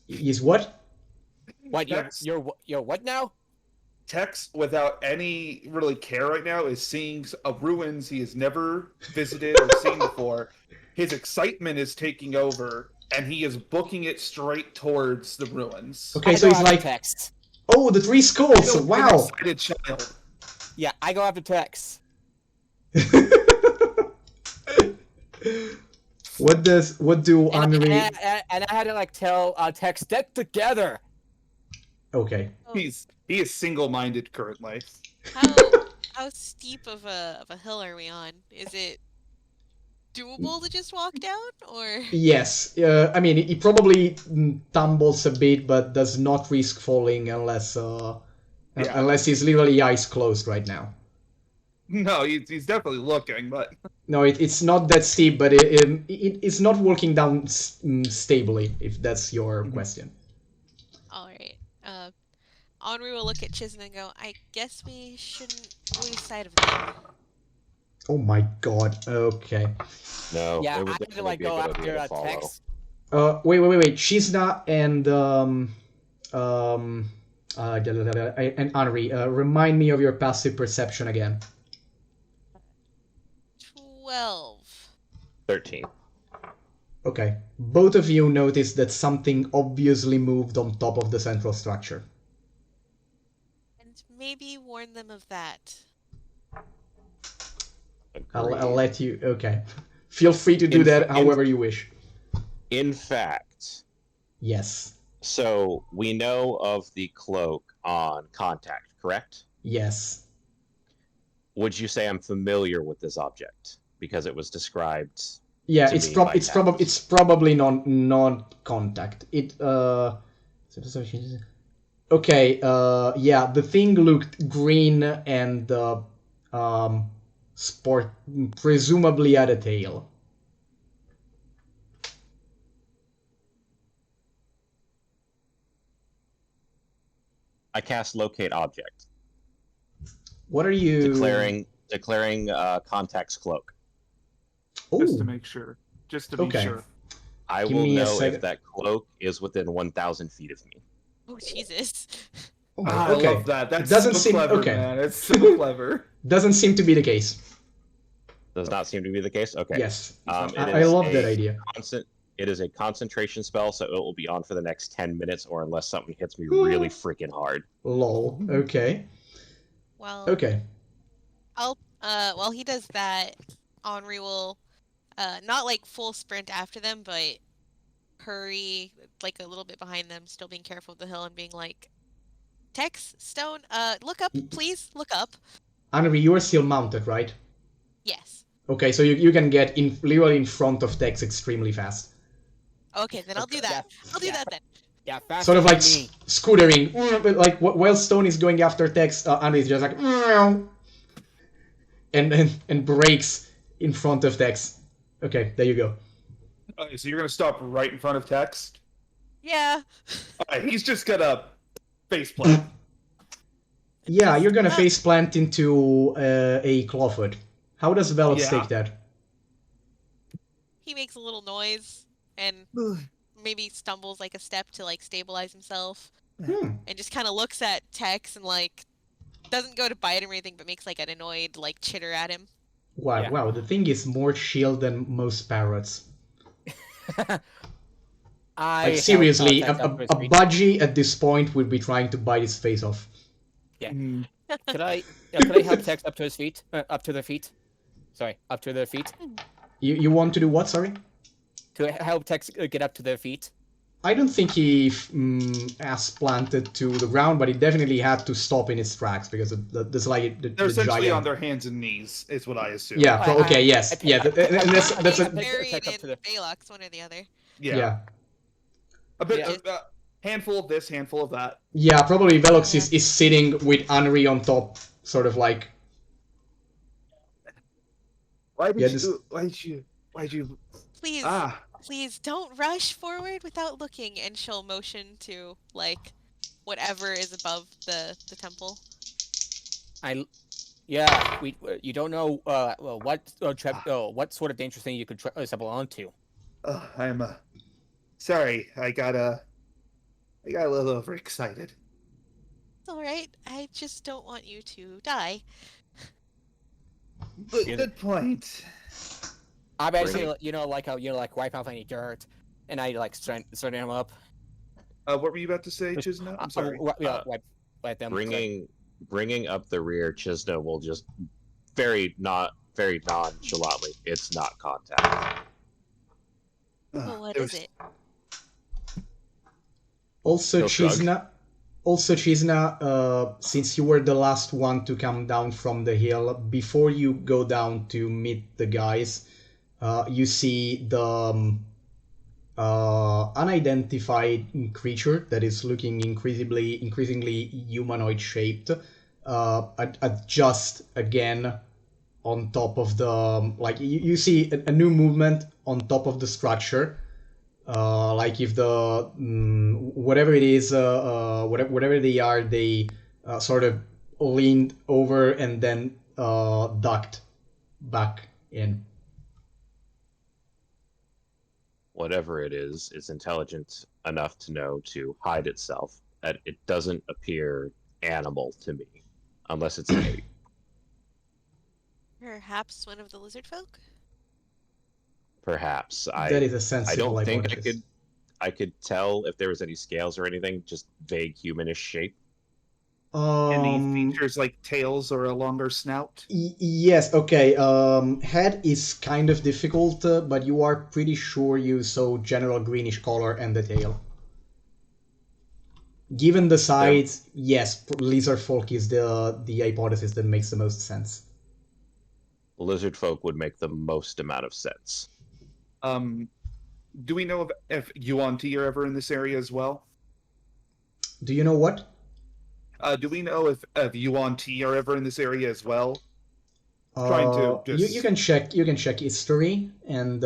Is what? What Tex, you're what now? Tex, without any really care right now, is seeing a ruins he has never visited or seen before. His excitement is taking over, and he is booking it straight towards the ruins. Okay, I so go it's after like, Tex. oh, the three skulls! An Wow! excited child. Yeah, I go after Tex. What do And, Henri... and I had to like tell Tex, get together. Okay. Oh, He is single-minded currently. how steep of a hill are we on? Is it doable to just walk down, or? Yes, I mean, he probably tumbles a bit, but does not risk falling unless unless he's literally eyes closed right now. No, he's definitely looking, but No, it's not that steep, but it's not walking down stably, if that's your question. All right. Henri will look at Chisholm and go, I guess we shouldn't lose sight of them. Oh my god, okay. No, Yeah, it would I had to definitely like be a go good idea after to follow. Tex. Wait. Shizna and and Henri, remind me of your passive perception again. 12. 13. Okay. Both of you notice that something obviously moved on top of the central structure. And maybe warn them of that. I'll Agreed. let you... Okay. Feel free to do that however you wish. In fact, Yes. so we know of the cloak on contact, correct? Yes. Would you say I'm familiar with this object because it was described? Yeah, To it's me, by it's probably non-contact. Okay, yeah, the thing looked green and presumably had a tail. I cast locate object, What are you declaring contact's cloak. just to Oh, make sure. Just to be Okay. sure. I Give will me a know second. if that cloak is within 1,000 feet of me. Oh, Jesus. oh my, I okay. love that. That's Doesn't so seem- clever, okay. man. It's so clever. Doesn't seem to be the case. Does not seem to be the case. Okay. Yes. It I is love that a idea. It is a concentration spell, so it will be on for the next 10 minutes, or unless something hits me really freaking hard. Lol. Okay. Well, Okay. while he does that, Henri will, not like full sprint after them, but hurry like a little bit behind them, still being careful of the hill and being like, Tex, Stone, look up, please, look up. Henri, you are still mounted, right? Yes. Okay, so you can get literally in front of Tex extremely fast. Okay, then I'll do that. I'll do that then. Yeah, faster Sort of like than me. scootering, but like while Stone is going after Tex, Henri is just like, meow. and breaks in front of Tex. Okay, there you go. Okay, so you're gonna stop right in front of Tex. Yeah. Alright, he's just gonna faceplant. Yeah, you're gonna Ah. face plant into a clawfoot. How does Velox Yeah. take that? He makes a little noise and maybe stumbles like a step to like stabilize himself Hmm. and just kind of looks at Tex and like doesn't go to bite him or anything but makes like an annoyed like chitter at him. Wow, Yeah. wow, the thing is more shield than most parrots. I Like help, seriously, Tex up to his a feet. budgie at this point would be trying to bite his face off. Mm. Could I help Tex up to his feet? Up to their feet. Sorry, up to their feet. You want to do what? Sorry. To help Tex get up to their feet. I don't think he ass planted to the ground, but he definitely had to stop in his tracks because of there's like They're the essentially giant. on their hands and knees, is what I assume. Yeah. Okay. Yes. I- Yeah. I- And that's I that's think a, Barry Tex up and to the- Velox, one or the other. yeah. A bit, Yeah. handful of this, handful of that. Yeah. Probably Velox is sitting with Henri on top, sort of like. Why did Yeah, you? this- Why'd you? Please, please don't rush forward without looking, and she'll motion to like whatever is above the temple. You don't know what sort of dangerous thing you could stumble onto. I'm sorry. I got a little overexcited. It's all right. I just don't want you to die. Good point. I basically, like how like wipe off any dirt, and I like straighten him up. What were you about to say, Chisna? I'm sorry. Wipe them. Bringing up the rear, Chisna will just very nonchalantly. It's not contact. Well, what There is was- it? Also, He'll shrug. Chisna, since you were the last one to come down from the hill, before you go down to meet the guys, you see the unidentified creature that is looking increasingly humanoid shaped, adjust again on top of the like you see a new movement on top of the structure. Like if the whatever it is, whatever they are, they sort of leaned over and then ducked back in. Whatever it is, it's intelligent enough to know to hide itself. That it doesn't appear animal to me, unless it's a Perhaps one of the lizard folk? perhaps. That is a I sensible don't think hypothesis. I could tell if there was any scales or anything. Just vague humanish shape. Any features like tails or a longer snout? Yes, okay. Head is kind of difficult, but you are pretty sure you saw general greenish color and the tail. Given the size, yes, lizard folk is the hypothesis that makes the most sense. Lizard folk would make the most amount of sense. Do we know if Yuan Ti are ever in this area as well? Do you know what? Do we know if Yuan Ti are ever in this area as well? Trying to just... you can check history and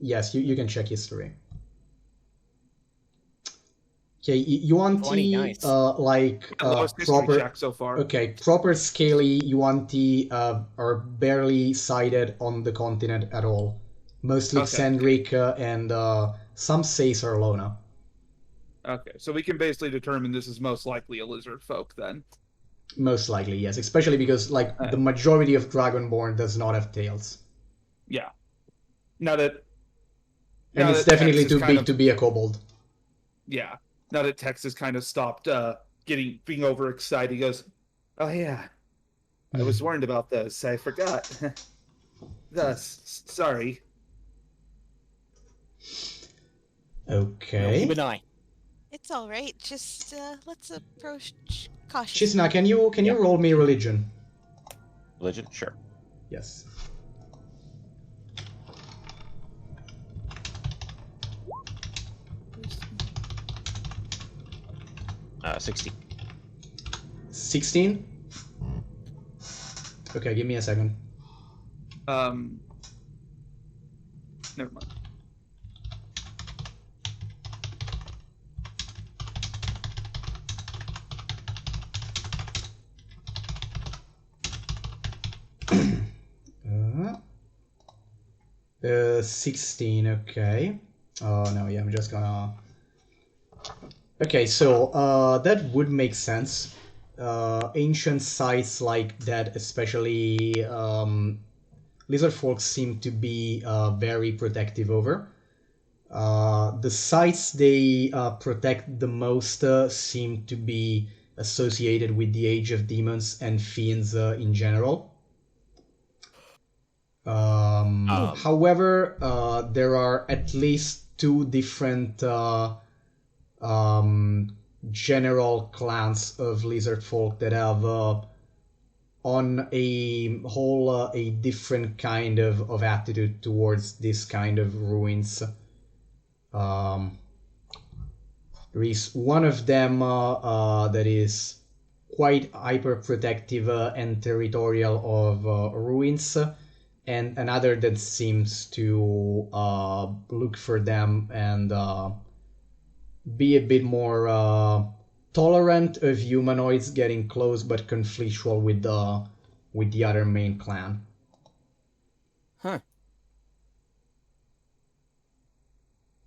yes, you can check history. Okay, Yuan-Ti, Nice. like The lowest history proper. check so far. Okay, proper scaly Yuan-Ti are barely sighted on the continent at all. Mostly Okay. Xandric and some say Sarlona. Okay, so we can basically determine this is most likely a lizard folk then. Most likely, yes. Especially because like the majority of Dragonborn does not have tails. Yeah. Now that... And now it's that definitely Tex is too kind big of- to be a kobold. Yeah. Now that Tex has kind of stopped being overexcited, he goes, "Oh yeah, I was warned about this. I forgot. Sorry." Okay. Keep an eye. It's all right. Just let's approach cautiously. Chisna, can you roll me religion? Religion, sure. Yes. 16. 16? Okay, give me a second. Never mind. Uh, 16, okay. Oh, no, yeah, I'm just gonna... Okay, so that would make sense. Ancient sites like that, especially lizard folks, seem to be very protective over. The sites they protect the most seem to be associated with the Age of Demons and Fiends in general. However, there are at least two different general clans of lizard folk that have on a whole a different kind of attitude towards this kind of ruins. There is one of them that is quite hyper protective and territorial of ruins, and another that seems to look for them and be a bit more tolerant of humanoids getting close, but conflictual with the other main clan. Huh.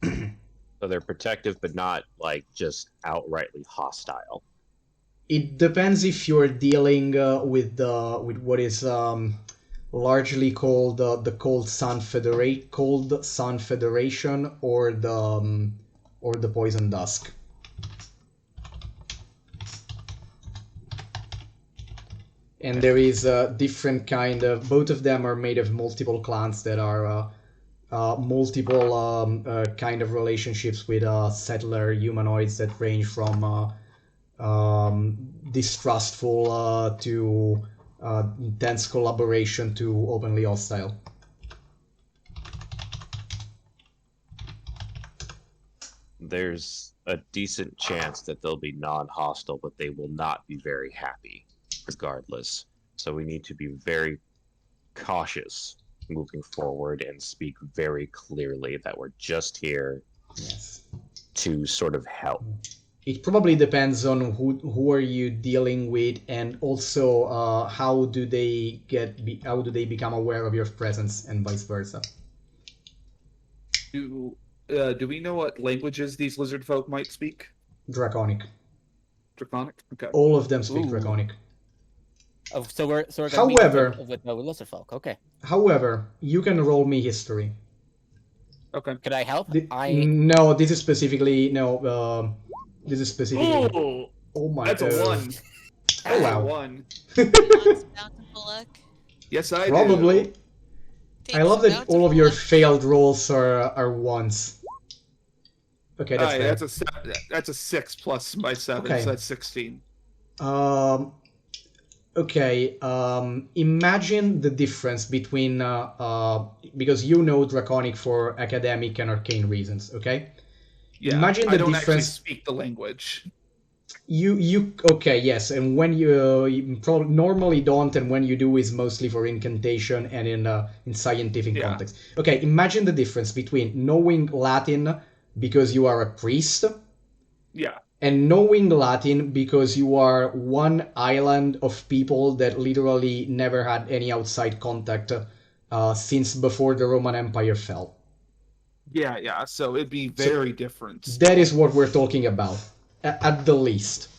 So they're protective, but not like just outrightly hostile. It depends if you're dealing with what is largely called the Cold Sun Federation, or the Poison Dusk. And there is a different kind of... Both of them are made of multiple clans that are multiple kind of relationships with settler humanoids that range from distrustful to intense collaboration to openly hostile. There's a decent chance that they'll be non-hostile, but they will not be very happy regardless. So we need to be very cautious moving forward and speak very clearly that we're just here Yes. to sort of help. It probably depends on who are you dealing with, and also how do they become aware of your presence, and vice versa. Do we know what languages these lizard folk might speak? Draconic. Draconic? Okay. All of them speak Ooh. Draconic. Oh, so we're gonna However- meet with lizard folk. Okay. However, you can roll me history. Okay. Could I help? No, this is specifically this is specifically. Oh, Oh my that's god. a 1. Oh That's wow. a 1. Wants bountiful luck. Yes, I Probably. do. Takes I love that all of bountiful your luck. failed rolls are ones. Okay, that's Alright, fair. that's a 6 plus my 7, Okay. so that's 16. Okay. Imagine the difference between because you know Draconic for academic and arcane reasons. Okay. Yeah, Imagine I the don't actually difference. speak the language. You okay? Yes, and when you normally don't, and when you do is mostly for incantation and in scientific Yeah. context. Okay, imagine the difference between knowing Latin because you are a priest, Yeah. and knowing Latin because you are one island of people that literally never had any outside contact since before the Roman Empire fell. Yeah, so it'd be very different. That is what we're talking about, at the least.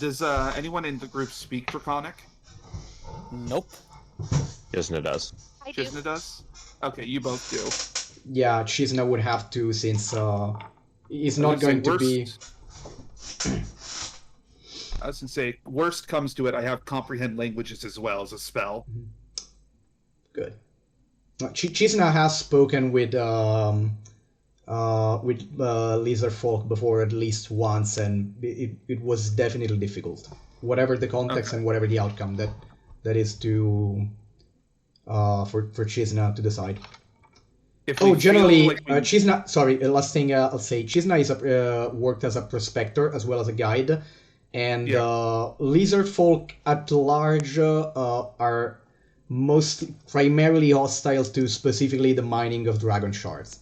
Does anyone in the group speak Draconic? Nope. Isn't does. I do. Chisna does? Okay, you both do. Yeah, Chisna would have to, since he's I not was gonna going to say be... I was gonna say, worst comes to it, I have comprehend languages as well as a spell. Good. Chisna has spoken with lizard folk before at least once, and it was definitely difficult. Whatever the context Okay. and whatever the outcome, that is to for Chisna to decide. If we Oh, generally, feel like we- Chisna. Sorry, last thing I'll say. Chisna is worked as a prospector as well as a guide, and Yeah. lizard folk at large are primarily hostile to specifically the mining of dragon shards.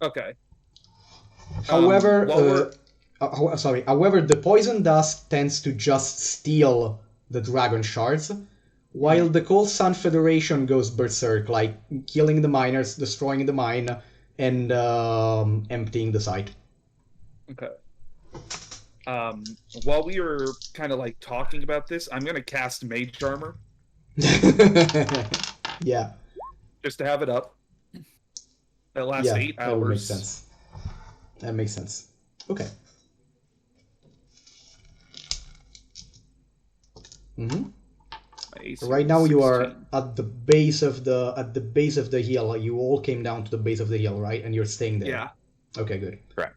Okay. However, While we're however, the poison dust tends to just steal the dragon shards, while the Cold Sun Federation goes berserk, like killing the miners, destroying the mine, and emptying the site. okay. While we are kind of like talking about this, I'm gonna cast Mage Armor Yeah, just to have it up. That lasts yeah, 8 that would make hours. sense. That makes sense. Okay. Mm-hmm. My AC Right now was you are 16. at the base of the hill. You all came down to the base of the hill, right? And you're staying there. Yeah. Okay, good. Correct.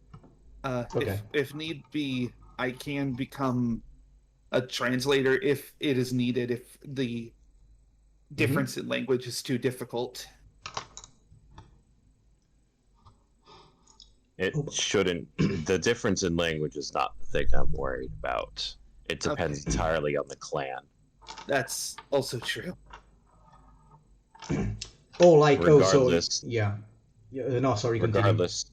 Okay. If need be, I can become a translator if it is needed. If the difference in language is too difficult. It Oh. shouldn't. The difference in language is not the thing I'm worried about. It depends entirely on the clan. That's also true. Oh, like Regardless- yeah. No, sorry. Continue. Regardless,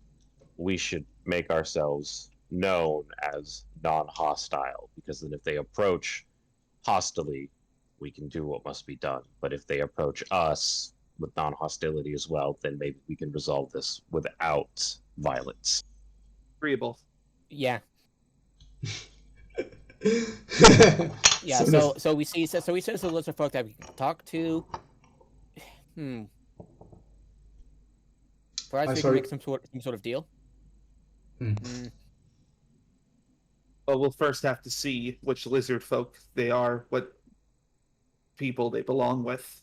we should make ourselves known as non-hostile, because then if they approach hostilely, we can do what must be done. But if they approach us with non-hostility as well, then maybe we can resolve this without violence. Agreeable. Yeah. Yeah. So So we see there's a list of folk that we can talk to. Perhaps we can sorry. make some sort of deal. But we'll first have to see which lizard folk they are, what people they belong with.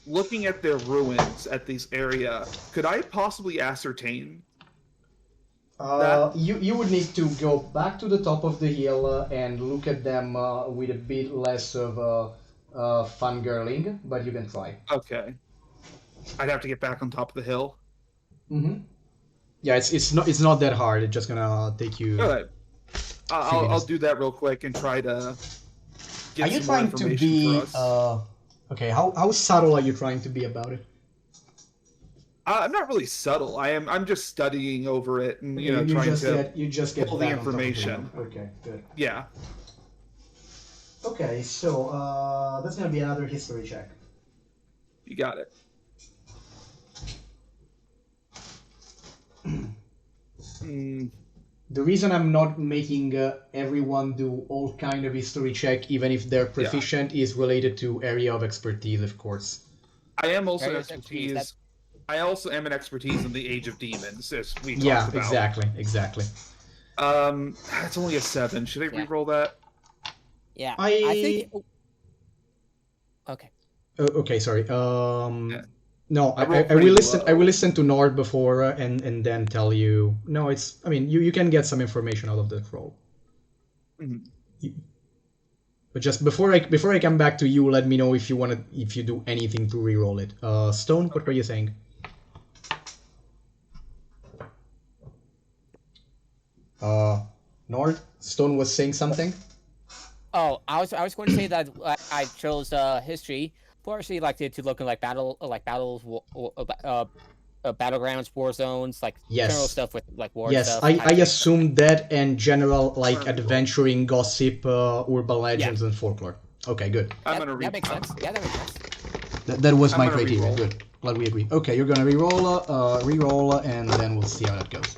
Looking at their ruins at this area, could I possibly ascertain? You would need to go back to the top of the hill and look at them with a bit less of fangirling, but you can try. Okay. I'd have to get back on top of the hill. Mm-hmm. Yeah, it's not that hard. It's just gonna take you. Okay. I'll do that real quick and try to get Are you some more trying to information be? for us. Okay, how subtle are you trying to be about it? I'm not really subtle. I'm just studying over it and You trying to you just get pull the back on top of the information. hill. Okay, good. Yeah. Okay, so that's gonna be another history check. You got it. The reason I'm not making everyone do all kind of history check, even if they're proficient, is related to area of expertise, of course. I am also Area of expertise, expertise. I also am an expertise in the Age of Demons, as we talked Yeah, about. exactly. It's only a 7. Should I Yeah. re-roll that? Yeah. I think. Okay. Okay, sorry. Yeah. No, I rolled I pretty will listen. I low. will listen to Nord before and then tell you. No, it's. I mean, you can get some information out of that roll. Mhm. But just before I come back to you, let me know if you do anything to re-roll it. Stone, what were you saying? Nord, Stone was saying something. Oh, I was going to say that I chose history, partially like to look at like battles, battlegrounds, war zones, like Yes. general stuff with like war Yes, stuff. I assumed that and general like Alright. adventuring, gossip, urban legends, and folklore. Okay, good. I'm That, gonna that makes sense. Yeah, that makes sense. That was I'm my gonna criteria. re-roll. Good. Glad we agree. Okay, you're gonna re-roll, and then we'll see how that goes.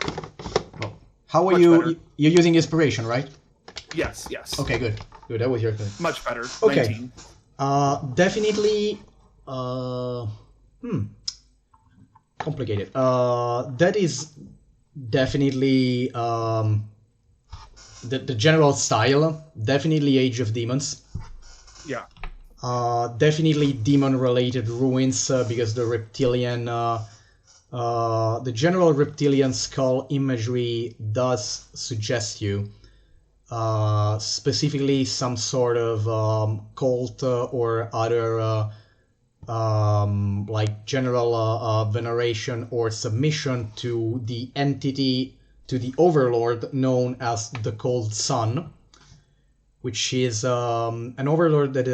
Well, how are Much you? better. You're using inspiration, right? Yes. Okay, good. Good. That was your thing. Much better. Okay. 19. Definitely. Complicated. That is definitely the general style. Definitely Age of Demons. Yeah. Definitely demon-related ruins because the reptilian, the general reptilian skull imagery does suggest you. Specifically some sort of cult or other like general veneration or submission to the entity to the Overlord known as the Cold Sun, which is an overlord that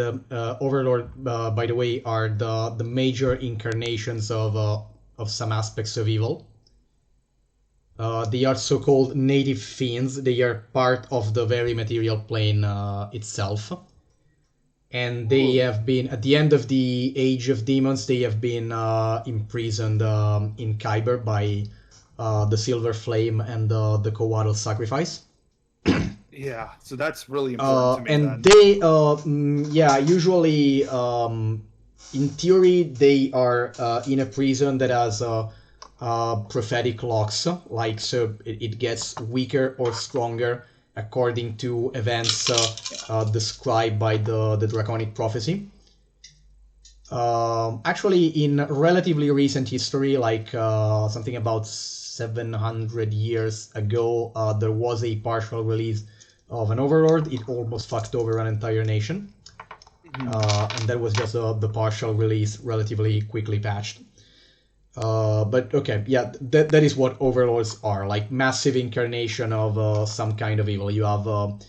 by the way, are the major incarnations of some aspects of evil. They are so-called native fiends. They are part of the very material plane itself, and they have been, at the end of the Age of Demons, they have been imprisoned in Kyber by the Silver Flame and the Coatl Sacrifice. Yeah, so that's really important to me. And then. they, usually, in theory, they are in a prison that has prophetic locks, like, so it gets weaker or stronger according to events described by the Draconic Prophecy. Actually, in relatively recent history, like something about 700 years ago, there was a partial release of an Overlord. It almost fucked over an entire nation. And that was just the partial release, relatively quickly patched. But okay, yeah, that is what Overlords are, like massive incarnation of some kind of evil. You have, of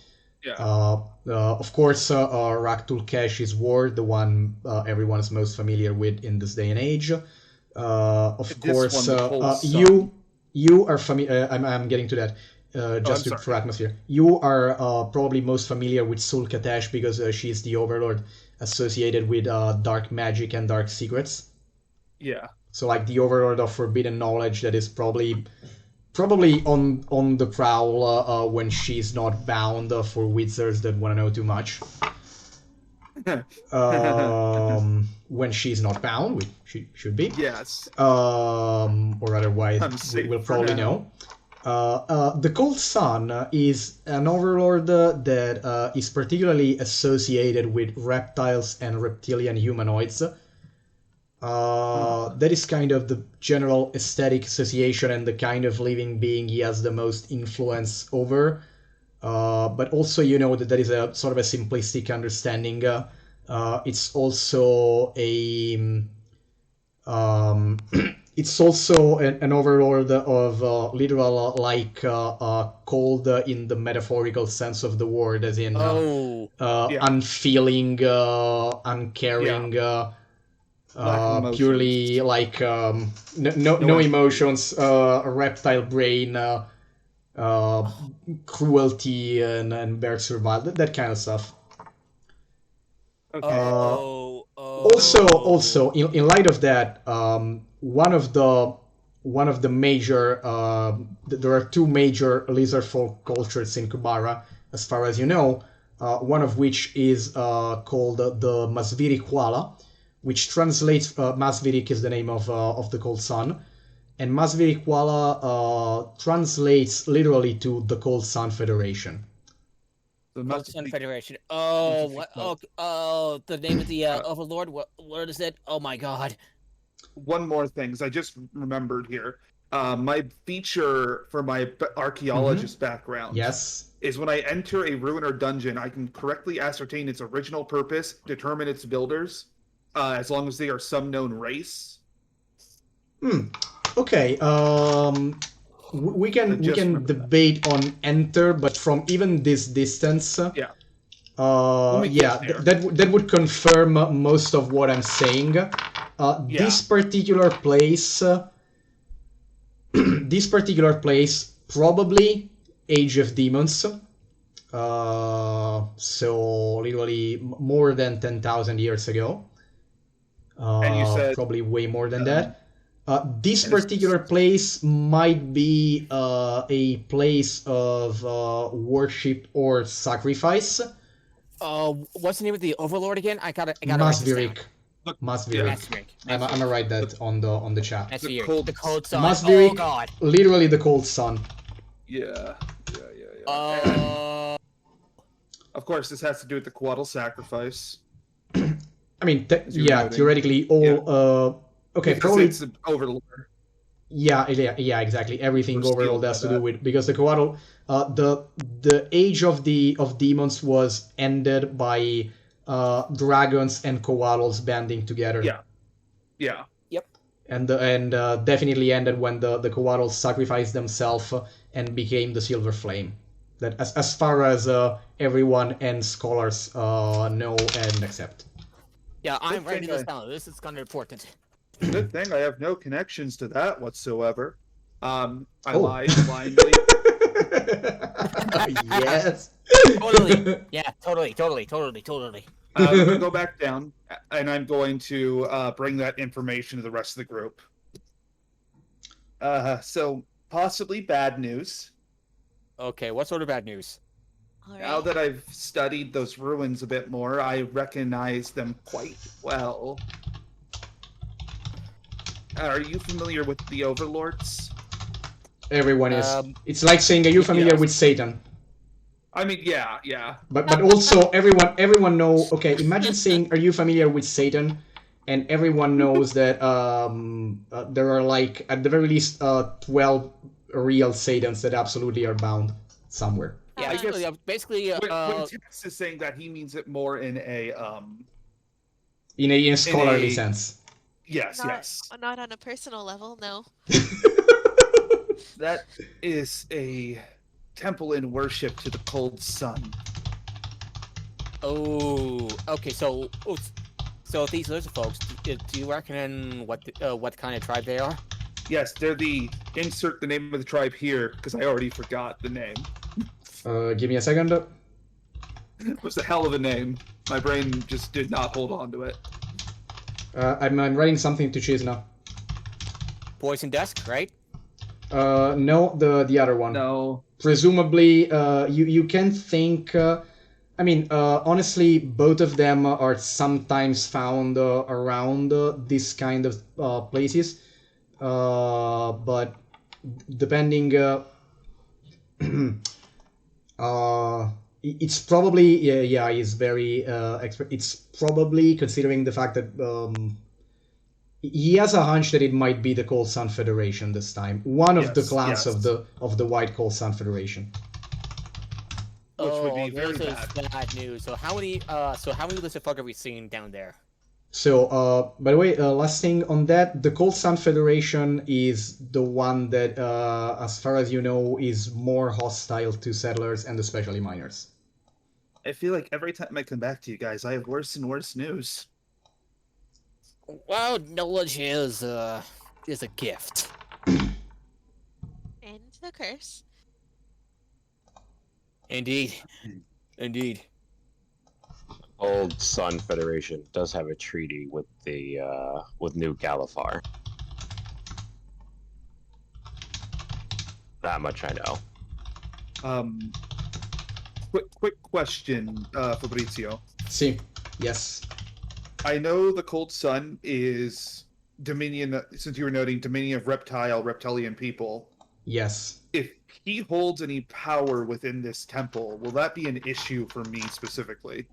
course, Raktul Kesh's War, the one everyone is most familiar with in this day and age. Of course, you are familiar. I'm getting to that. For atmosphere, you are probably most familiar with Sul Katesh because she's the Overlord associated with dark magic and dark secrets. Yeah. So like the Overlord of Forbidden Knowledge that is probably on the prowl when she's not bound for wizards that want to know too much. When she's not bound, which she should be. Yes. Or otherwise, we'll probably know. The Cold Sun is an Overlord that is particularly associated with reptiles and reptilian humanoids. That is kind of the general aesthetic association and the kind of living being he has the most influence over. But also, you know, that is a sort of a simplistic understanding. It's also a it's also an overlord of literal cold in the metaphorical sense of the word, as in unfeeling, uncaring, purely like no emotions, reptile brain, cruelty and bare survival, that kind of stuff. Okay. Also, in light of that, one of the major there are two major lizard folk cultures in Kubara, as far as you know. One of which is called the Masviri, which translates. Masvirik is the name of the Cold Sun, and Masviri translates literally to the Cold Sun Federation. The Cold Sun Federation. Oh, what? Oh, the name of the Overlord. What is it? Oh my God. One more thing, because I just remembered here. My feature for my archaeologist background, is when I enter a ruin or dungeon, I can correctly ascertain its original purpose, determine its builders, as long as they are some known race. Okay. We can debate on enter, but from even this distance, that would confirm most of what I'm saying. This particular place, probably Age of Demons. So literally more than 10,000 years ago. And you said probably way more than that. This particular place might be a place of worship or sacrifice. What's the name of the Overlord again? I gotta Masvirik. I'm gonna write that on the chat. The Cold Sun. Masvirik, oh God. Literally the Cold Sun. Yeah. Of course, this has to do with the Coatl sacrifice. I mean, theoretically, all. Okay, because probably it's the Overlord. Yeah, exactly. Everything Overlord has to do with, because the Coatl, the Age of Demons was ended by dragons and Coatls banding together. Yeah. Yep. And definitely ended when the Coatls sacrificed themselves and became the Silver Flame. That as far as everyone and scholars know and accept. Yeah, I'm Good writing thing this I- down. This is kind of important. Good thing I have no connections to that whatsoever. I Oh. lied blindly. Yes. Totally. Yeah, totally. I'm going to go back down, and I'm going to bring that information to the rest of the group. So, possibly bad news. Okay, what sort of bad news? All Now right. that I've studied those ruins a bit more, I recognize them quite well. Are you familiar with the Overlords? Everyone is. Um, It's like saying, "Are you familiar yes. with Satan?" I mean, yeah. But also everyone know. Okay, imagine saying, "Are you familiar with Satan?" And everyone knows that there are like at the very least 12 real Satans that absolutely are bound somewhere. yeah, I guess basically, when Tex is saying that, he means it more in a In a scholarly sense. yes, Not, yes. not on a personal level, no. That is a temple in worship to the cold sun. oh, okay, so these lizard folks, do you reckon what kind of tribe they are? Yes, they're the insert the name of the tribe here because I already forgot the name. Give me a second. It was a hell of a name. My brain just did not hold on to it. I'm writing something to choose now. Poison Desk, right? No, the other one. No. Presumably, you can think. I mean, honestly, both of them are sometimes found around this kind of places, but depending. It's probably yeah. It's very expert. It's probably considering the fact that he has a hunch that it might be the Cold Sun Federation this time. One of the Yes, clans yes. of the White Cold Sun Federation. Which would be very this bad. is bad news. So how many lizard folk have we seen down there? So, by the way, last thing on that, the Cold Sun Federation is the one that, as far as you know, is more hostile to settlers and especially miners. I feel like every time I come back to you guys, I have worse and worse news. Well, knowledge is a gift. And a curse. Indeed. Old Sun Federation does have a treaty with the with New Galifar. That much I know. Quick question, Fabrizio. See, yes. I know the Cold Sun is Dominion, since you were noting Dominion of reptilian people. Yes. If he holds any power within this temple, will that be an issue for me specifically?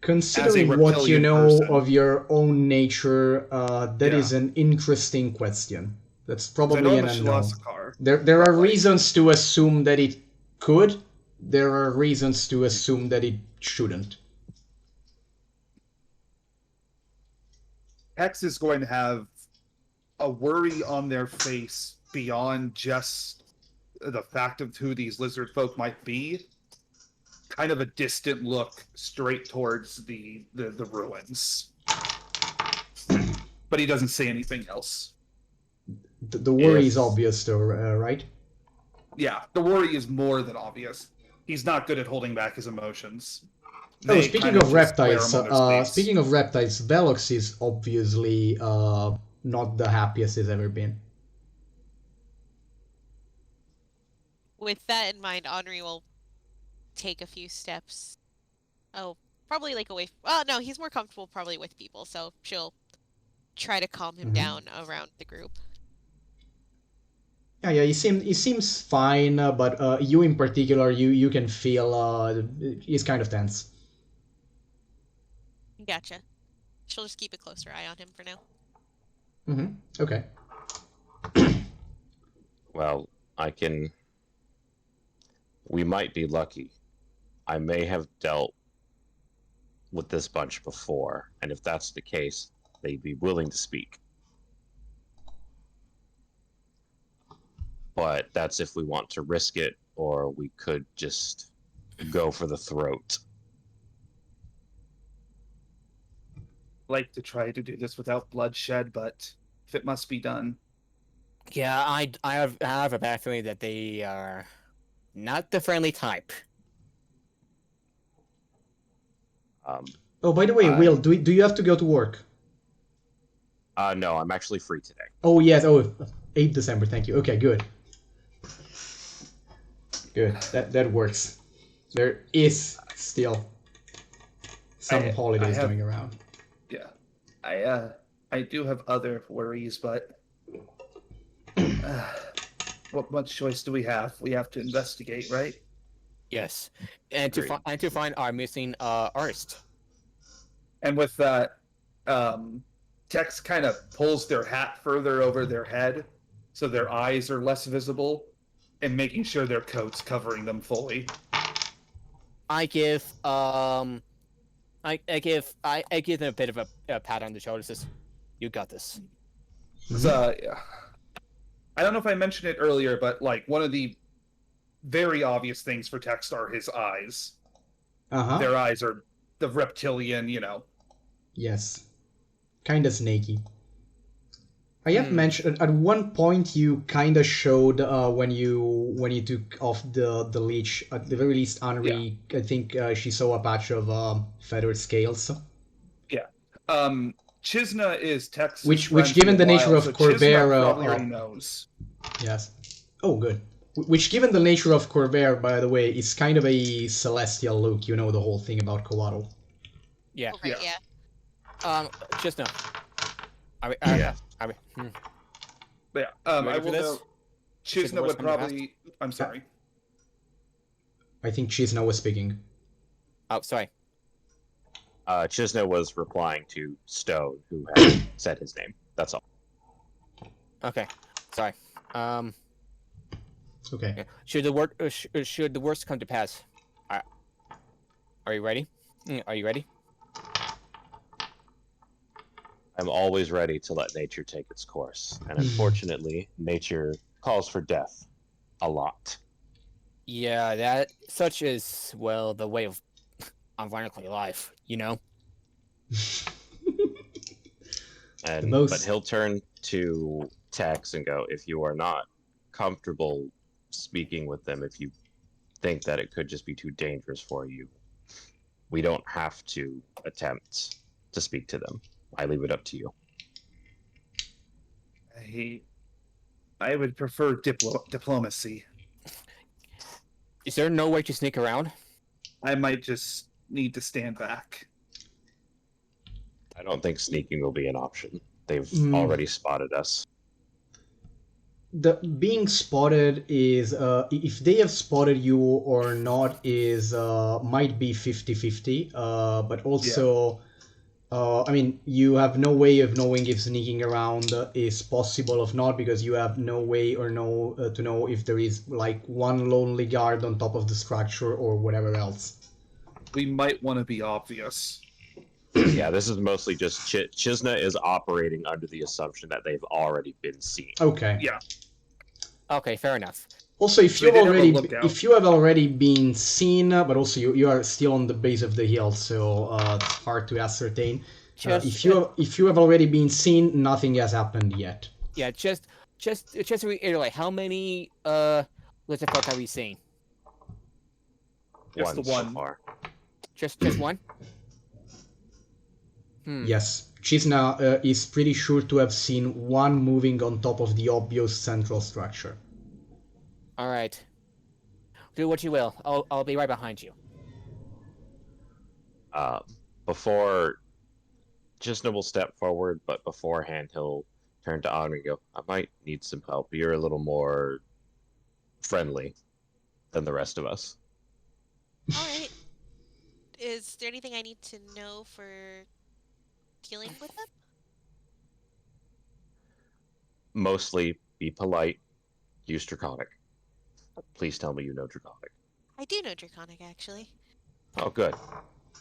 Considering what you reptilian know person. of your own nature, that Yeah. is an interesting question. That's 'Cause I know probably I'm an a unknown. Shalazakar, There but, are like- reasons to assume that it could. There are reasons to assume that it shouldn't. Hex is going to have a worry on their face beyond just the fact of who these lizard folk might be. Kind of a distant look straight towards the ruins. But he doesn't say anything else. The worry is If- obvious, though, right? Yeah, the worry is more than obvious. He's not good at holding back his emotions. Oh, They speaking kind of just wear reptiles, him on their sleeves. speaking of reptiles, Velox is obviously not the happiest he's ever been. With that in mind, Henri will take a few steps. Oh, probably like away. Well, no, he's more comfortable probably with people, so she'll try to calm him Mhm. down around the group. Yeah, he seems fine, but you in particular, you can feel he's kind of tense. Gotcha. She'll just keep a closer eye on him for now. Okay. Well, we might be lucky. I may have dealt with this bunch before, and if that's the case, they'd be willing to speak. but that's if we want to risk it, or we could just go for the throat. Like to try to do this without bloodshed, but if it must be done, Yeah, I have a bad feeling that they are not the friendly type. Um, Oh, by the way, I- Will, do you have to go to work? no, I'm actually free today. Oh, yes. Oh, 8 December. Thank you. Okay, good. Good. That works. There is still some holidays have- going around. yeah, I do have other worries, but what much choice do we have? We have to investigate, right? Yes, and to Agreed. find our missing artist. And with that, Tex kind of pulls their hat further over their head so their eyes are less visible, and making sure their coat's covering them fully. I give I give them a bit of a pat on the shoulder. Says, "You got this." So, I don't know if I mentioned it earlier, but like one of the very obvious things for Tex are his eyes. Uh-huh. Their eyes are the reptilian, Yes. Kinda snaky. I have mentioned at one point you kinda showed when you took off the leech. At the very least, Henri, I think she saw a patch of feathered scales. Yeah. Chisna is Tex's Which, friend given from the nature wild, of so Corvair, Chisna probably already knows. yes. Oh, good. Which, given the nature of Corvair, by the way, is kind of a celestial look. You know the whole thing about Coatl. Yeah. Oh, right, Yeah. yeah. Just now. Yeah. Yeah. Ready I for will this? note Should Chisna worse would come to pass? probably. I'm sorry. I think Chisna was speaking. Oh, sorry. Chisna was replying to Stone, who had said his name. That's all. Okay. Sorry. Okay. Yeah. Should the worst come to pass? Are you ready? Are you ready? I'm always ready to let nature take its course, and unfortunately, nature calls for death a lot. Yeah, that such is well the way of ironically life. You know. And most- but he'll turn to Tex and go, if you are not comfortable speaking with them, if you think that it could just be too dangerous for you, we don't have to attempt to speak to them. I leave it up to you. I would prefer diplomacy. Is there no way to sneak around? I might just need to stand back. I don't think sneaking will be an option. They've already spotted us. The being spotted is if they have spotted you or not is might be 50-50, but also I mean, you have no way of knowing if sneaking around is possible or not, because you have no way or to know if there is like one lonely guard on top of the structure or whatever else. We might want to be obvious. Yeah, this is mostly just Chisna is operating under the assumption that they've already been seen. Okay. Yeah. Okay, fair enough. Also, if They you did have a already lookout. if you have already been seen, but also you are still on the base of the hill, so it's hard to ascertain. If you have already been seen, nothing has happened yet. Yeah, just to reiterate, how many lizard folk have we seen? Just the So one. far. Just one? Yes, Chisna is pretty sure to have seen one moving on top of the obvious central structure. All right. Do what you will. I'll be right behind you. Before Chisna will step forward, but beforehand he'll turn to Honor and go, I might need some help. You're a little more friendly than the rest of us. All right. Is there anything I need to know for dealing with them? Mostly be polite, use Draconic. Please tell me you know Draconic. I do know Draconic, actually. Oh, good.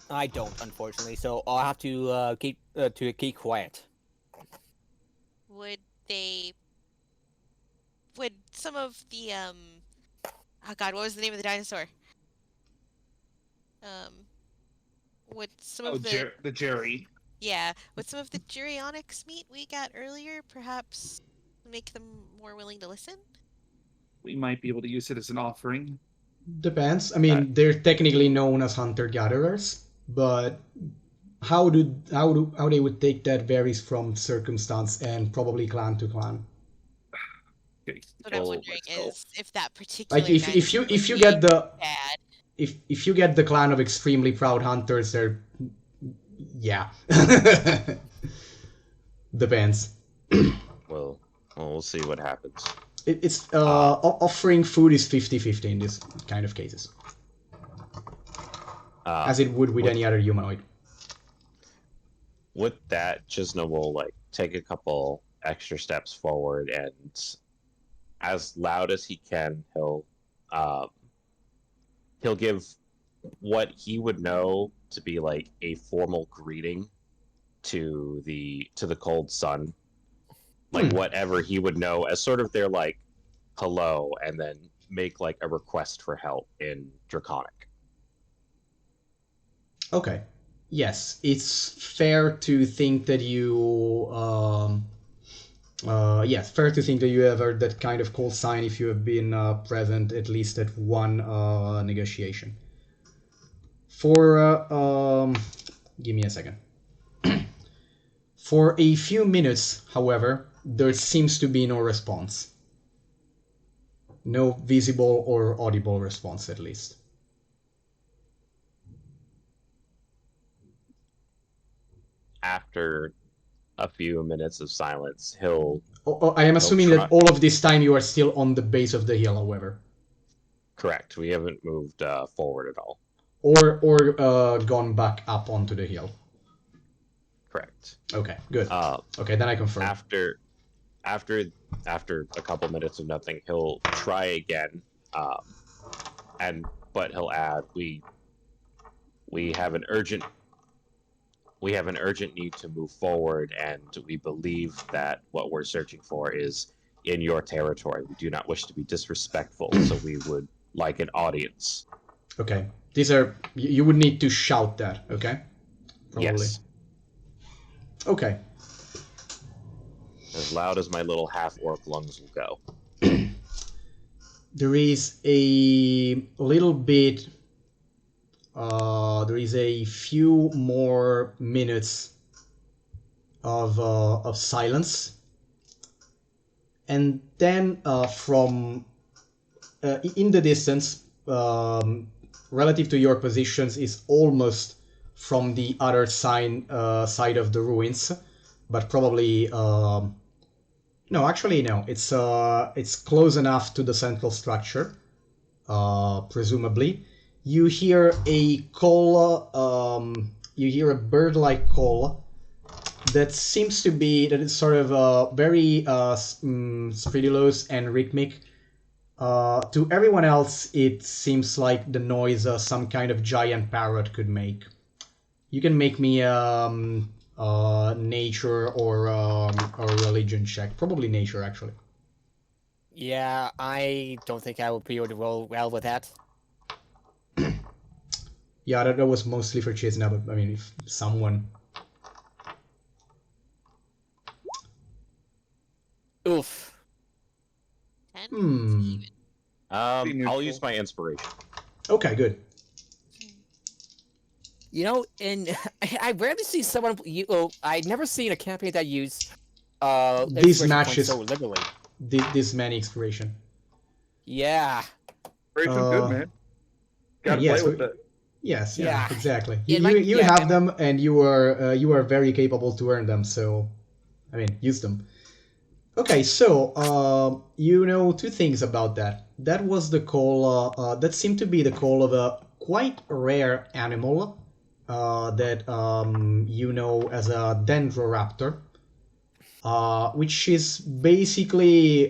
I don't, unfortunately, so I'll have to keep quiet. Would they would some of the oh God, what was the name of the dinosaur? Would some Oh, of the the Jerry. yeah, would some of the Geryonyx meat we got earlier perhaps make them more willing to listen? We might be able to use it as an offering. Depends. I Uh, mean, they're technically known as hunter-gatherers, but how they would take that varies from circumstance and probably clan to clan. Okay. What I'm Well, wondering let's go. is if that Like particular if you dinosaur if you being get the bad. if you get the clan of extremely proud hunters, they're yeah. Depends. well, we'll see what happens. It's offering food is 50-50 in this kind of cases, as it would with with- any other humanoid. With that, Chisna will like take a couple extra steps forward, and as loud as he can, he'll give what he would know to be like a formal greeting to the cold sun, like whatever he would know as sort of their like hello, and then make like a request for help in Draconic. Okay. Yes, it's fair to think that you yes, fair to think that you have heard that kind of call sign if you have been present at least at one negotiation. For give me a second. For a few minutes, however, there seems to be no response. No visible or audible response, at least. After a few minutes of silence, he'll I am assuming try- that all of this time you are still on the base of the hill, however. correct. We haven't moved forward at all. Or gone back up onto the hill. Correct. Okay, good. Okay, then I confirm. After a couple minutes of nothing, he'll try again, but he'll add, we have an urgent need to move forward, and we believe that what we're searching for is in your territory. We do not wish to be disrespectful, so we would like an audience. Okay, these are you would need to shout that. Okay. Probably. Yes, Okay. as loud as my little half-orc lungs will go. There is a little bit. There is a few more minutes of silence, and then from in the distance, relative to your positions, is almost from the other side of the ruins, but probably no, actually no. It's close enough to the central structure, presumably. You hear a call. You hear a bird-like call that seems to be that is sort of very stridulous and rhythmic. To everyone else, it seems like the noise some kind of giant parrot could make. You can make me nature or religion check. Probably nature, actually. Yeah, I don't think I will be able to roll well with that. Yeah, that was mostly for Chisna, but I mean, if someone... Oof. 10? Hmm. Even. I'll neutral. use my inspiration. Okay, good. You know, and I rarely see someone. I've never seen a campaign that used These inspiration points matches- so liberally. This many inspiration. Yeah. Inspiration's good, man. Gotta yes, play with it. Yes, yeah, Yeah. exactly. Yeah, You yeah, have and- them, and you are very capable to earn them. So, I mean, use them. Okay, so you know two things about that. That was the call. That seemed to be the call of a quite rare animal that you know as a dendroraptor, which is basically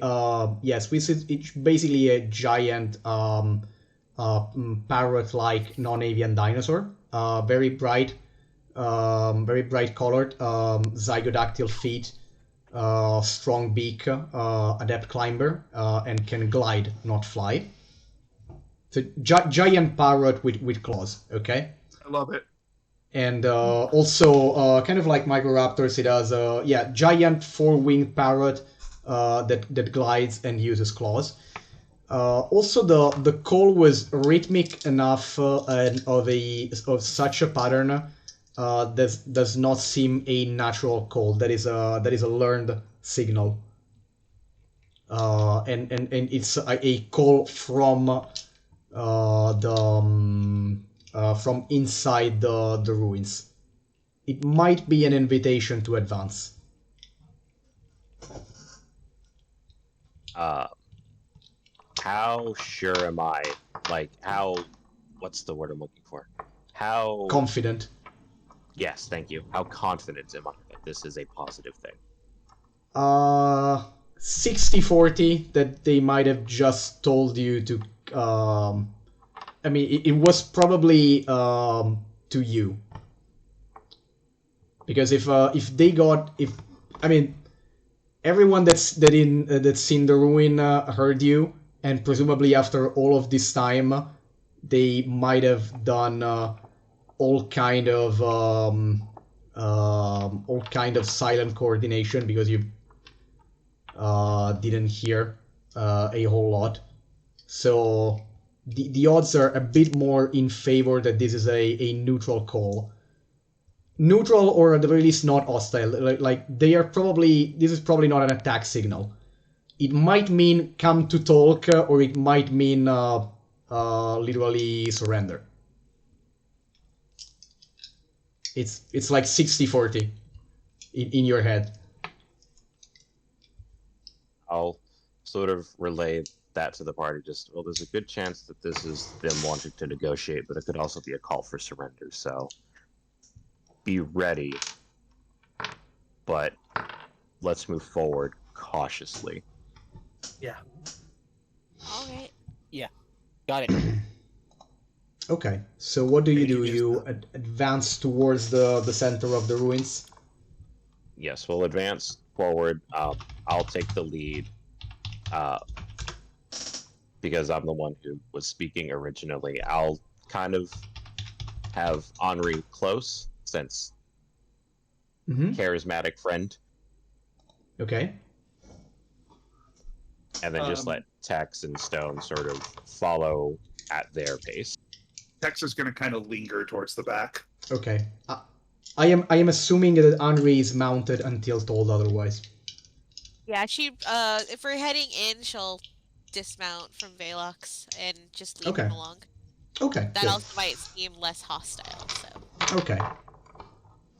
yes, it's basically a giant parrot-like non-avian dinosaur. Very bright colored, zygodactyl feet. strong beak, adept climber, and can glide, not fly. So giant parrot with claws. Okay. I love it. And also, kind of like Microraptors, it has a giant four-winged parrot that glides and uses claws. Also, the call was rhythmic enough and of such a pattern does not seem a natural call. That is a learned signal, and it's a call from from inside the ruins. It might be an invitation to advance. How sure am I? Like, what's the word I'm looking for? How... Confident. Yes, thank you. How confident am I that this is a positive thing? 60-40 that they might have just told you to... I mean, it was probably to you. Because if they got... I mean, everyone that's seen the ruin heard you, and presumably after all of this time, they might have done all kind of silent coordination because you didn't hear a whole lot. So the odds are a bit more in favor that this is a neutral call. Neutral, or at the very least not hostile. Like they are probably... This is probably not an attack signal. It might mean come to talk, or it might mean literally surrender. It's like 60-40 in your head. I'll sort of relay that to the party. Just, well, there's a good chance that this is them wanting to negotiate, but it could also be a call for surrender. So be ready, but let's move forward cautiously. Yeah. All right. Got it. Okay, so what do you Maybe do? just You advance towards the center of the ruins? Yes, we'll advance forward. I'll take the lead because I'm the one who was speaking originally. I'll kind of have Henri close since charismatic friend, Okay. and then just let Tex and Stone sort of follow at their pace. Tex is going to kind of linger towards the back. Okay. I am assuming that Henri is mounted until told otherwise. Yeah, she. If we're heading in, she'll dismount from Velox and just leave him Okay. along. Okay. That good. also might seem less hostile. So. Okay.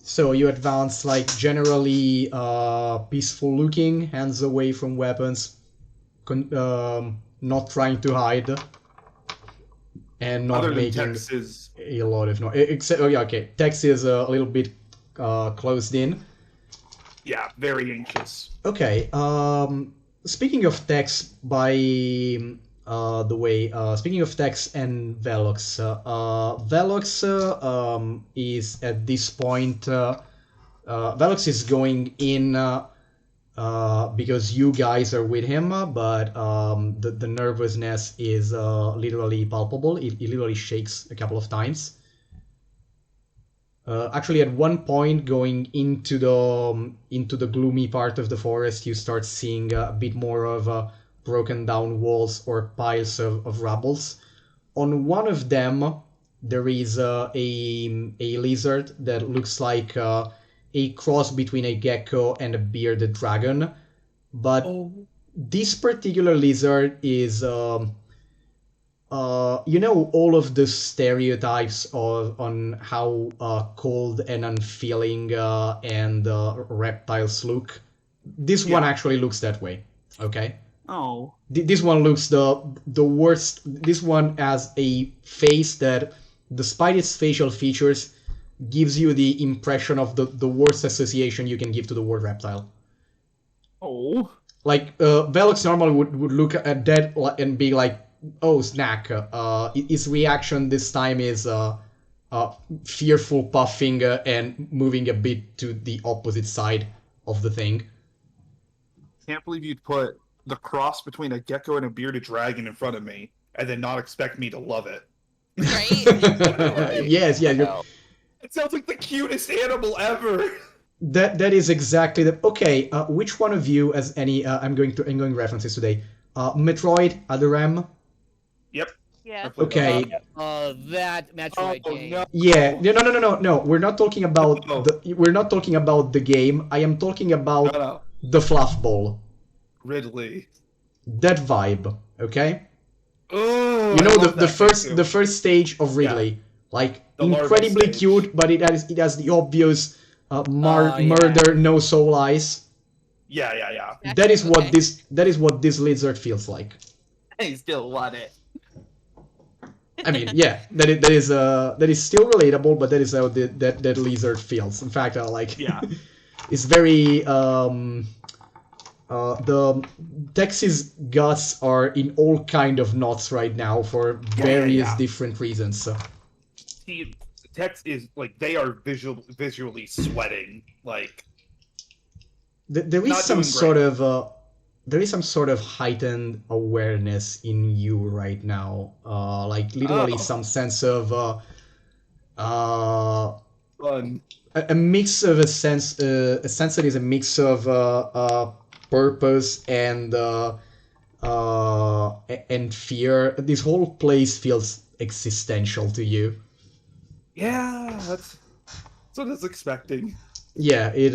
So you advance like generally peaceful looking, hands away from weapons, not trying to hide, and not Other than making Tex is a lot of noise. Except, oh yeah, okay. Tex is a little bit closed in. very anxious. Okay. Speaking of Tex, by the way, speaking of Tex and Velox, Velox is at this point. Velox is going in because you guys are with him, but the nervousness is literally palpable. It literally shakes a couple of times. Actually, at one point, going into the gloomy part of the forest, you start seeing a bit more of broken down walls or piles of rubbles. On one of them, there is a lizard that looks like a cross between a gecko and a bearded dragon. But this particular lizard is... you know all of the stereotypes on how cold and unfeeling and reptiles look. This one actually looks that way. Okay. Oh. This one looks the worst. This one has a face that, despite its facial features, gives you the impression of the worst association you can give to the word reptile. Oh. Like Velox normally would look at that and be like, oh, snack. Its reaction this time is fearful puffing and moving a bit to the opposite side of the thing. can't believe you'd put the cross between a gecko and a bearded dragon in front of me and then not expect me to love it. Right? Yes, yeah. Well, It sounds like the cutest animal ever. That is exactly the. Okay, which one of you has any? I'm going references today. Metroid, Other M. Yep. Yeah. Okay. that Metroid game. no. Yeah. No. We're not talking about No. We're not talking about the game. I am talking about No. the fluff ball. Ridley. That vibe. Okay. Oh, You know I love that game too. the first stage of Ridley, like The larva incredibly stage. cute, but it has the obvious Yeah. murder, no soul eyes. Yeah. That is what Okay. that is what this lizard feels like. I still want it. I mean, yeah, that is still relatable, but that is how that lizard feels. In fact, like Yeah. it's very the Tex's guts are in all kind of knots right now for various yeah. different reasons. So. He, Tex is like they are visually sweating. Like There is Not some doing sort of there is some sort of heightened awareness in you right now, like literally Oh. some sense of fun. a mix of a sense that is a mix of purpose and fear. This whole place feels existential to you. Yeah, that's what I was expecting. Yeah, it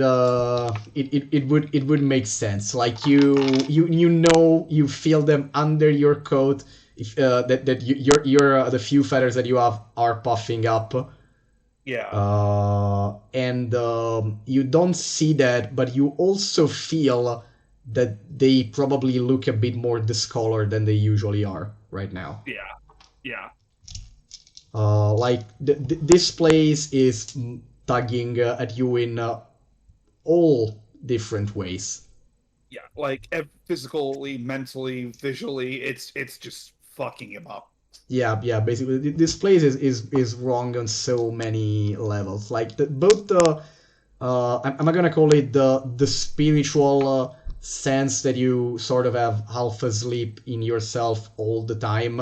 would make sense. Like you know you feel them under your coat. If that your the few feathers that you have are puffing up. Yeah. And you don't see that, but you also feel that they probably look a bit more discolored than they usually are right now. Yeah. Like this place is tugging at you in all different ways. Yeah. Like physically, mentally, visually, it's just fucking him up. Yeah. Basically, this place is wrong on so many levels. Like both the I'm not gonna call it the spiritual sense that you sort of have half asleep in yourself all the time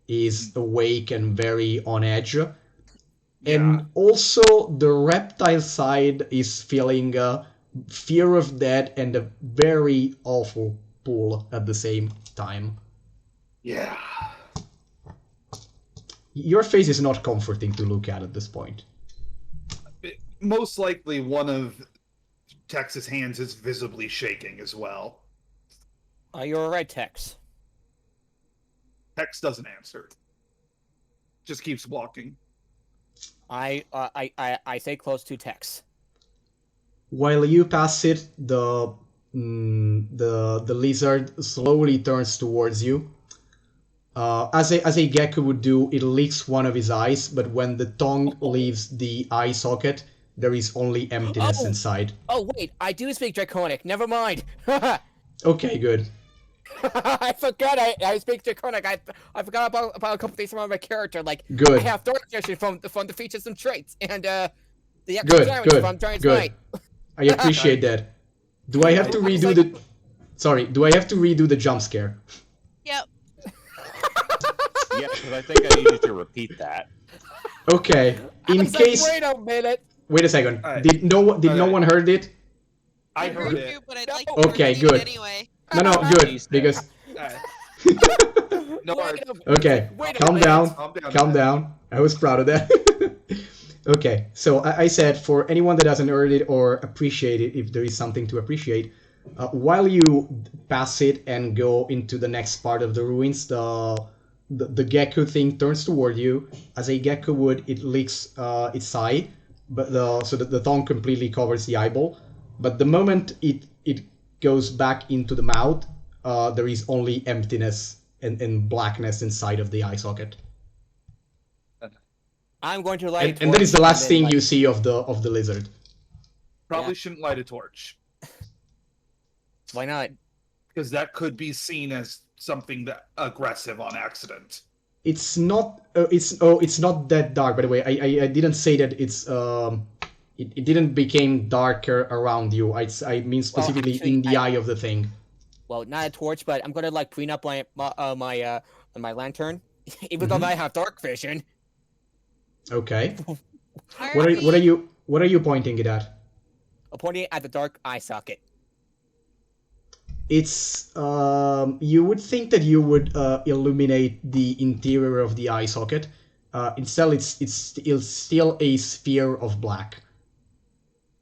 is awake and very on edge. Yeah. And also the reptile side is feeling fear of death and a very awful pull at the same time. Yeah. Your face is not comforting to look at this point. Most likely one of Tex's hands is visibly shaking as well. You're right, Tex. Tex doesn't answer. Just keeps walking. I stay close to Tex. While you pass it, the lizard slowly turns towards you. As a gecko would do, it licks one of his eyes, but when the tongue leaves the eye socket, there is only emptiness inside. Oh wait, I do speak Draconic. Never mind. Okay, good. I forgot I speak Draconic. I forgot about a couple things about my character. Like Good. I have third edition from the features and traits, and the extra Good, damage good, from Giant's good. Might. I appreciate that. Do I have to redo the? Sorry, do I have to redo the jump scare? Yep. Yeah, because I think I need you to repeat that. Okay. I In was like, case. wait a minute. Wait a second. Alright. Did no Okay. one heard it? I heard you, it. but I'd No. like to Okay, repeat it good. anyway. No, good because. Alright. No, Wait a- Okay, wait a calm minute. down. Calm down. Down. I was proud of that. Okay, so I said for anyone that hasn't heard it or appreciate it, if there is something to appreciate, while you pass it and go into the next part of the ruins, the gecko thing turns toward you. As a gecko would, it licks its eye, but so that the tongue completely covers the eyeball. But the moment it goes back into the mouth, there is only emptiness and blackness inside of the eye socket. I'm going to light. And that is the last thing you you see of the lizard. Probably Yeah. shouldn't light a torch. Why not? Because that could be seen as something that aggressive on accident. It's not. It's not that dark. By the way, I didn't say that it's. It didn't become darker around you. I mean specifically actually, in the eye of the thing. well, not a torch, but I'm gonna like clean up my lantern, even though I have dark vision. Okay. Are What are we... you pointing it at? I'm pointing at the dark eye socket. It's you would think that you would illuminate the interior of the eye socket. Instead, it's still a sphere of black.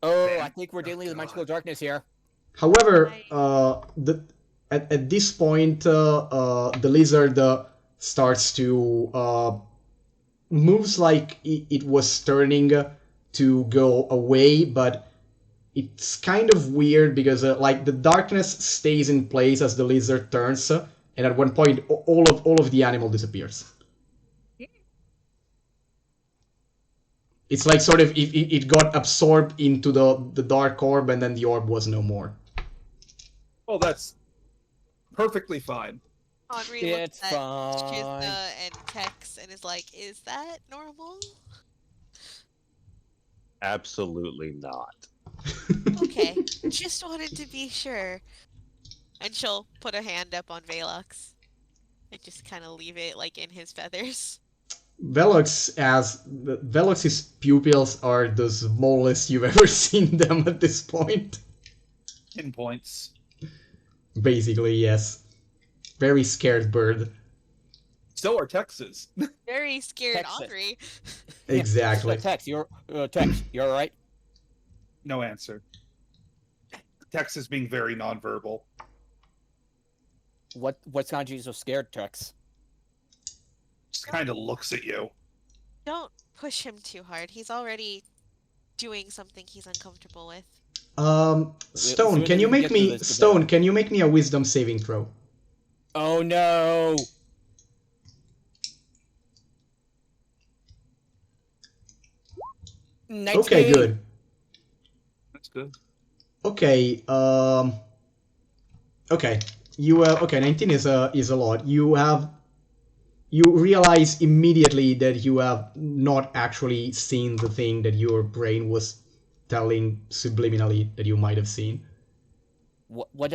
Oh, Damn. I think we're dealing with God. magical darkness here. However, I- at this point, the lizard starts to moves like it was turning to go away, but it's kind of weird because like the darkness stays in place as the lizard turns, and at one point all of the animal disappears. It's like sort of it got absorbed into the dark orb, and then the orb was no more. Oh, that's perfectly fine. Henri It's looks at fine. Chizna and Tex and is like, "Is that normal?" Absolutely not. Okay, just wanted to be sure. And she'll put a hand up on Velox and just kind of leave it like in his feathers. Velox's pupils are the smallest you've ever seen them at this point. Pinpoints. Basically, yes. Very scared bird. So are Texas. Very scared Texas. Henri. Exactly. Tex, you're alright. No answer. Texas being very nonverbal. What's got you so scared, Tex? Just kind of looks at you. Don't push him too hard. He's already doing something he's uncomfortable with. Stone, sooner can you we make get to me this, the Stone? better. Can you make me a wisdom saving throw? Oh no! Okay, good. That's good. Okay, okay. You okay, 19 is a lot. You realize immediately that you have not actually seen the thing that your brain was telling subliminally that you might have seen. What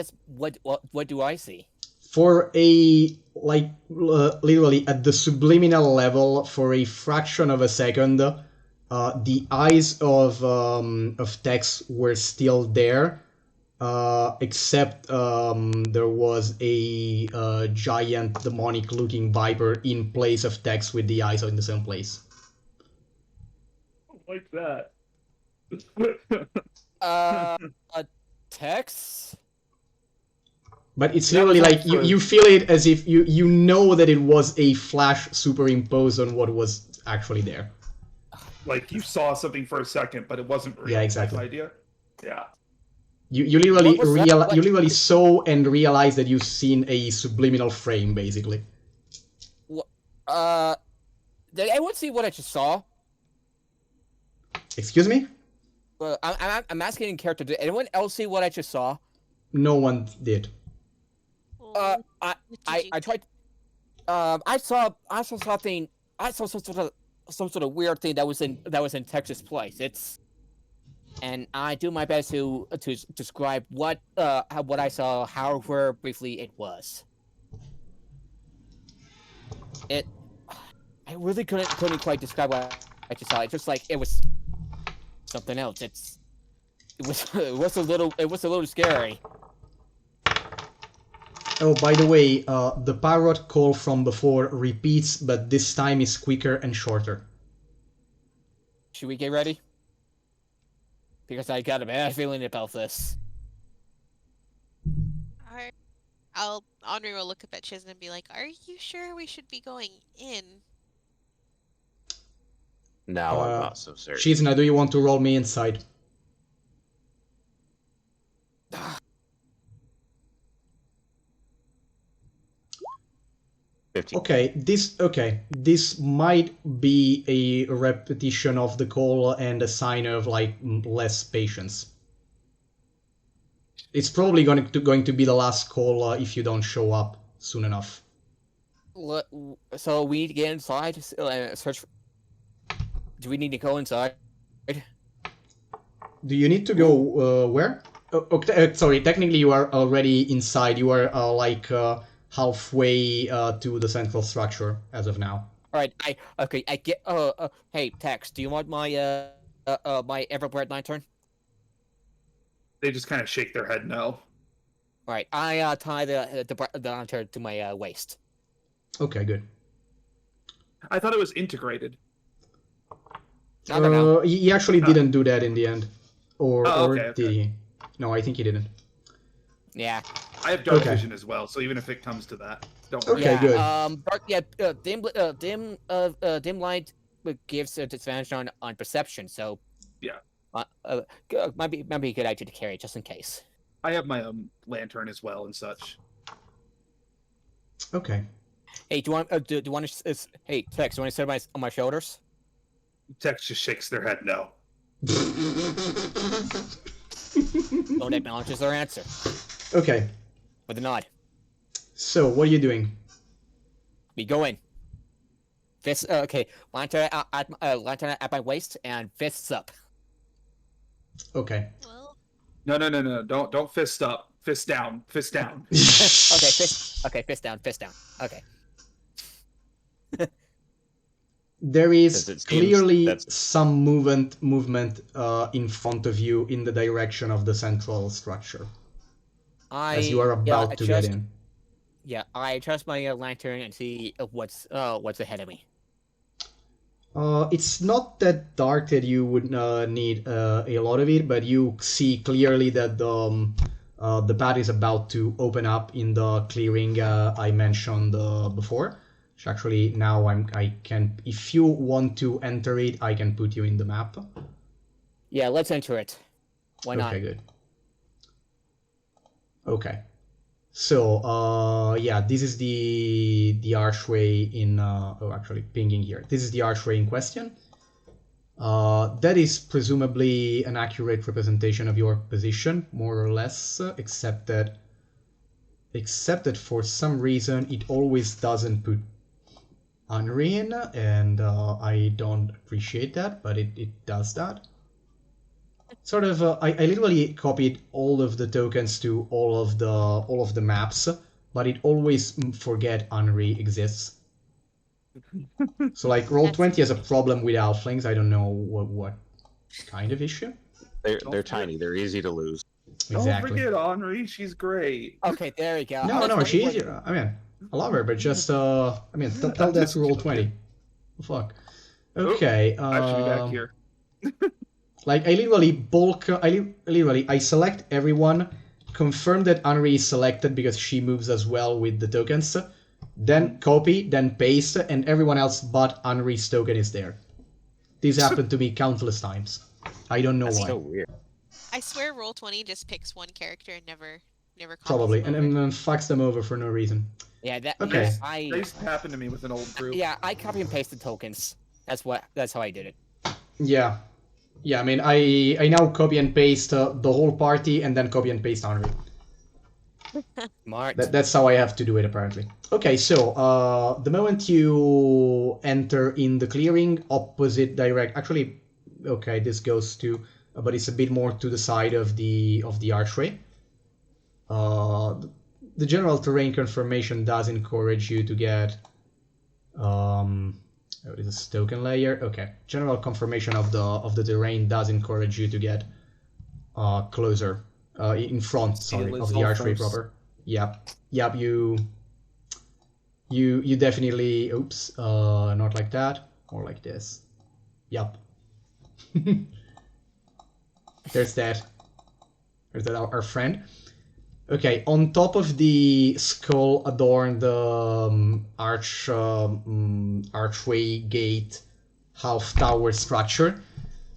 do I see? For a like literally at the subliminal level, for a fraction of a second, the eyes of Tex were still there, except there was a giant demonic-looking viper in place of Tex with the eyes in the same place. Like that. Uh, Tex? But it's That literally was like like you feel it as if you know that it was a flash superimposed on what was actually there. Like you saw something for a second, but it wasn't real. Yeah, exactly. Type idea. Yeah. You literally What was that? you literally saw and realized that you've seen a subliminal frame, basically. Did anyone see what I just saw? Excuse me? I'm asking in character. Did anyone else see what I just saw? No one did. I What did you I tried. I saw something. I saw some sort of weird thing that was in Texas place. And I do my best to describe what I saw, however briefly it was. I really couldn't quite describe what I just saw. It's just like it was something else. It was a little scary. Oh, by the way, the parrot call from before repeats, but this time is quicker and shorter. Should we get ready? Because I got a bad feeling about this. Henri will look up at Chizna and be like, "Are you sure we should be going in?" Now I'm not so certain. Shizna, do you want to roll me inside? Okay, this might be a repetition of the call and a sign of like less patience. It's probably going to be the last call if you don't show up soon enough. So we need to get inside. Search. Do we need to go inside? Do you need to go where? Sorry, technically you are already inside. You are halfway to the central structure as of now. All right, I get. Hey, Tex, do you want my Everbread lantern? They just kind of shake their head no. All right, I tie the lantern to my waist. Okay, good. I thought it was integrated. I don't know. He actually didn't do that in the end, or okay. did he? No, I think he didn't. Yeah. I have dark Okay. vision as well, so even if it comes to that, don't worry. Okay, Yeah, good. Dim light gives disadvantage on perception, so Yeah. Might be a good idea to carry just in case. I have my own lantern as well and such. Okay. Hey, do you want to? Hey, Tex, do you want to sit on my shoulders? Tex just shakes their head no. Don't acknowledge their answer Okay. with a nod. So, what are you doing? We go in. Fists. Okay, lantern at my waist and fists up. Okay. Well, No. Don't fist up. Fist down. Fist down. Okay, fist down. Okay. There is Since it seems clearly that's- some movement in front of you in the direction of the central structure as you are about to get in. Yeah, I adjust my lantern and see what's ahead of me. It's not that dark that you would need a lot of it, but you see clearly that the path is about to open up in the clearing I mentioned before. Which actually now I can, if you want to enter it, I can put you in the map. Yeah, let's enter it. Why not? Okay, good. Okay. So, yeah, this is the archway in, actually pinging here. This is the archway in question. That is presumably an accurate representation of your position, more or less, except that for some reason it always doesn't put Henri in, and I don't appreciate that, but it does that. Sort of, I literally copied all of the tokens to all of the maps, but it always forget Henri exists. So like Roll20 has a problem with Halflings. I don't know what kind of issue. They're tiny. They're easy to lose. Exactly. Don't forget Henri. She's great. Okay, there we go. No, she's. I mean, I love her, but just I mean, tell that to Roll20. Fuck. Okay. I should be back here. Like I literally I select everyone, confirm that Henri is selected because she moves as well with the tokens, then copy, then paste, and everyone else but Henri's token is there. This happened to me countless times. I don't know That's why. so weird. I swear Roll20 just picks one character and never copies Probably, them and over. then fucks them over for no reason. Yeah, that. Okay. That used to happen to me with an old group. Yeah, I copy and pasted tokens. That's how I did it. Yeah. Yeah, I mean, I now copy and paste the whole party and then copy and paste Henri. Smart. That's how I have to do it, apparently. Okay, so the moment you enter in the clearing, opposite direct. Actually, okay, this goes to, but it's a bit more to the side of the archway. The general terrain confirmation does encourage you to get. Oh, it is a token layer. Okay, general confirmation of the terrain does encourage you to get closer, in front. Sorry, of the archway proper. Yep. You definitely. Oops. Not like that. More like this. Yep. There's that. There's that our friend. Okay, on top of the skull-adorned archway gate half tower structure,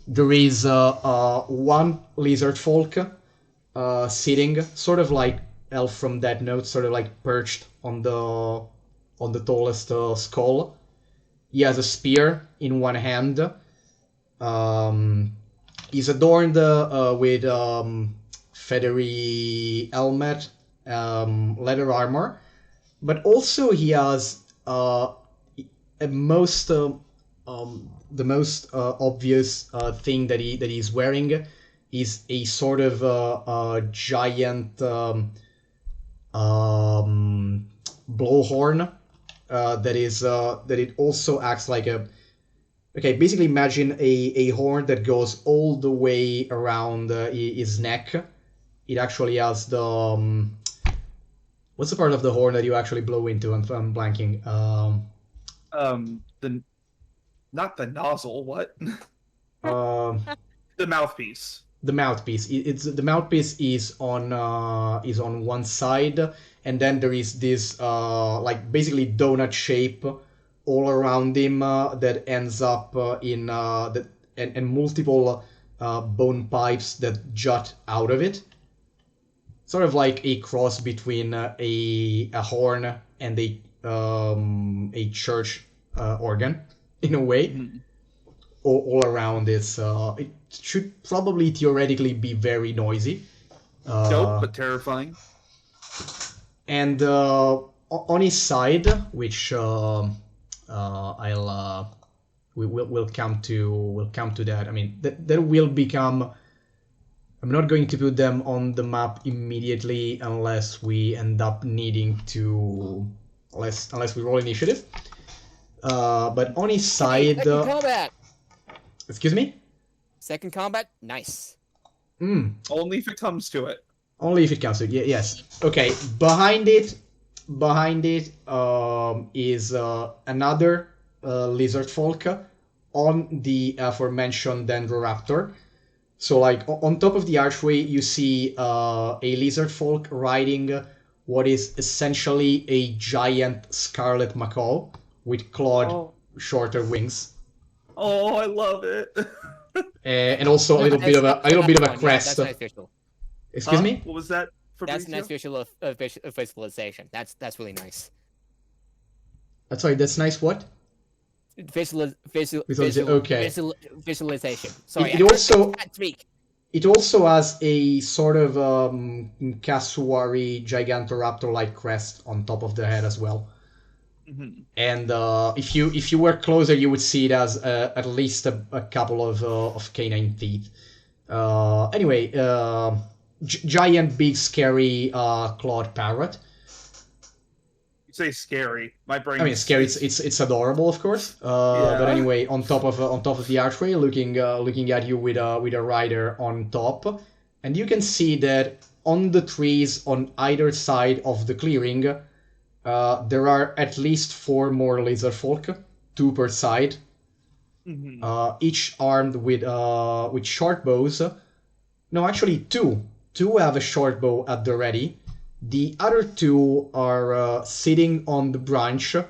there is one lizard folk sitting, sort of like Elf from Dead Note, sort of like perched on the tallest skull. He has a spear in one hand. He's adorned with feathery helmet, leather armor, but also he has the most obvious thing that he's wearing is a sort of giant um, blowhorn that it also acts like a. Okay, basically imagine a horn that goes all the way around his neck. It actually has the what's the part of the horn that you actually blow into? I'm blanking. The not the nozzle. What? Um, The mouthpiece. the mouthpiece. It's the mouthpiece is on one side, and then there is this like basically donut shape all around him that ends up in that and multiple bone pipes that jut out of it. Sort of like a cross between a horn and a church organ in a way. Mhm. All around it should probably theoretically be very noisy. Dope, but terrifying. And on his side, which we'll come to that. I mean that will become. I'm not going to put them on the map immediately unless we end up needing to, unless we roll initiative. But on his side, Second combat. excuse me. Second combat. Nice. Only if it comes to it. Only if it comes to it. Yes. Okay. Behind it is another lizard folk on the aforementioned Dendroraptor. So, like on top of the archway, you see a lizard folk riding what is essentially a giant scarlet macaw with clawed, shorter wings, Oh, I love it. and also a little bit of a crest. That's nice visual. Excuse me. What was that? That's Fabrizio? nice visual of visualization. That's really nice. Sorry, that's nice. What? Okay. Visualization. Sorry, It also- I can't speak. It also has a sort of cassowary gigantoraptor-like crest on top of the head as well. Mhm. And if you were closer, you would see it as at least a couple of canine teeth. Anyway, giant, big, scary clawed parrot. You say scary. My brain. I mean, scary. It's adorable, of course. But Yeah. anyway, on top of the archway, looking at you with a rider on top, and you can see that on the trees on either side of the clearing, there are at least 4 more lizard folk, 2 per side, Mhm. each armed with short bows. No, actually 2. 2 have a short bow at the ready. The other 2 are sitting on the branch with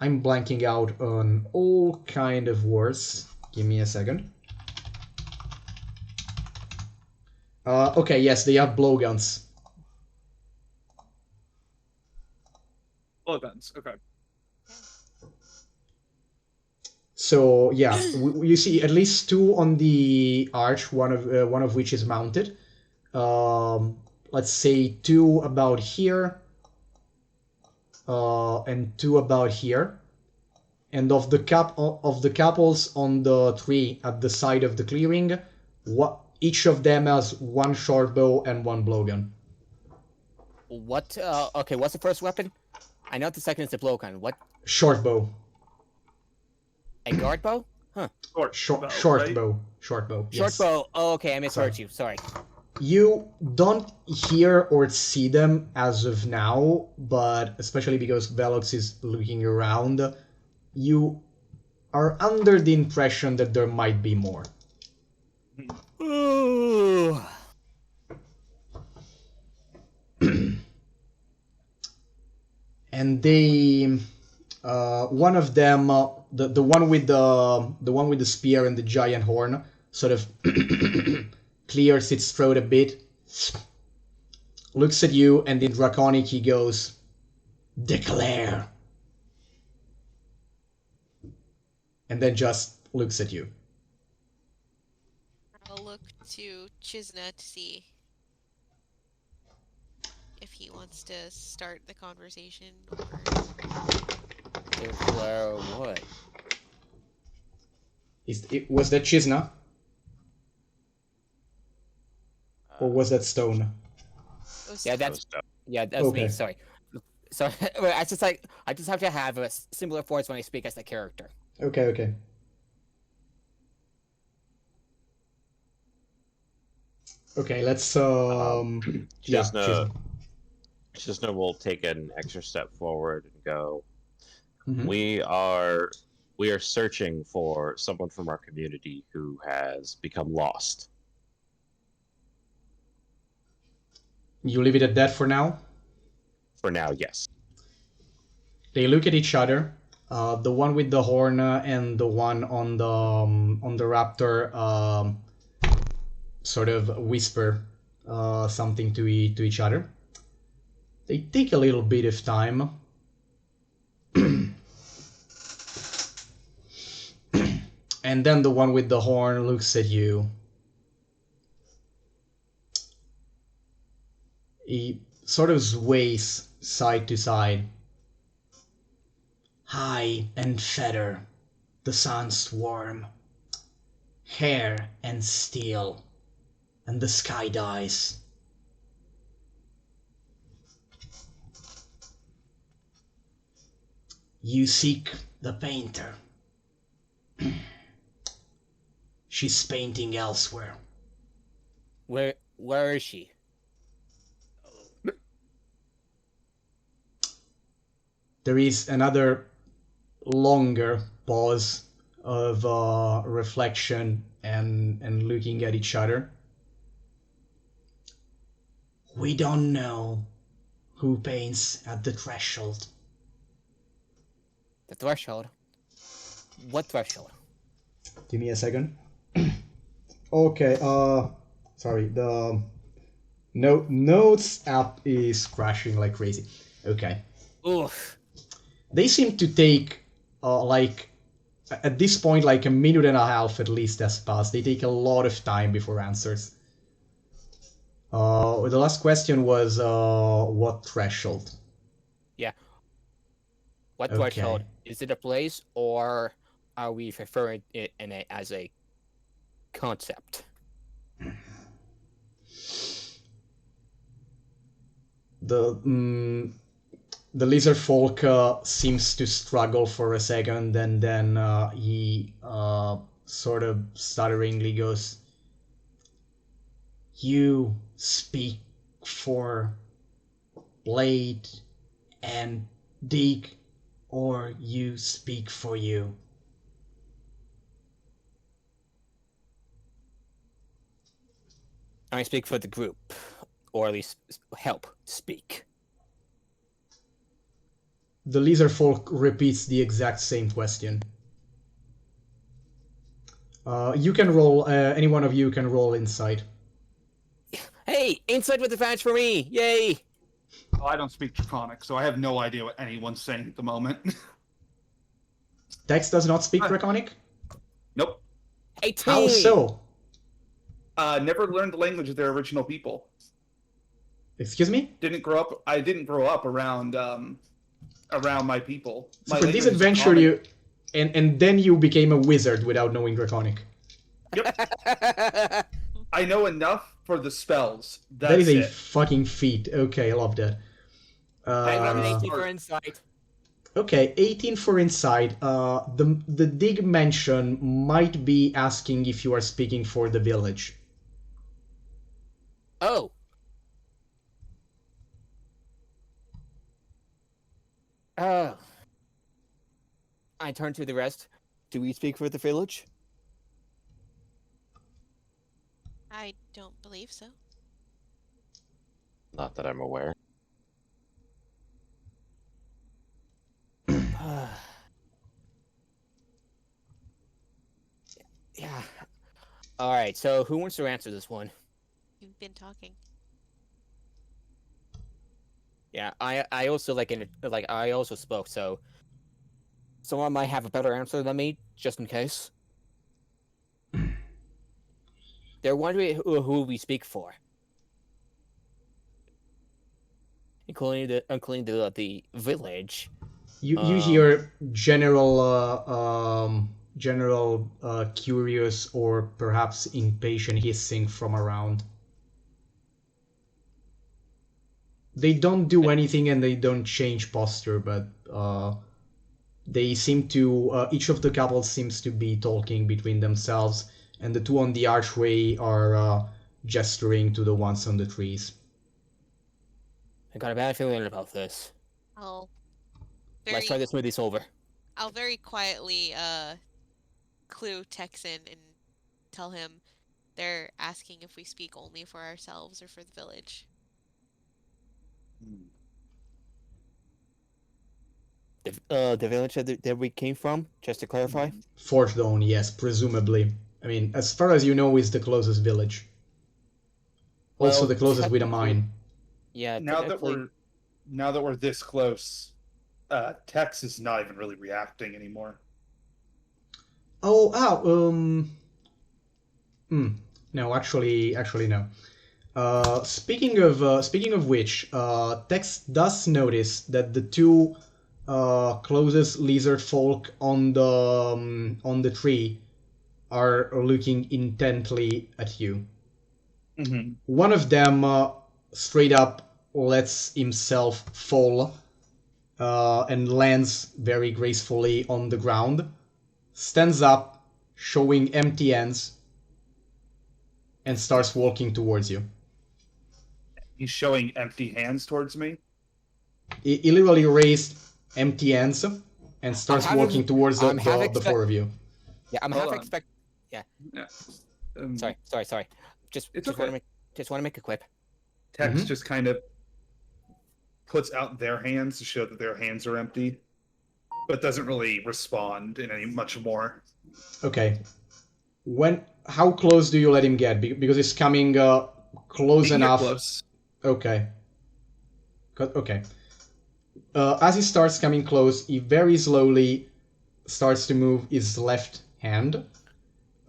I'm blanking out on all kind of words. Give me a second. Okay, yes, they have blowguns. Blowguns. Okay. So yeah, you see at least 2 on the arch, one of which is mounted. Let's say 2 about here, and 2 about here. And of the couples on the tree at the side of the clearing, each of them has 1 short bow and 1 blowgun. What? Okay. What's the first weapon? I know the second is the blowgun. What? Short bow. A guard bow? Huh. Short right? bow. Short bow. Yes. Short bow. Oh, okay, I misheard you. Sorry. You don't hear or see them as of now, but especially because Velox is looking around, you are under the impression that there might be more. Ooh. And they, one of them, the one with the spear and the giant horn, sort of clears its throat a bit, looks at you, and in Draconic he goes, "Declare," and then just looks at you. I'll look to Chisna to see if he wants to start the conversation or... Declare what? Was that Chisna? Or was that Stone? Those Yeah, stuff. that's me. Okay. Sorry. So I just have to have a similar voice when I speak as the character. Okay. Okay, let's yeah, Chisna, Chisna. Chisna will take an extra step forward and go. Mhm. We are searching for someone from our community who has become lost. You leave it at that for now. For now, yes. They look at each other. The one with the horn and the one on the raptor sort of whisper something to each other. They take a little bit of time. And then the one with the horn looks at you. He sort of sways side to side. High and feather, the sun's warm. Hair and steel, and the sky dies. You seek the painter. She's painting elsewhere. Where is she? There is another longer pause of reflection and looking at each other. We don't know who paints at the threshold. The threshold. What threshold? Give me a second. Okay, sorry, the notes app is crashing like crazy. Okay. Oof. They seem to take like at this point like a minute and a half at least has passed. They take a lot of time before answers. The last question was what threshold? Yeah. What Okay. threshold? Is it a place, or are we referring it as a concept? The lizard folk seems to struggle for a second, and then he sort of stutteringly goes, "You speak for Blade and Dig, or you speak for you?" I speak for the group, or at least help speak. The lizard folk repeats the exact same question. You can roll. Any one of you can roll insight. Hey, insight with advantage for me! Yay! Oh, I don't speak Draconic, so I have no idea what anyone's saying at the moment. Tex does not speak Draconic. Nope. 18! How so? Never learned the language of their original people. Excuse me. I didn't grow up around my people. So My for this language is adventure, common. you and then you became a wizard without knowing Draconic. I know enough for the spells. That is That's a it. fucking feat. Okay, I love that. I got an 18 for insight. Okay, 18 for insight. The dig mention might be asking if you are speaking for the village. Oh. Oh. I turn to the rest. Do we speak for the village? I don't believe so. Not that I'm aware. Yeah. All right. So who wants to answer this one? You've been talking. Yeah, I also I also spoke, so someone might have a better answer than me, just in case. They're wondering who we speak for, including the village. You hear general curious or perhaps impatient hissing from around. They don't do anything and they don't change posture, but they seem to each of the couple seems to be talking between themselves, and the two on the archway are gesturing to the ones on the trees. I got a bad feeling about this. I'll Let's try this smoothie over. I'll very quietly clue Texan and tell him they're asking if we speak only for ourselves or for the village. The village that we came from, just to clarify? Forthdone, yes, presumably. I mean, as far as you know, is the closest village. Also Well, the closest with a technically- mine. Yeah, Now that technically- we're this close, Tex is not even really reacting anymore. No, actually no. Speaking of which, Tex does notice that the two closest lizard folk on the tree are looking intently at you. Mm-hmm. One of them straight up lets himself fall and lands very gracefully on the ground, stands up, showing empty hands, and starts walking towards you. He's showing empty hands towards me. He literally raised empty hands and starts walking towards the four of you. Yeah, I'm Hold half on. expect. Yeah. Sorry. Just It's want okay. to make a quip. Tex Mhm. just kind of puts out their hands to show that their hands are empty, but doesn't really respond in any much more. Okay. How close do you let him get? Because it's coming close He can get enough. close. Okay. Okay. As he starts coming close, he very slowly starts to move his left hand.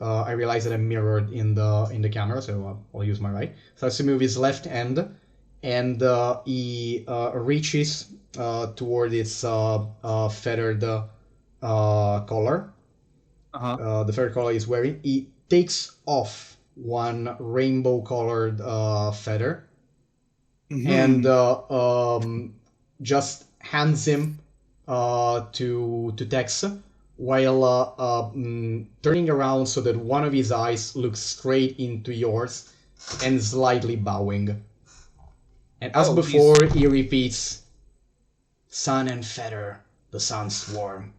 I realize that I'm mirrored in the camera, so I'll use my right. Starts to move his left hand, and he reaches toward its feathered collar. The feathered collar he's wearing. He takes off one rainbow-colored feather, and just hands him to Tex, while turning around so that one of his eyes looks straight into yours and slightly bowing. And as before, he repeats, "Sun and feather, the sun swarm."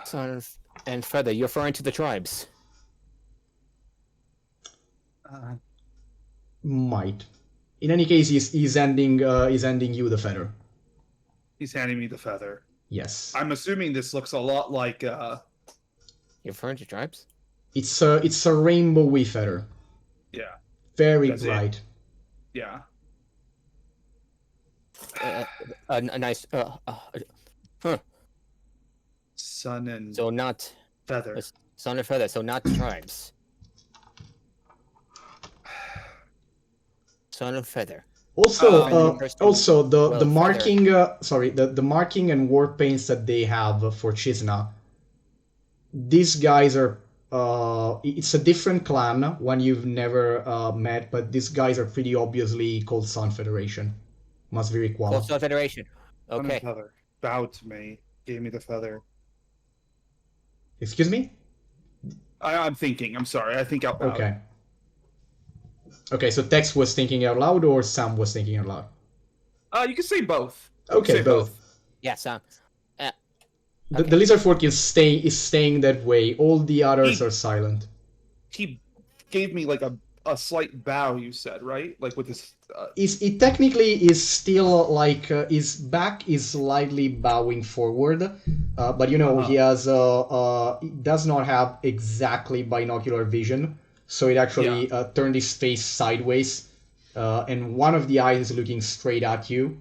Son and Feather, you're referring to the tribes. Might. In any case, he's ending you the feather. He's handing me the feather. Yes. I'm assuming this looks a lot like You're referring to tribes? It's a rainbowy feather. yeah. Very That's it. bright. Yeah. A nice. Sun and So not feather. Son and Feather. So not tribes. Son and Feather. Also, Well, the marking, the marking and war paints that they have for Chisna. These guys are, it's a different clan, one you've never met, but these guys are pretty obviously called Sun Federation. Must be Rikwala. Coastal Federation. Sun and Okay. feather. Bowed to me. Gave me the feather. Excuse me? I'm thinking. I'm sorry. I think out loud. Okay. Okay, so Tex was thinking out loud or Sam was thinking out loud? You can say both. You can Okay, say both. Yeah, Sam. The lizard folk is staying that way. All the others are silent. He gave me like a slight bow. You said right, like with his. It technically is still like his back is slightly bowing forward, but you know he has he does not have exactly binocular vision, so it actually turned his face sideways, and one of the eyes is looking straight at you.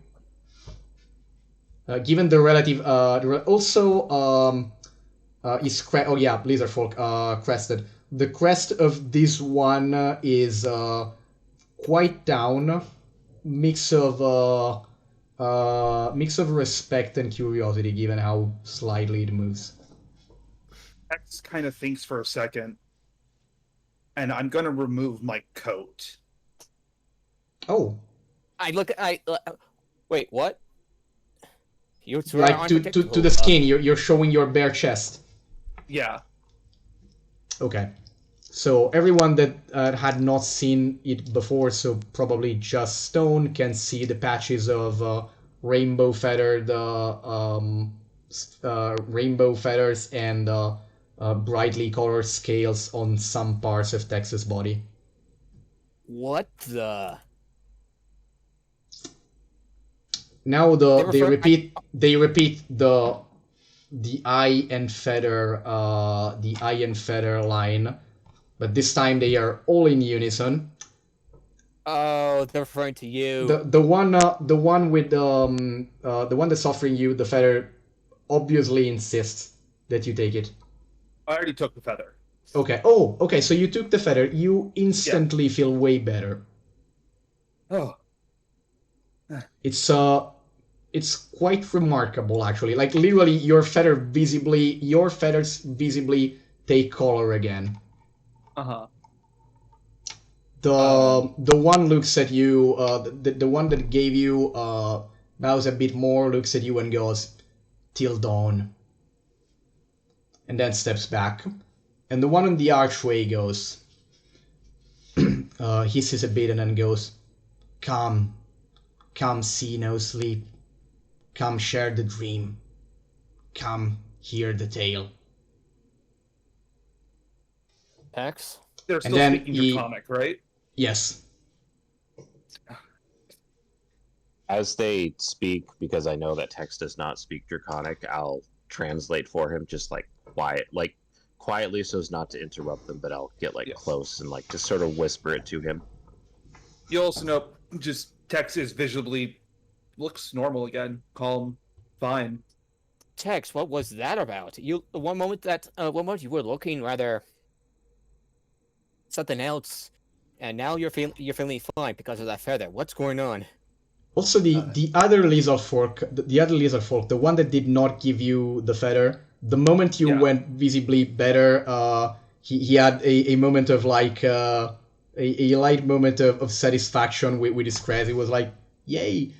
Given the relative, is Blizzard Folk crested. The crest of this one is quite down, mix of respect and curiosity, given how slightly it moves. X kind of thinks for a second, and I'm gonna remove my coat. Oh, wait, what? You two are like to unpredictable. the skin, you're showing your bare chest. Yeah. Okay. So everyone that had not seen it before, so probably just Stone, can see the patches of rainbow feathered rainbow feathers and brightly colored scales on some parts of Tex's body. What the? Now They they refer- repeat the eye and feather line, but this time they are all in unison. Oh, they're referring to you. The one with the one that's offering you the feather obviously insists that you take it. I already took the feather. Okay. Oh, okay. So you took the feather. You instantly feel way better. Oh. It's quite remarkable actually. Like literally your feathers visibly take color again. Uh-huh. The one looks at you, the one that gave you bows a bit more, looks at you and goes, "Till dawn," and then steps back. And the one on the archway goes, hisses a bit and then goes, "Come, come see no sleep. Come share the dream. Come hear the tale." X? They're And still then speaking he- Draconic, right? Yes. As they speak, because I know that Tex does not speak Draconic, I'll translate for him, just quietly, so as not to interrupt them. But I'll get Yes. close and just sort of whisper it to him. You also know, just Tex is visibly looks normal again, calm, fine. Tex, what was that about? One moment you were looking rather something else, and now you're feeling fine because of that feather. What's going on? Also, the other lizard folk, the one that did not give you the feather, the moment you went visibly better, he had a moment of a light moment of satisfaction with his crest. It was like, yay!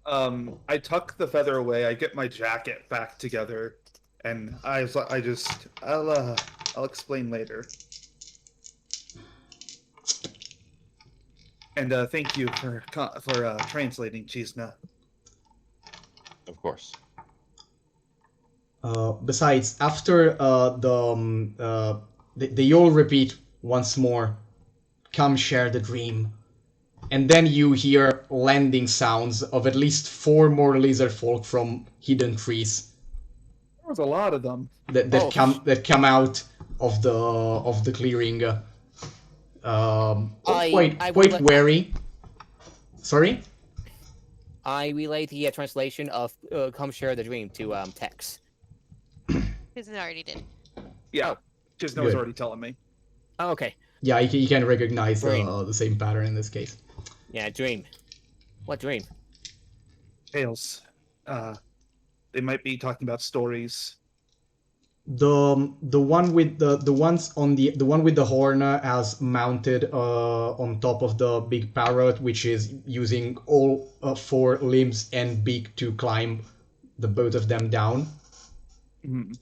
I tuck the feather away. I get my jacket back together, and I'll explain later. And thank you for translating, Chisna. Of course. Besides, after they all repeat once more, "Come share the dream," and then you hear landing sounds of at least 4 more lizard folk from hidden trees There was a lot of them. that come out of the clearing. Quite wary. Sorry. I relay the translation of "Come share the dream" to Tex. Susan already did. Yeah, Chisna was Good. already telling me. Oh, okay. Yeah, you can recognize Dream. the same pattern in this case. Yeah, dream. What dream? Tales. They might be talking about stories. The one with the one with the horn as mounted on top of the big parrot, which is using all 4 limbs and beak to climb the both of them down. Mhm.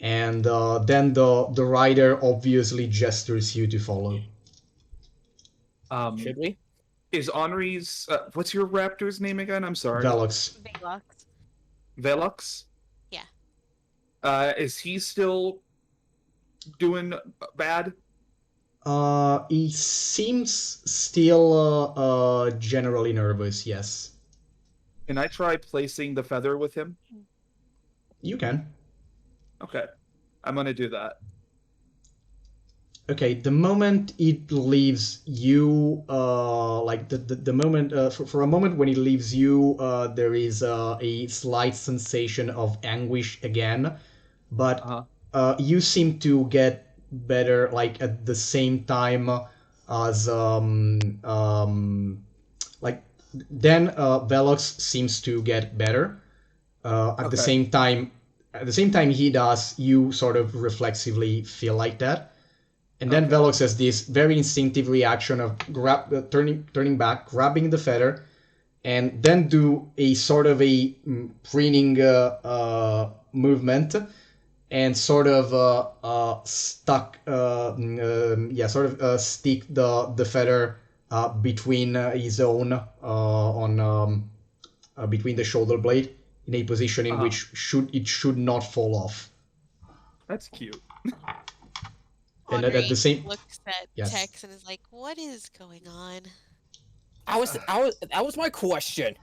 And then the rider obviously gestures you to follow. Should we? Is Henri's what's your raptor's name again? I'm sorry. Velox. Velox. Velux? Yeah. Is he still doing bad? He seems still generally nervous. Yes, Can I try placing the feather with him? you can. Okay. I'm gonna do that. Okay, the moment it leaves you, the moment for a moment when it leaves you, there is a slight sensation of anguish again, but you seem to get better like at the same time as then Velox seems to get better. At the Okay. same time, he does, you sort of reflexively feel like that. And then Okay. Velox has this very instinctive reaction of turning back, grabbing the feather, and then do a sort of a preening movement, and sort of stick the feather between his own on between the shoulder blade in a position in which it should not fall off. That's cute. And at the same, looks at yes. Tex and is like, "What is going on?" That was my question.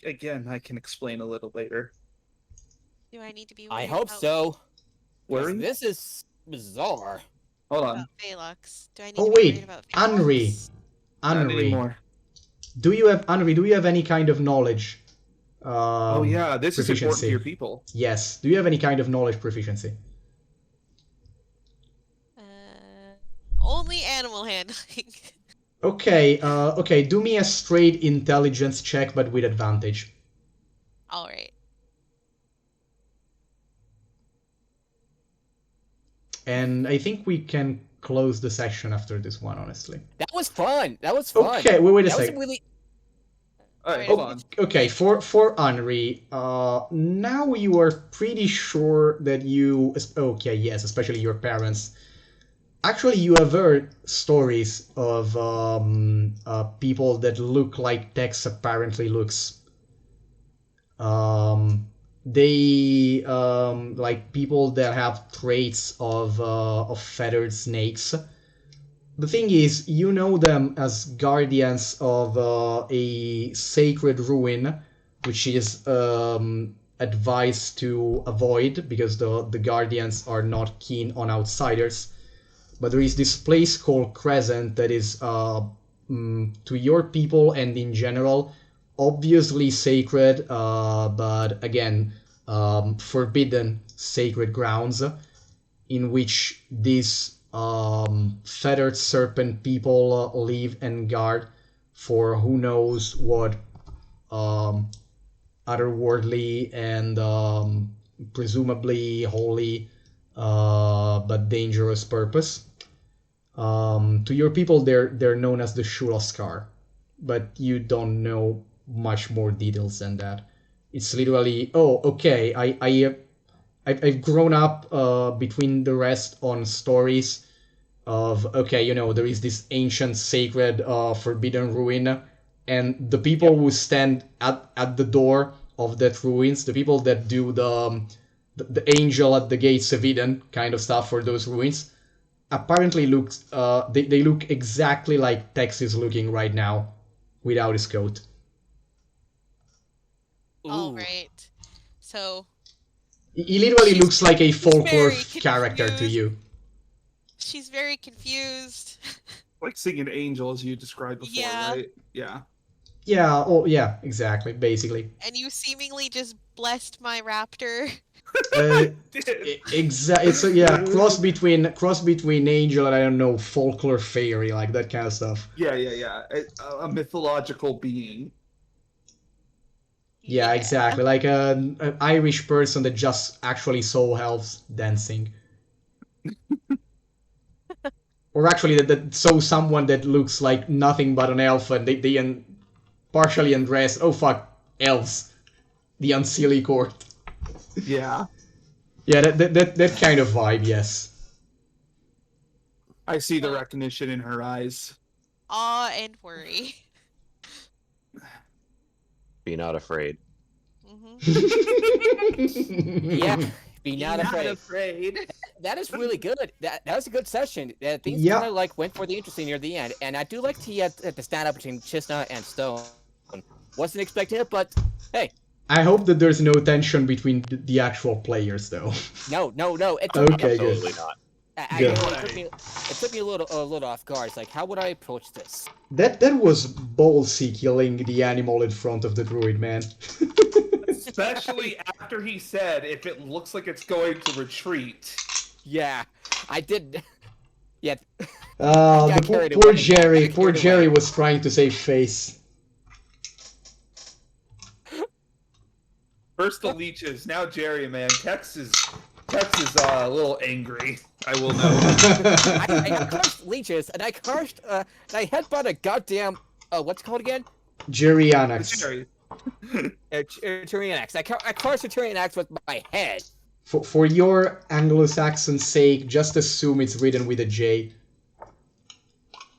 Again, I can explain a little later. Do I need to be I worried hope about, so. 'Cause Worry? this is bizarre. Hold on. about Velox? Do I need Oh to be wait, worried about Henri. Velox? Not Henri, anymore. do you have any kind of knowledge? Oh yeah, this is important proficiency? to your people. Yes. Do you have any kind of knowledge proficiency? Only animal handling. Okay. Okay. Do me a straight intelligence check, but with advantage. All right. And I think we can close the session after this one, honestly. That was fun. That was fun. Okay, wait a That was second. really. All right, Alright. hold on. Okay, for Henri, now you are pretty sure that you... Okay, yes, especially your parents. Actually, you have heard stories of people that look like Tex apparently looks. They like people that have traits of feathered snakes. The thing is, you know them as guardians of a sacred ruin, which is advised to avoid because the guardians are not keen on outsiders. But there is this place called Crescent that is, to your people and in general, obviously sacred, but again, forbidden sacred grounds, in which these feathered serpent people live and guard for who knows what otherworldly and presumably holy but dangerous purpose. To your people, they're known as the Shulaskar, but you don't know much more details than that. It's literally, oh, okay, I've grown up between the rest on stories of, okay, you know, there is this ancient sacred forbidden ruin, and the people who stand at the door of that ruins, the people that do the angel at the gates of Eden kind of stuff for those ruins, apparently looks they look exactly like Tex is looking right now without his coat. All Ooh. right. So He literally She's- looks like a folklore very character to confused. you. she's very confused. Like singing angel as you described before, Yeah. right? Yeah. Yeah, oh yeah, exactly, basically. And you seemingly just blessed my raptor. It's a, yeah, cross between angel and I don't know, folklore fairy, like that kind of stuff. Yeah. A mythological being. Yeah, exactly, like an Irish person that just actually saw elves dancing. Or actually that saw someone that looks like nothing but an elf and they partially undressed. Oh fuck, elves. The unseelie court. Yeah. Yeah, that kind of vibe, yes. I see the recognition in her eyes. Awe and worry. Be not afraid. Hmm. Yeah. Be not afraid. afraid. That is really good. That was a good session. Things Yeah. kind of like went for the interesting near the end, and I do like the stand up between Chisna and Stone. Wasn't expecting it, but hey, I hope that there's no tension between the actual players, though. no. It's Okay, good. Absolutely not. Good. It took me a little off guard. It's like, how would I approach this? That was ballsy killing the animal in front of the druid, man. Especially after he said if it looks like it's going to retreat. Yeah, I did. Yeah, The carried poor away. Jerry, Got carried away. was trying to save face. First the leeches, now Jerry, man. Tex is a little angry. I will know. I cursed leeches, and I cursed, and I headbutt a goddamn, what's it called again? Gerianax. Jerry. Turianax. I cursed a Turianax with my head. For your Anglo-Saxon sake, just assume it's written with a J.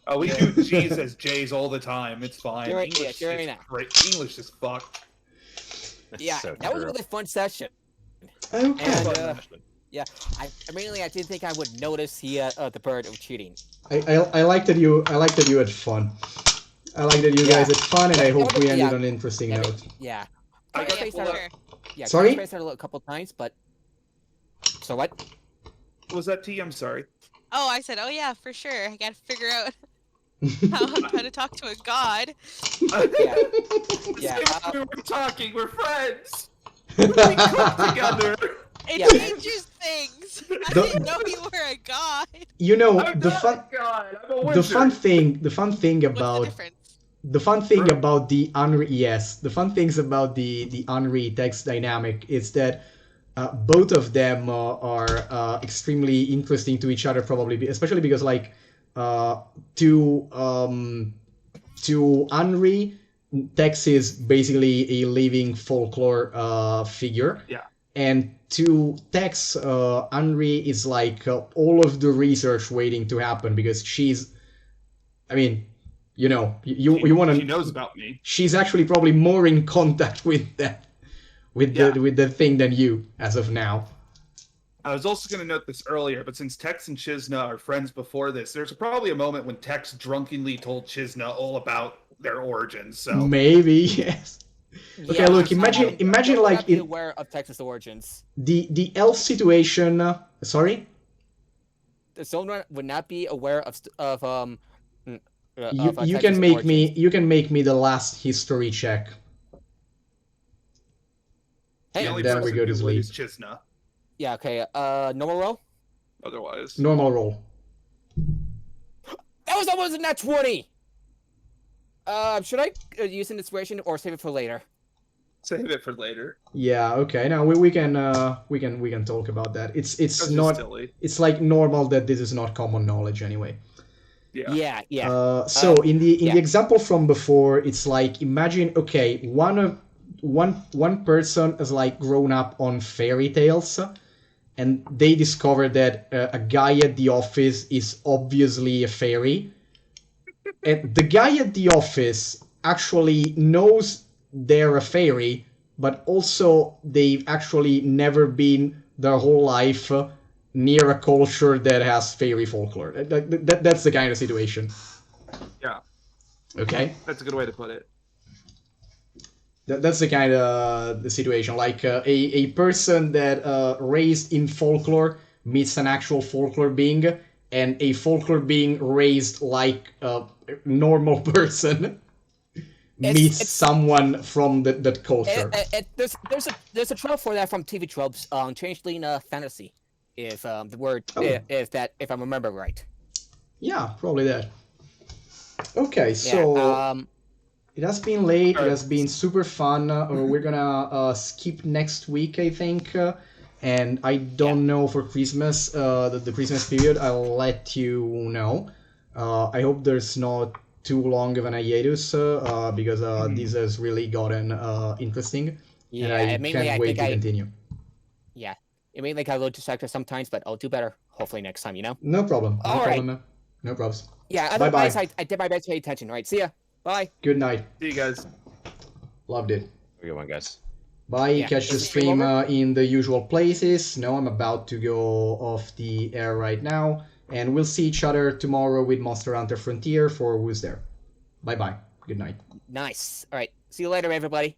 Oh, we do G's as J's all the time. It's fine. Jerry- English, yeah, Jerry is now. great. English is fucked. Yeah, So that was a true. really fun session. Okay. And, yeah, I didn't think I would notice the bird of cheating. I like that you had fun. I like that you guys had fun, and I hope we ended Yeah. on an interesting Yeah, note. Yeah. I got yeah, pulled up. sure. Yeah, Sorry? I started a couple times, but so what? Was that T? I'm sorry. Oh, I said, oh yeah, for sure. I gotta figure out how to talk to a god. Yeah, yeah. We were talking. We're friends. We cook together. It Yeah. changes things. I The- didn't know you were a god. You know, I'm the not fun a god. I'm a the wizard. fun thing What's the about difference? the fun thing True. about the Unre yes, the fun things about the Unre text dynamic is that both of them are extremely interesting to each other, probably, especially because like to Unre, Tex is basically a living folklore figure. Yeah. And to Tex, Unre is like all of the research waiting to happen because she's, I mean, you know, you want She to. knows about me. She's actually probably more in contact with that, with Yeah. the thing than you as of now. I was also going to note this earlier, but since Tex and Chizna are friends before this, there's probably a moment when Tex drunkenly told Chizna all about their origins. So Maybe yes. Okay, look, imagine Someone would like not be in aware of Texas origins. the elf situation. Sorry, Someone would not be aware of you Texas can make origins. me the last history check. Hey, the only then we person go to who would sleep. is Chizna. yeah, okay. Normal roll. Otherwise, Normal roll. That was almost a nat 20. Should I use an inspiration or save it for later? save it for later. Yeah. Okay. Now we can talk about that. It's That's not. just silly. It's like normal that this is not common knowledge anyway. Yeah. Yeah. So in the yeah. example from before, it's like imagine one person has like grown up on fairy tales, and they discover that a guy at the office is obviously a fairy, and the guy at the office actually knows they're a fairy, but also they've actually never been their whole life near a culture that has fairy folklore. That's the kind of situation. Yeah. Okay, That's a good way to put it. that's the kind of the situation. Like a person that raised in folklore meets an actual folklore being, and a folklore being raised like a normal person meets it's- someone from that culture. There's a trope for that from TV tropes on Changeling Fantasy, if the word Oh. if I remember right. Yeah, probably that. Okay, Yeah. so it has been late. It Alright. has been super fun. We're gonna skip next week, I think. And I don't know for Christmas, the Christmas period. I'll let you know. I hope there's not too long of an hiatus because this has really gotten interesting. Yeah, and I and mainly can't I wait think to I continue. yeah. It may like I load distracted sometimes, but I'll do better. Hopefully next time, you know. No problem. No Alright. problem, man. No problems. Yeah. Bye-bye. Otherwise, I did my best to pay attention. Right. See ya. Bye. Good night. See you guys. Loved it. Have a good one, guys. Bye. Yeah, Catch the is the stream stream over? in the usual places. No, I'm about to go off the air right now. And we'll see each other tomorrow with Monster Hunter Frontier for Who's There. Bye bye. Good night. Nice. All right. See you later, everybody.